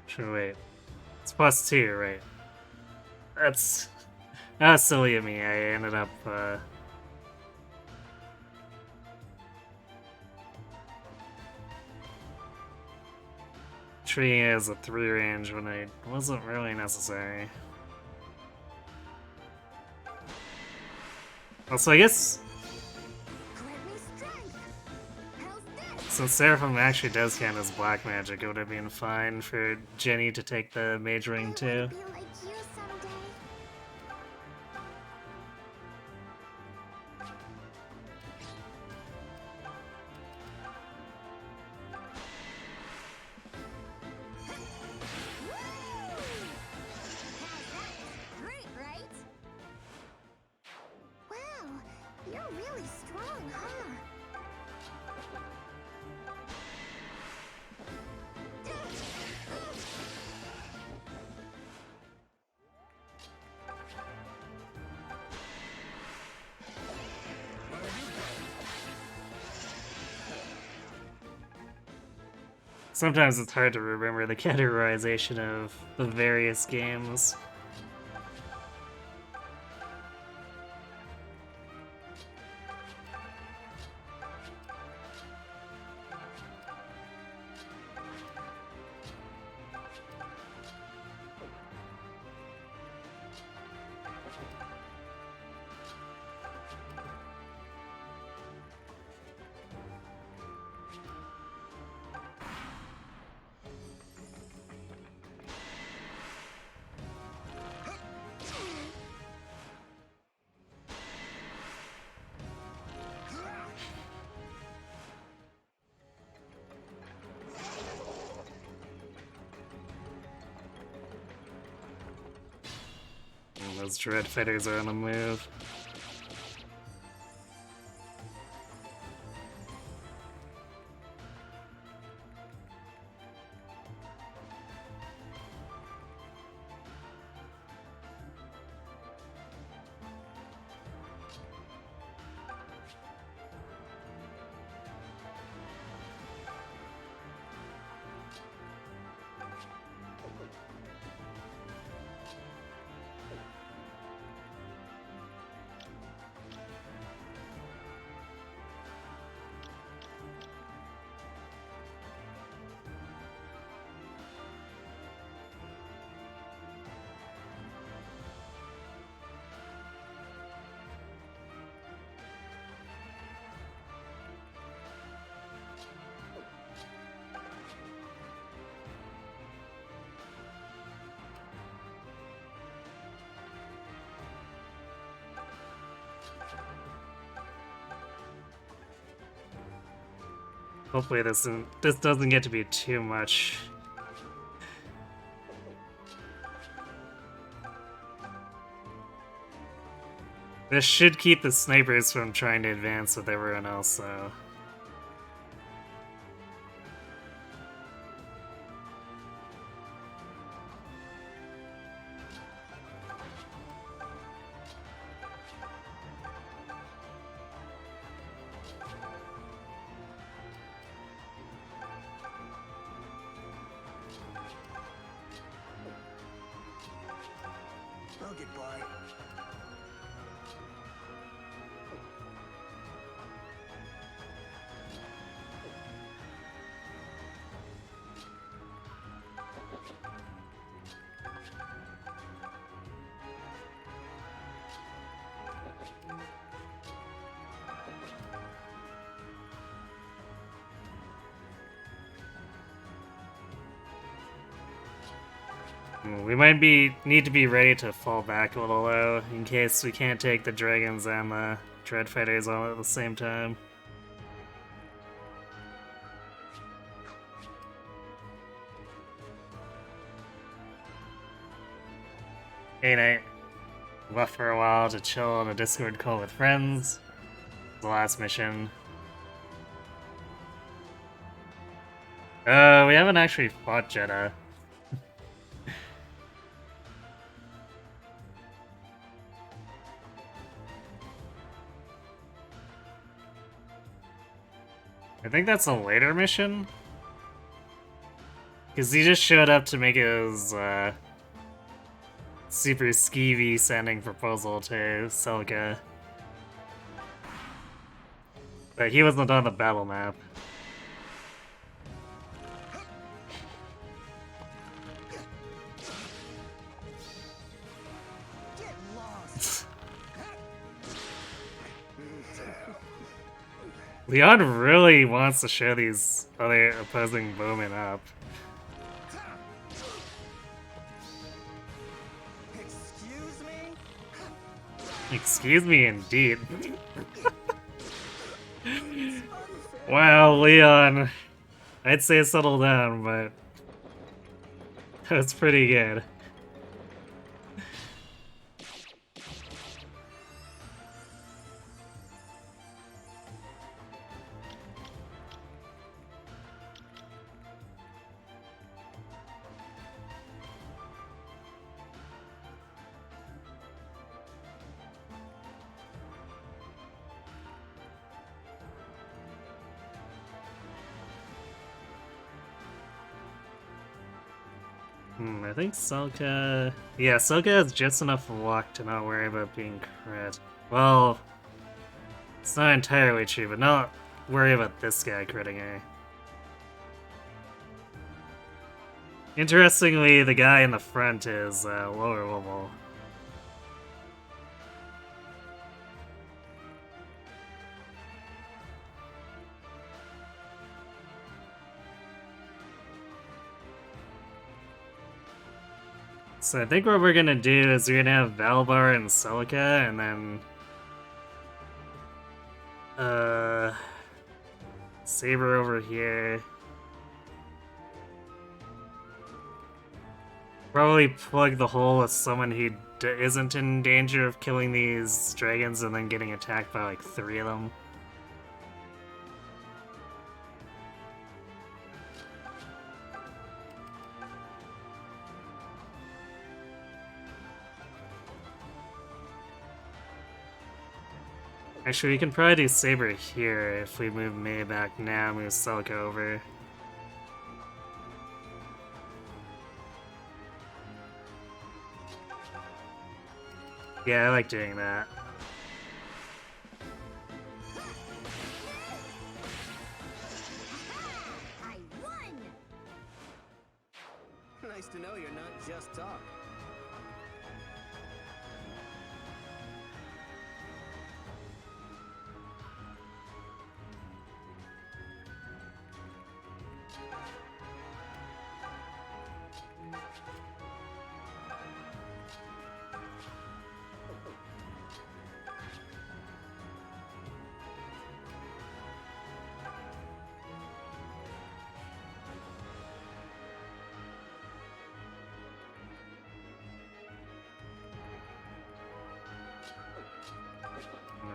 Sure, wait. It's +2, right? That was silly of me. I ended up, treating it as a 3 range when it wasn't really necessary. Also, I guess since Seraphim actually does count as black magic, it would have been fine for Jenny to take the mage ring too. Be like you someday. Great, right? Wow, you're really strong, huh? Sometimes it's hard to remember the categorization of the various games. those dread fighters are on the move. Hopefully this doesn't get to be too much. This should keep the snipers from trying to advance with everyone else, though. I'll get by. We might need to be ready to fall back a little though, in case we can't take the dragons and the dread fighters all at the same time. Hey night. Left for a while to chill on a Discord call with friends. The last mission. We haven't actually fought Jeddah. I think that's a later mission. Because he just showed up to make his super skeevy sending proposal to Celica. But he wasn't on the battle map. Get lost. Leon really wants to show these other opposing bowmen up. Excuse me? Excuse me, indeed. Wow, Leon. I'd say settle down, but that's pretty good. I think Celica... Yeah, Celica has just enough luck to not worry about being crit. Well, it's not entirely true, but not worry about this guy critting A. Interestingly, the guy in the front is lower level. So I think what we're gonna do is we're gonna have Valbar and Celica, and then Saber over here. probably plug the hole with someone who isn't in danger of killing these dragons and then getting attacked by like 3 of them. Actually, we can probably do Saber here if we move May back now, move Celica over. Yeah, I like doing that. I won! Nice to know you're not just talk.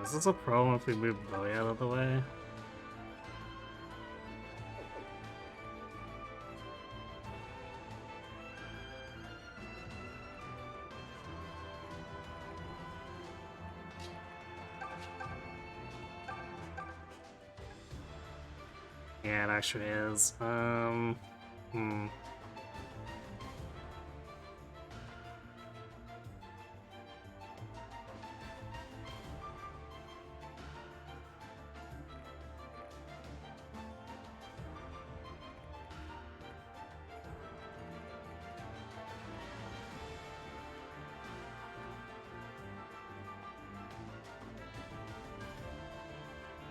Is this a problem if we move Boy out of the way? Yeah, it actually is.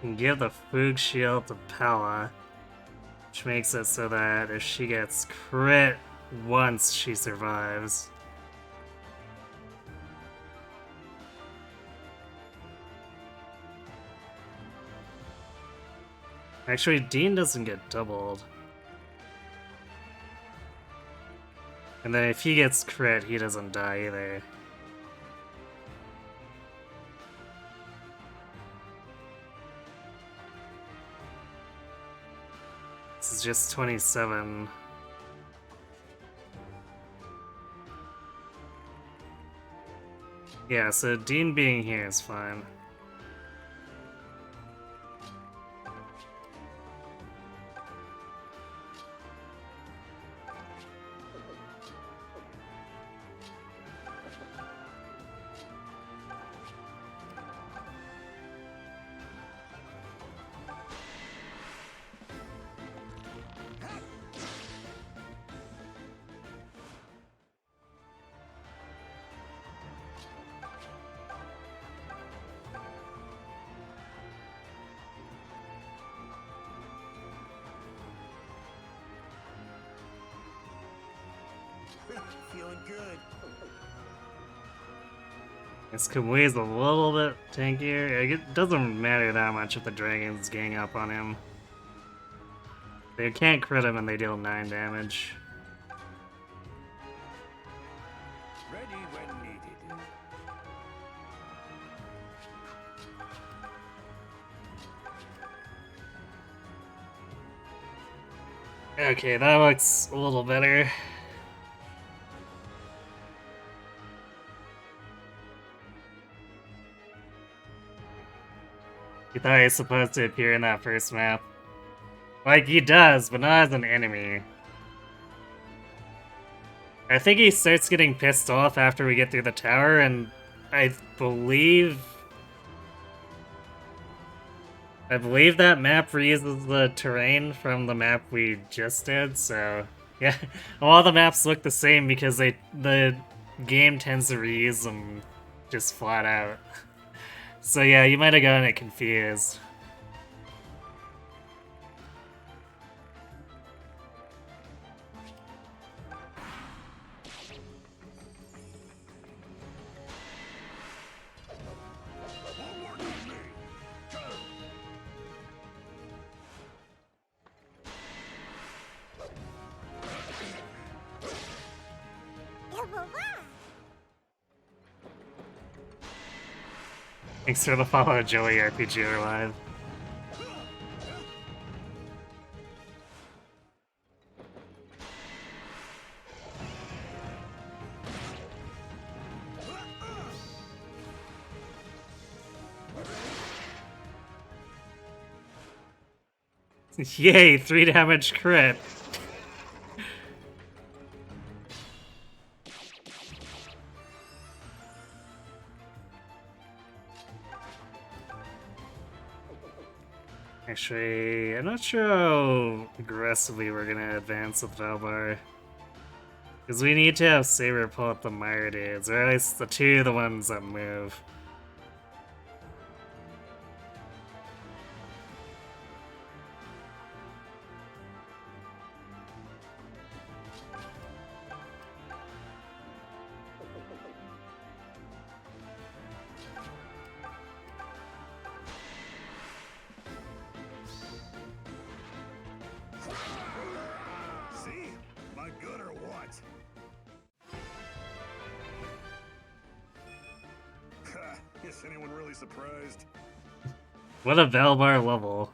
Can give the Foog Shield to Pella, which makes it so that if she gets crit once, she survives. Actually, Dean doesn't get doubled. And then if he gets crit, he doesn't die either. This is just 27. Yeah, so Dean being here is fine. Feeling good. This Kamui's a little bit tankier. It doesn't matter that much if the dragons gang up on him. They can't crit him and they deal 9 damage. Ready when needed. Okay, that looks a little better. He thought he was supposed to appear in that first map. Like, he does, but not as an enemy. I think he starts getting pissed off after we get through the tower, and I believe that map reuses the terrain from the map we just did, so yeah. All the maps look the same because the game tends to reuse them just flat out. So yeah, you might have gotten it confused. Thanks for the follow, Joey RPG Live. Yay, 3 damage crit. Actually, I'm not sure how aggressively we're gonna advance with Valbar. Because we need to have Saber pull up the Mire dudes, or at least the 2 of the ones that move. See? Am I good or what? Is anyone really surprised? What a Valbar level.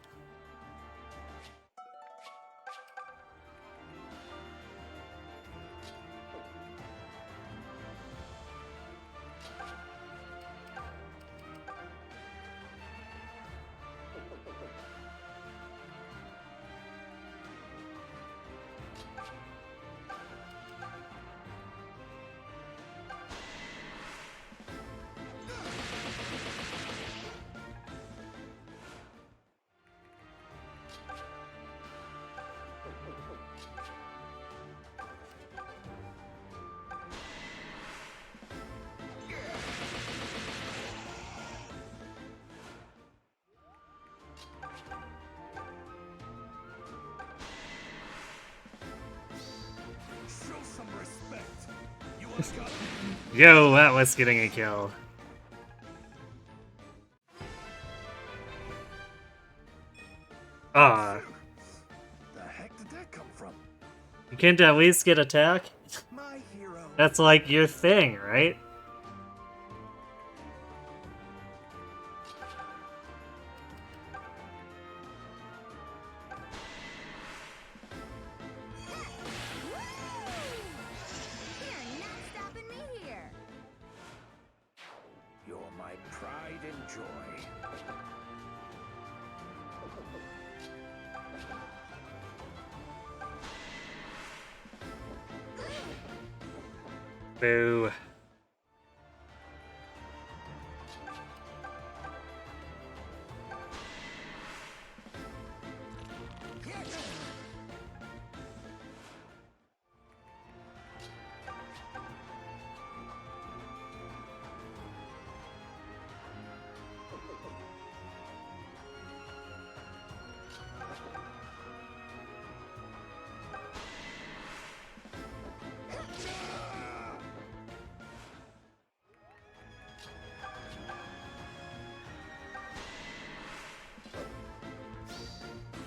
Show some respect. You once got Yo, that was getting a kill. Ah, The heck did that come from? you can't at least get attack? My hero. That's like your thing, right? You're not stopping me here. You're my pride and joy. Boo.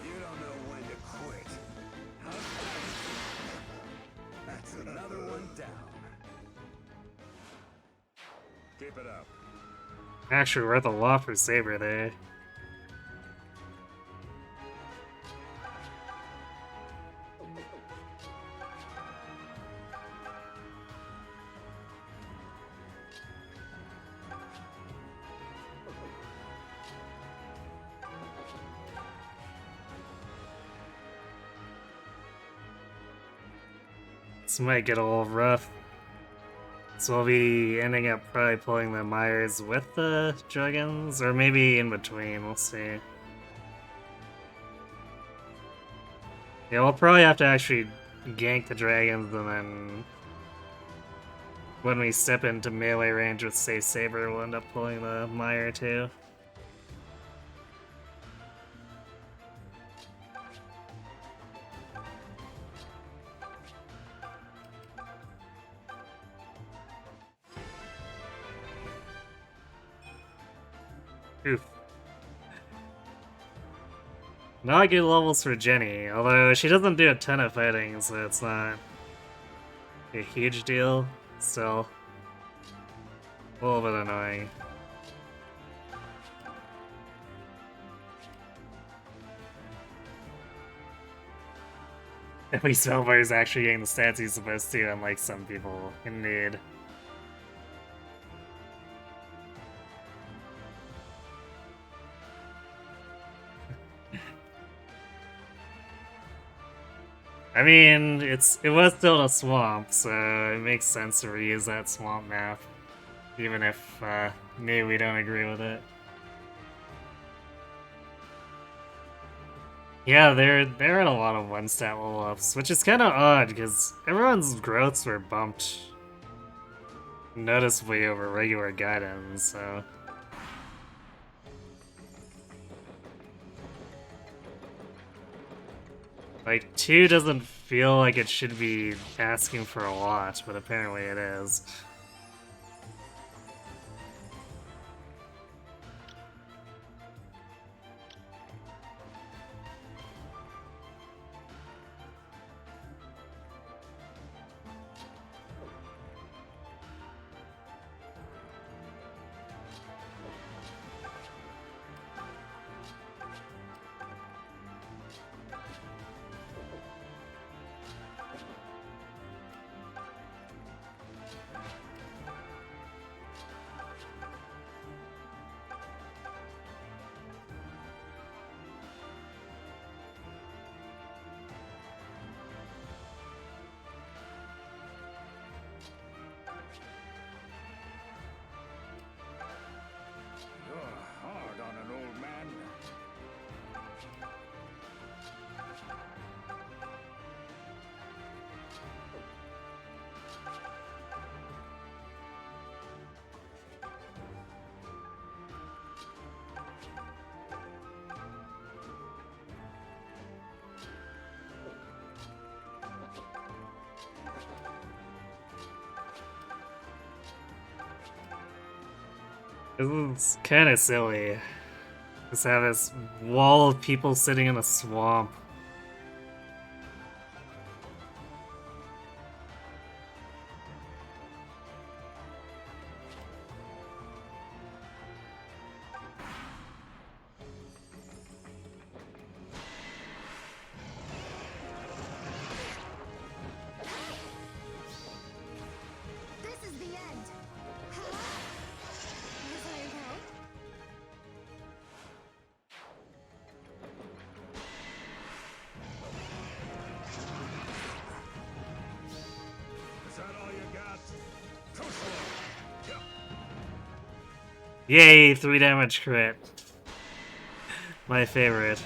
You don't know when to quit. That's another one down. Keep it up. Actually worth a lot for Saber there. This might get a little rough. So we'll be ending up probably pulling the Myers with the Dragons, or maybe in between, we'll see. Yeah, we'll probably have to actually gank the Dragons, and then when we step into melee range with, say, Saber, we'll end up pulling the Mire too. Oof. Not good levels for Jenny, although she doesn't do a ton of fighting, so it's not a huge deal. Still, a little bit annoying. At least Velvar's actually getting the stats he's supposed to, unlike some people in need. I mean, it was still in a swamp, so it makes sense to reuse that swamp map, even if maybe we don't agree with it. Yeah, they're in a lot of one-stat level-ups, which is kind of odd, because everyone's growths were bumped noticeably over regular guidance, so... Like, 2 doesn't feel like it should be asking for a lot, but apparently it is. This is kind of silly. Just have this wall of people sitting in a swamp. This is the end. Was I okay? Is that all you got? Too slow. Yep. Yay, 3 damage crit. My favorite.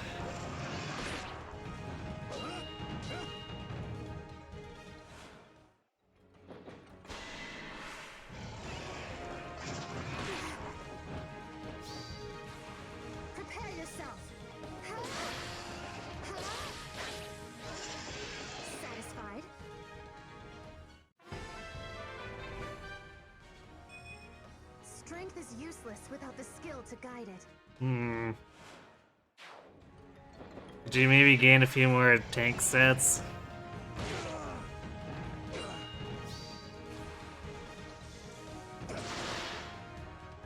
Prepare yourself. Satisfied? Strength is useless without the skill to guide it. Hmm. Did you maybe gain a few more tank sets?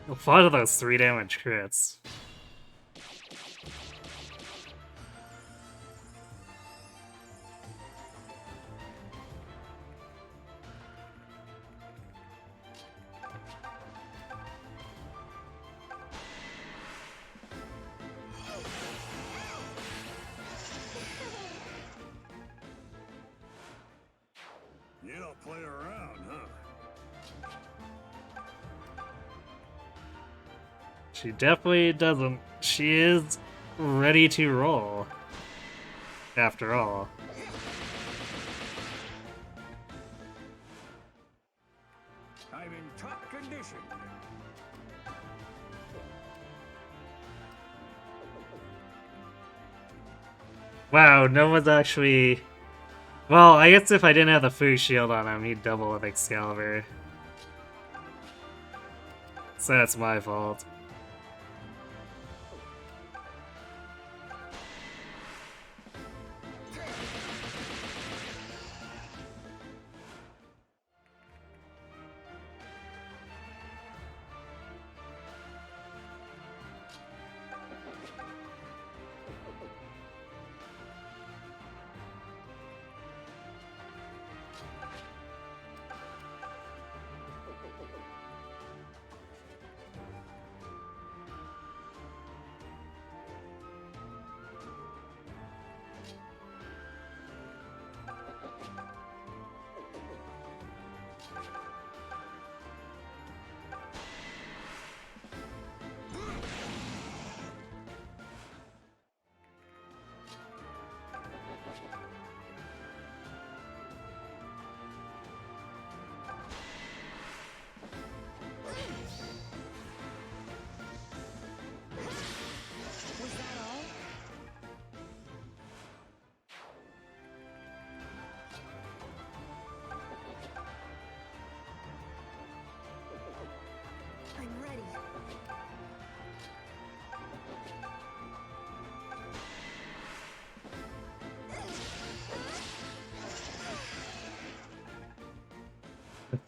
A lot of those 3 damage crits. You don't play around, huh? She definitely doesn't. She is ready to roll. After all. I'm in top condition. Wow, no one's actually... Well, I guess if I didn't have the Fu shield on him, he'd double with Excalibur. So that's my fault.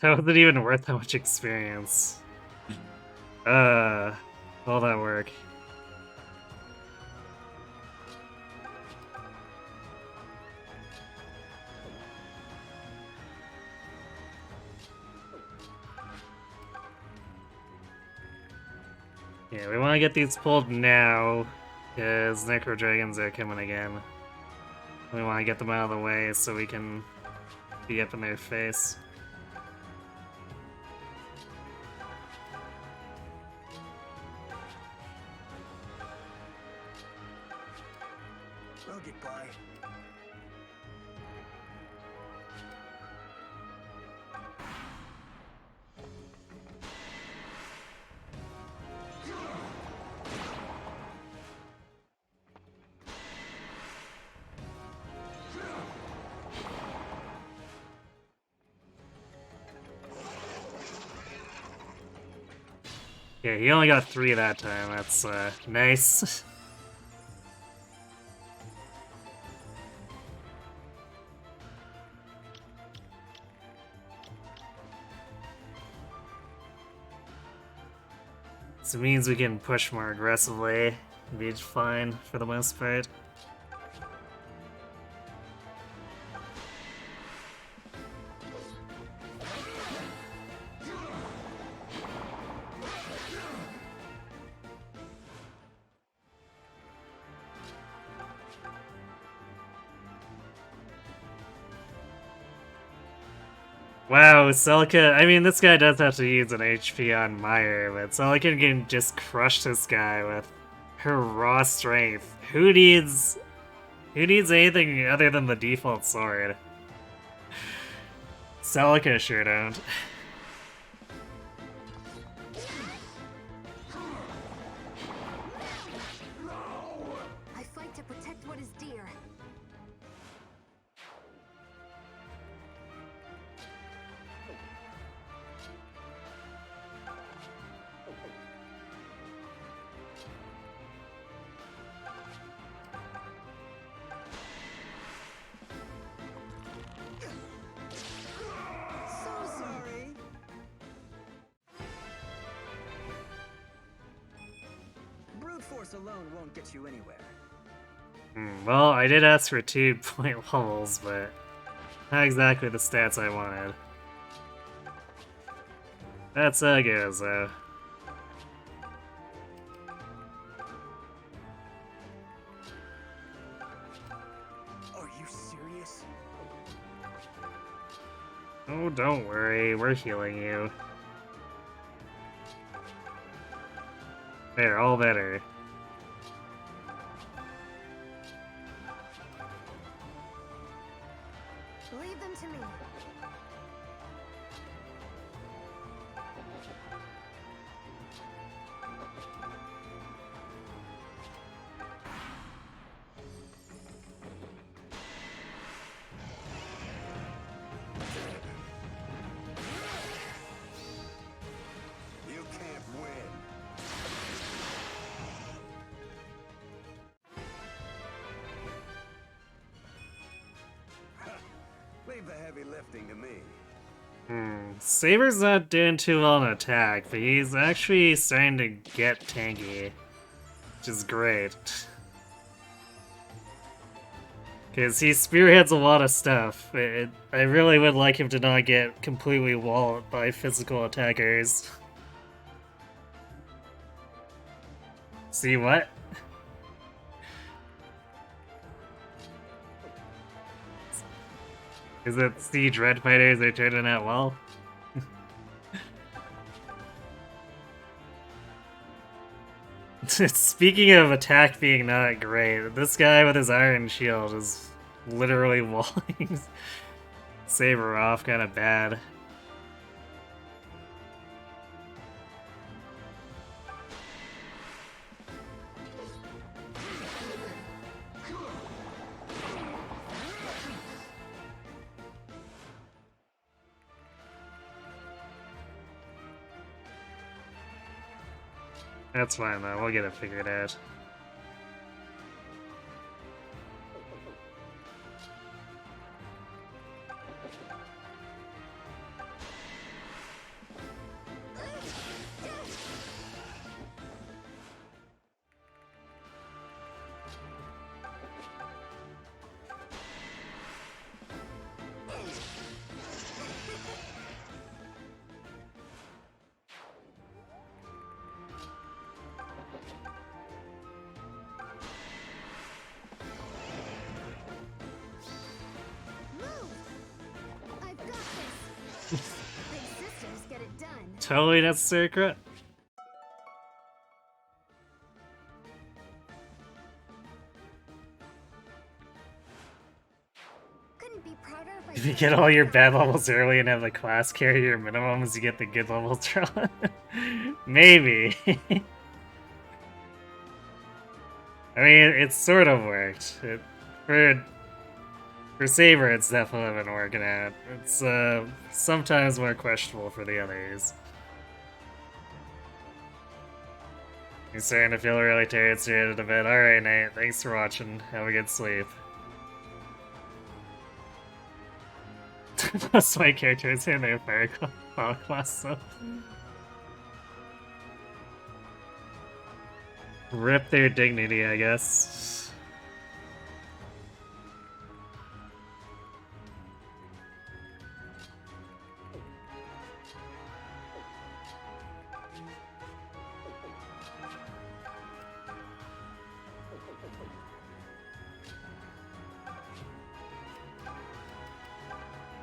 That wasn't even worth that much experience. All that work. Yeah, we want to get these pulled now, because Necro Dragons are coming again. We want to get them out of the way so we can be up in their face. I'll get by. Yeah, he only got 3 that time. That's nice. So it means we can push more aggressively. Be fine for the most part. Wow, Celica, I mean, this guy does have to use an HP on Meyer, but Celica can just crush this guy with her raw strength. Who needs anything other than the default sword? Celica sure don't. I fight to protect what is dear. So sorry. Brute force alone won't get you anywhere. Well, I did ask for 2 point levels, but not exactly the stats I wanted. That's how it goes, though. Are you serious? Oh, don't worry, we're healing you. There, all better. Leave them to me. You can't win. Leave the heavy lifting to me. Saber's not doing too well on attack, but he's actually starting to get tanky, which is great. Because he spearheads a lot of stuff. I really would like him to not get completely walled by physical attackers. See what? Is it Siege Red Fighters are turning out well? Speaking of attack being not great, this guy with his iron shield is literally walling Saber off kind of bad. That's fine though, we'll get it figured out. totally necessary crit. Couldn't be prouder of If you get all your bad levels early and have the class carry your minimums, you get the good levels early. Maybe. I mean, it sort of worked. For Saber, it's definitely been working out. It's sometimes more questionable for the others. You're starting to feel really tired, stranded a bit. Alright, Nate, thanks for watching. Have a good sleep. Most of my characters in their fire class, so. Rip their dignity, I guess.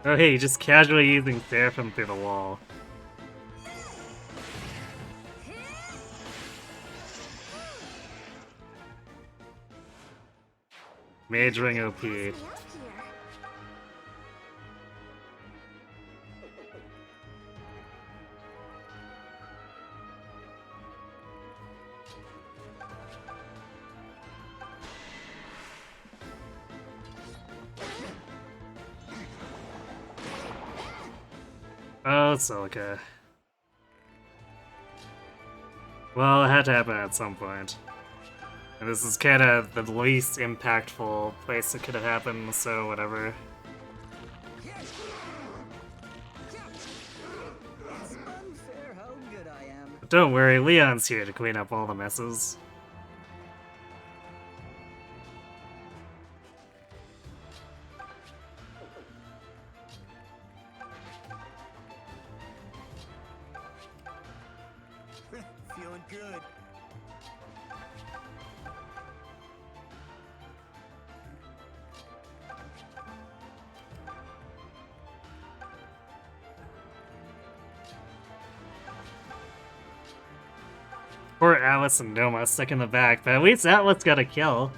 Oh hey, just casually using Seraphim through the wall. Mage Ring OP. Oh, Silica. Well, it had to happen at some point. And this is kind of the least impactful place it could have happened, so whatever. It's unfair how good I am. But don't worry, Leon's here to clean up all the messes. Feeling good. Poor Atlas and Noma stuck in the back, but at least Atlas got a kill.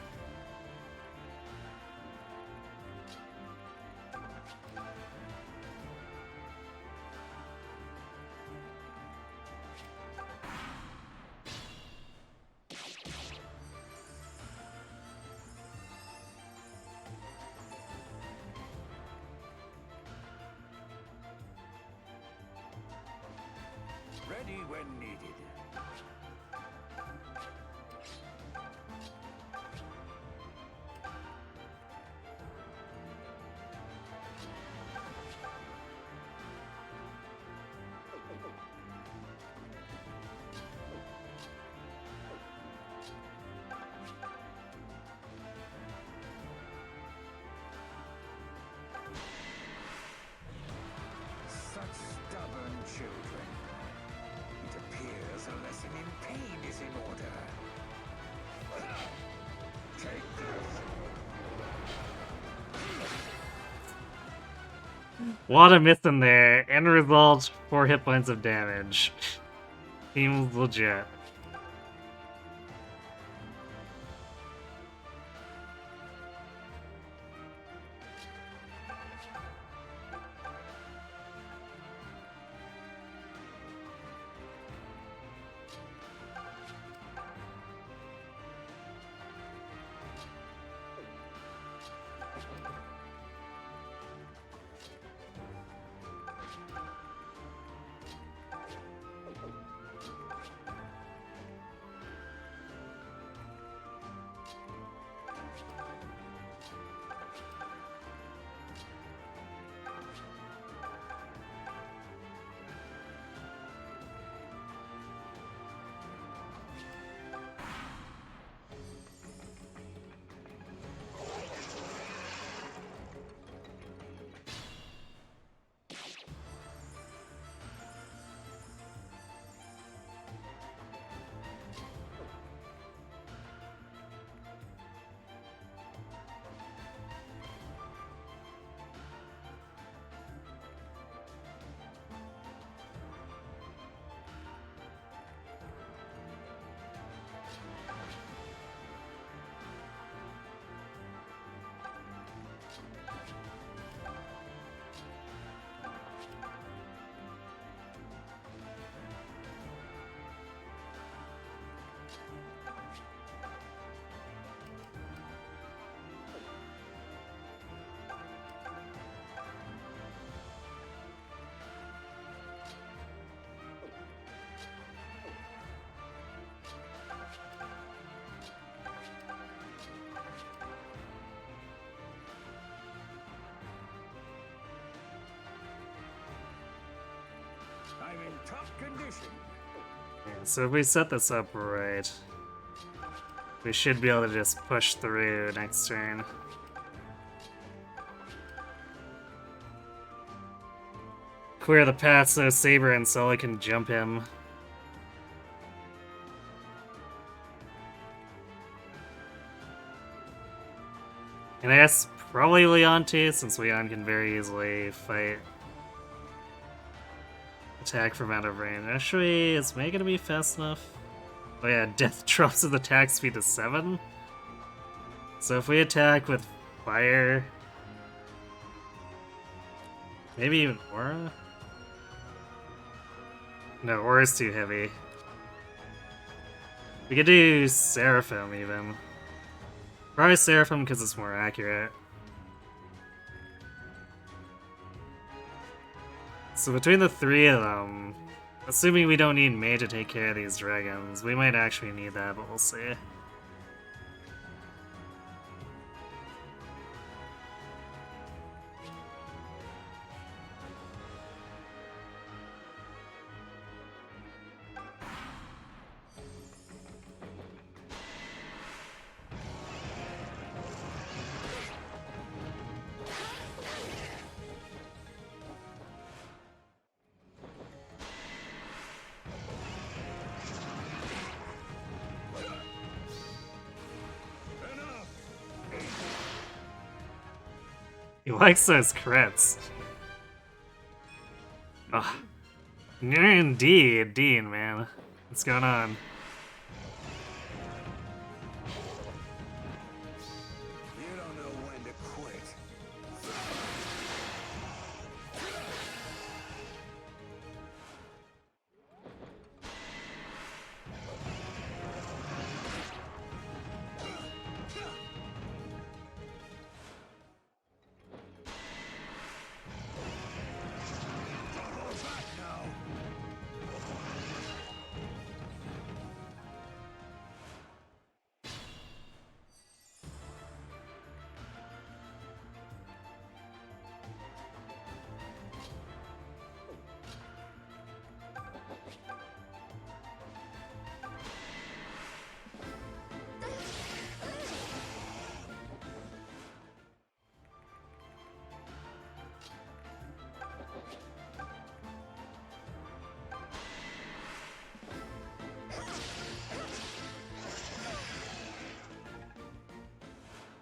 Ready when needed. Such stubborn children. It appears a lesson in pain is in order. Take this. Lot of myth in there. End result, 4 hit points of damage. Seems legit. I'm in top condition. Yeah, so if we set this up right, we should be able to just push through next turn. Clear the path so Saber and Sola can jump him. And I guess probably Leon too, since Leon can very easily fight. Attack from out of range. Actually, is May gonna be fast enough? Oh yeah, Death drops his attack speed to 7. So if we attack with fire... Maybe even Aura? No, Aura's too heavy. We could do Seraphim even. Probably Seraphim because it's more accurate. So between the three of them, assuming we don't need May to take care of these dragons, we might actually need that, but we'll see. He likes those crits. Oh. Indeed, Dean, man. What's going on? You don't know when to quit.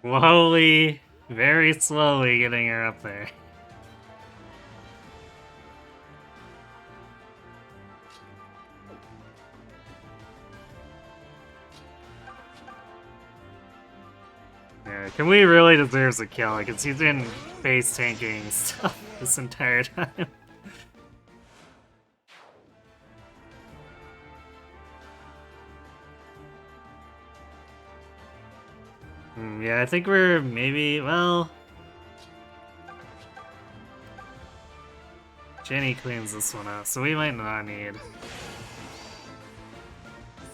Slowly, very slowly getting her up there. Yeah, Kamui really deserves a kill, because he's been face tanking stuff this entire time. Yeah, I think we're maybe, well... Jenny cleans this one up, so we might not need...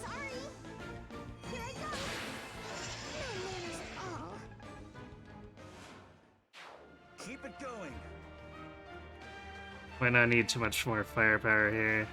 Sorry. Here I go. No manners at all. Keep it going. Might not need too much more firepower here.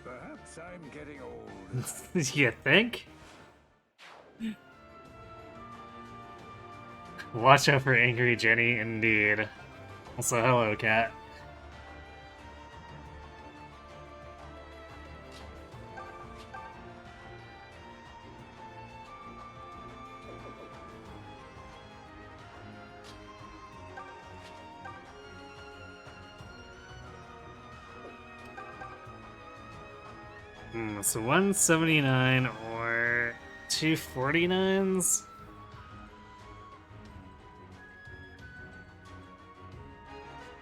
Perhaps I'm getting old. You think? Watch out for angry Jenny, indeed. Also, hello, cat. So 179 or 249s?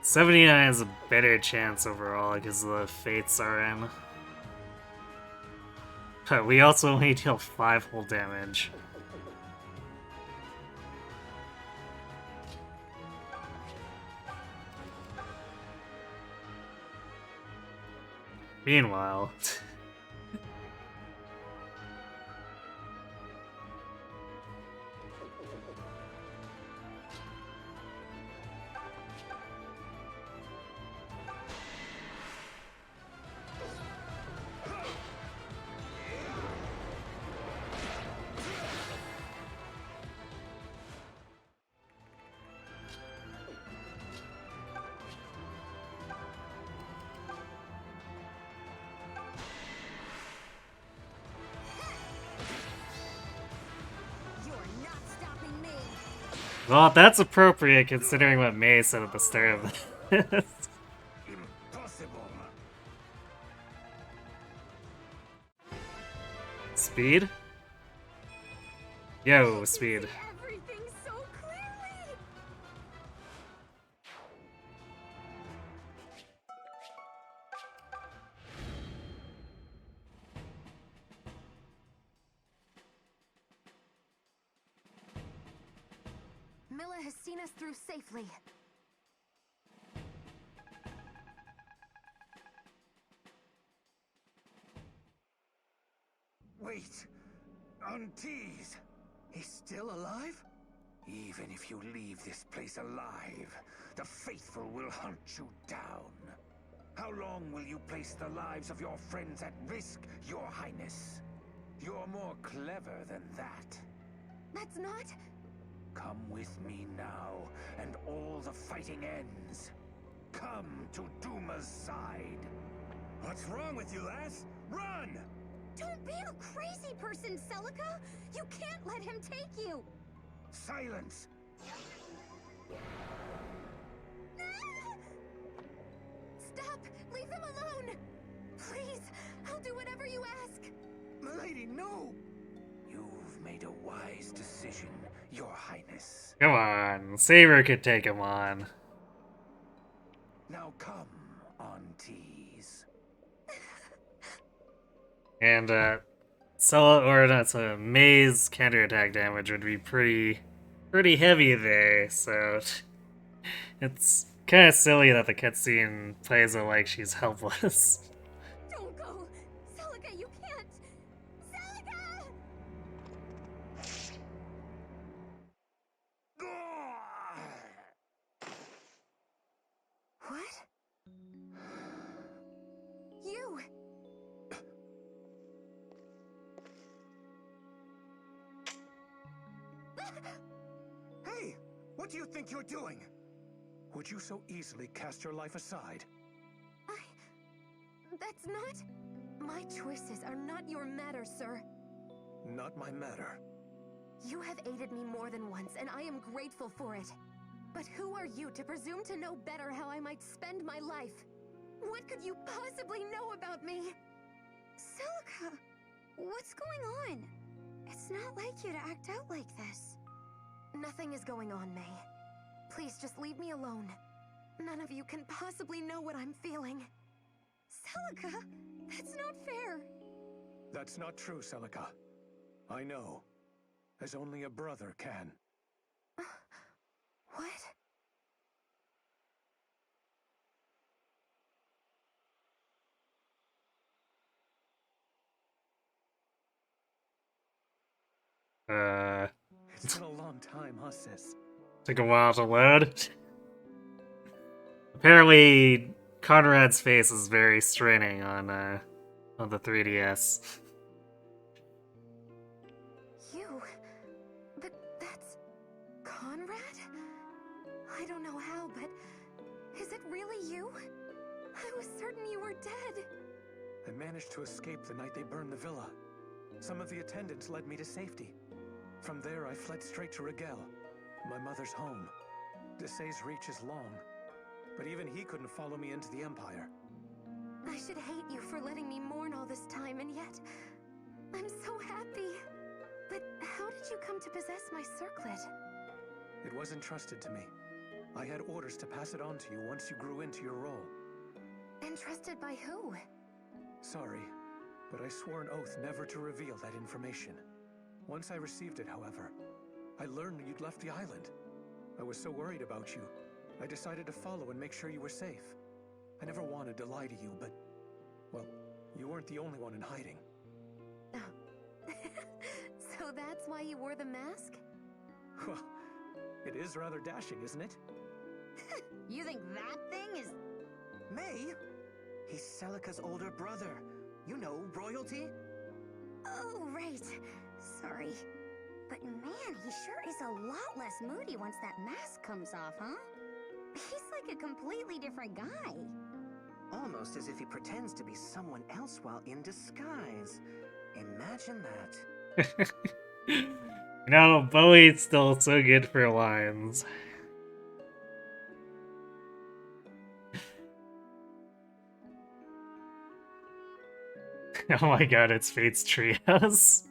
'79 has a better chance overall because the fates are in. But we also only deal 5 hull damage. Meanwhile... Well, that's appropriate considering what May said at the start of this. Impossible. Speed? Yo, speed. Everything so clearly. Milla has seen us through safely. Wait. Untease. He's still alive? Even if you leave this place alive, the faithful will hunt you down. How long will you place the lives of your friends at risk, Your Highness? You're more clever than that. That's not... Come with me now, and all the fighting ends. Come to Duma's side. What's wrong with you, lass? Run! Don't be a crazy person, Celica! You can't let him take you! Silence! Stop! Leave them alone! Please, I'll do whatever you ask. Milady, no! You've made a wise decision, Your Highness. Come on, Saber could take him on. Now come, Aunties. And, May's counterattack damage would be pretty heavy there, so it's kind of silly that the cutscene plays it like she's helpless. Don't go! Celica, you can't! Celica! What? You! Hey! What do you think you're doing? Would you so easily cast your life aside? That's not... My choices are not your matter, sir. Not my matter. You have aided me more than once, and I am grateful for it. But who are you to presume to know better how I might spend my life? What could you possibly know about me? Celica, what's going on? It's not like you to act out like this. Nothing is going on, May. Please just leave me alone. None of you can possibly know what I'm feeling. Celica, that's not fair. That's not true, Celica. I know. As only a brother can. What? It's been a long time, huh, sis? Took a while to load. Apparently, Conrad's face is very straining on the 3DS. You? But that's... Conrad? I don't know how, but is it really you? I was certain you were dead. I managed to escape the night they burned the villa. Some of the attendants led me to safety. From there, I fled straight to Rigel, my mother's home. Desai's reach is long, but even he couldn't follow me into the Empire. I should hate you for letting me mourn all this time, and yet I'm so happy. But how did you come to possess my circlet? It wasn't trusted to me. I had orders to pass it on to you once you grew into your role. Entrusted by who? Sorry, but I swore an oath never to reveal that information. Once I received it, however, I learned you'd left the island. I was so worried about you, I decided to follow and make sure you were safe. I never wanted to lie to you, but, well, you weren't the only one in hiding. Oh. So that's why you wore the mask? Well, it is rather dashing, isn't it? You think that thing is... May? He's Celica's older brother. You know, royalty? Oh, right. Sorry. But man, he sure is a lot less moody once that mask comes off, huh? He's like a completely different guy. Almost as if he pretends to be someone else while in disguise. Imagine that. No, Bowie's still so good for lines. Oh my god, it's Fate's Treehouse.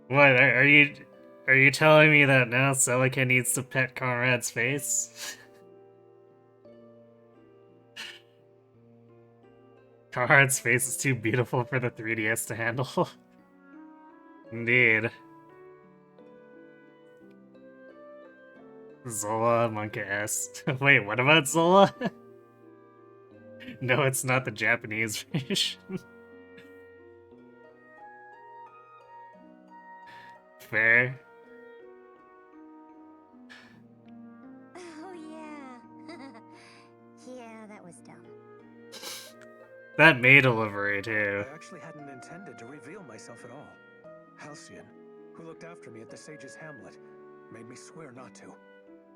What, are you telling me that now Celica needs to pet Conrad's face? Conrad's face is too beautiful for the 3DS to handle. Indeed. Zola, Monka S. Wait, what about Zola? No, it's not the Japanese version. Fair. Oh, yeah. Yeah, that was dumb. That may delivery too. I actually hadn't intended to reveal myself at all. Halcyon, who looked after me at the Sage's Hamlet, made me swear not to.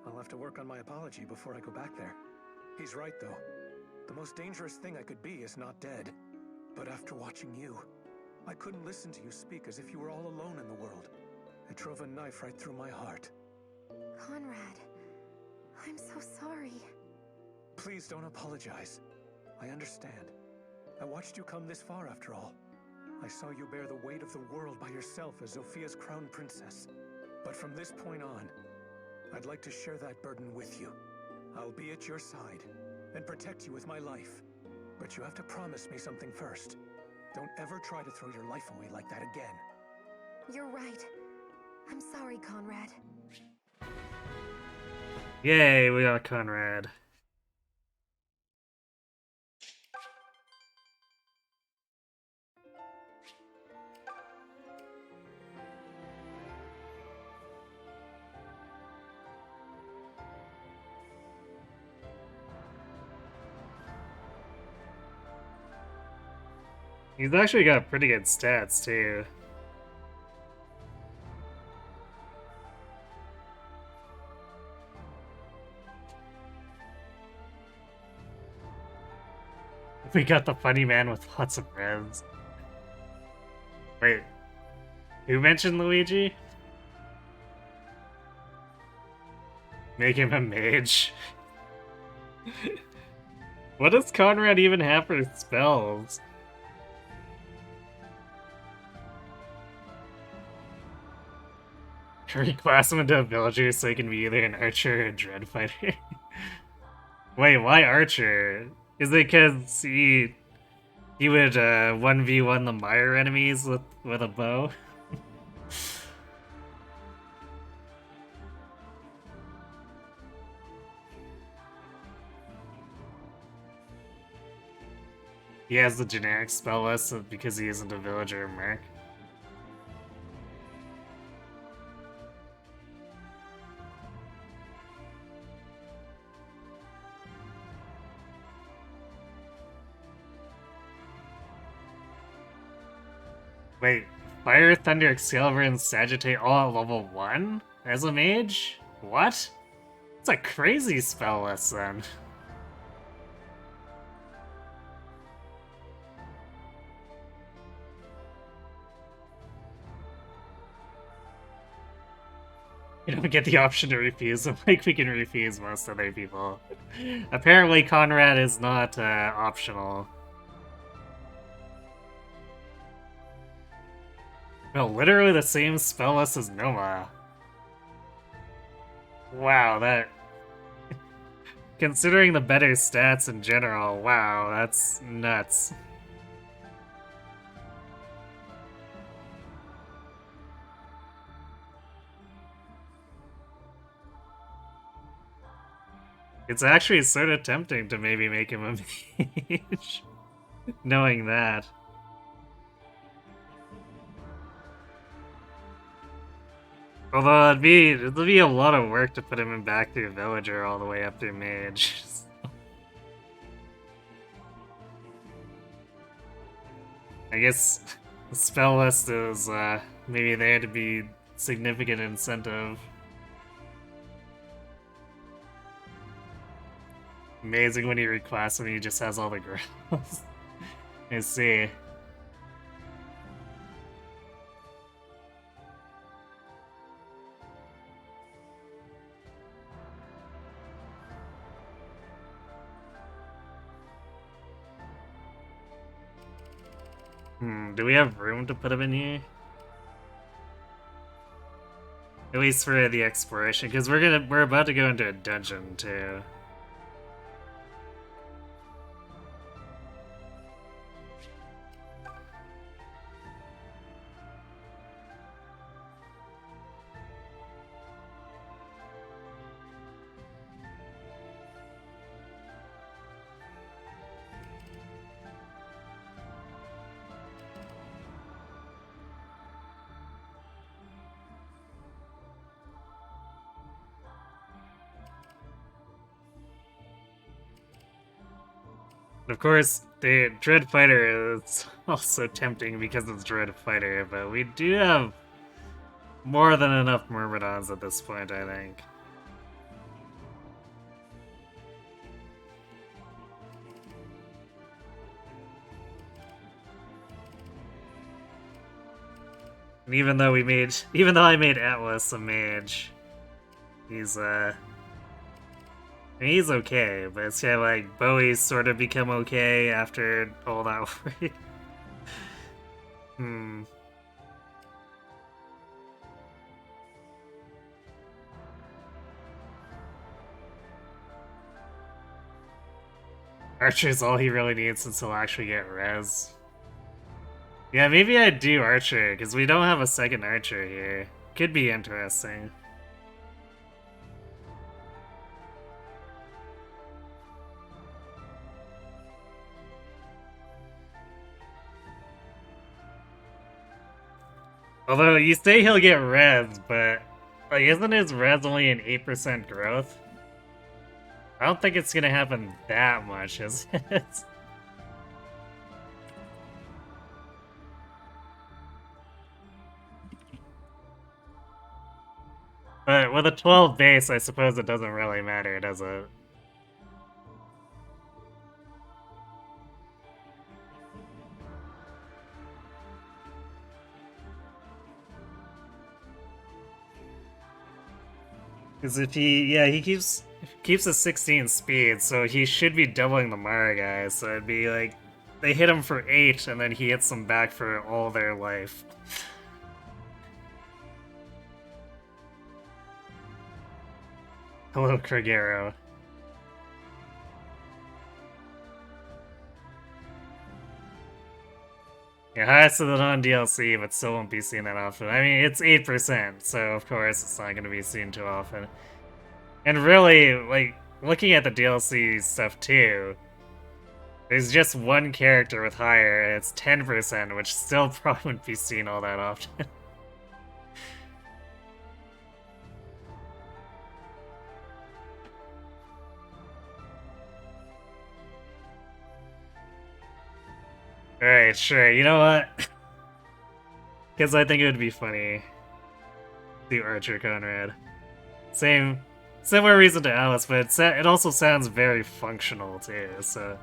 I'll have to work on my apology before I go back there. He's right, though. The most dangerous thing I could be is not dead. But after watching you, I couldn't listen to you speak as if you were all alone in the world. It drove a knife right through my heart. Conrad, I'm so sorry. Please don't apologize. I understand. I watched you come this far after all. I saw you bear the weight of the world by yourself as Zophia's crown princess. But from this point on, I'd like to share that burden with you. I'll be at your side and protect you with my life. But you have to promise me something first. Don't ever try to throw your life away like that again. You're right. I'm sorry, Conrad. Yay, we got Conrad. He's actually got pretty good stats, too. We got the funny man with lots of friends. Wait, who mentioned Luigi? Make him a mage. What does Conrad even have for spells? Reclass him into a villager so he can be either an archer or a dread fighter. Wait, why archer? Is it because he would 1v1 the Mire enemies with a bow? He has the generic spell list because he isn't a villager or merc. Wait, Fire, Thunder, Excalibur, and Sagittarius all at level 1? as a mage? What? It's a crazy spell list then. You don't get the option to refuse them like we can refuse most other people. Apparently Conrad is not optional. No, literally the same spell list as Noma. Wow, that... Considering the better stats in general, wow, that's nuts. It's actually sort of tempting to maybe make him a mage, knowing that. Although it'd be a lot of work to put him in back through Villager all the way up through Mage. I guess the spell list is maybe there to be significant incentive. Amazing when he reclass him, he just has all the girls. I see. Do we have room to put him in here? At least for the exploration, because we're about to go into a dungeon too. Of course, the Dread Fighter is also tempting because it's Dread Fighter, but we do have more than enough Myrmidons at this point, I think. And even though I made Atlas a mage, he's he's okay, but it's kind of like Bowie's sort of become okay after all that work. Archer's all he really needs since he'll actually get res. Yeah, maybe I'd do Archer, because we don't have a second Archer here. Could be interesting. Although, you say he'll get res, but... like, isn't his res only an 8% growth? I don't think it's gonna happen that much, is it? But with a 12 base, I suppose it doesn't really matter, does it? Because if he keeps a 16 speed, so he should be doubling the Mara guys. So it'd be like they hit him for 8, and then he hits them back for all their life. Hello, Krigero. Yeah, highest of the non-DLC, but still won't be seen that often. I mean, it's 8%, so of course it's not going to be seen too often. And really, like, looking at the DLC stuff too, there's just one character with higher, and it's 10%, which still probably wouldn't be seen all that often. Alright, sure, you know what? Because I think it would be funny. The Archer Conrad. Similar reason to Alice, but it also sounds very functional too, so...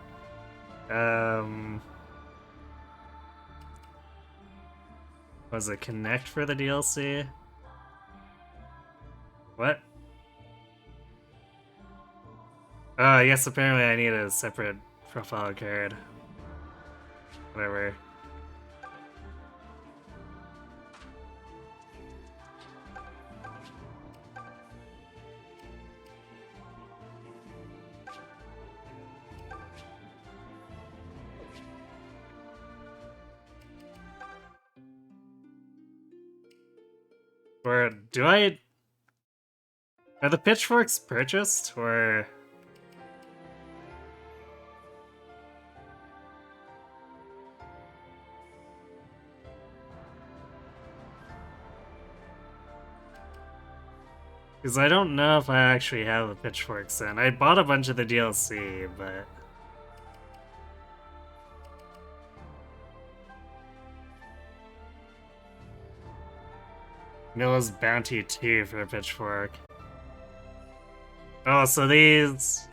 Was it Connect for the DLC? What? Oh, yes, apparently I need a separate profile card. Whatever. Or do I... Are the pitchforks purchased, or... Because I don't know if I actually have the pitchforks in. I bought a bunch of the DLC, but... Milla's Bounty 2 for a pitchfork. Oh, so these...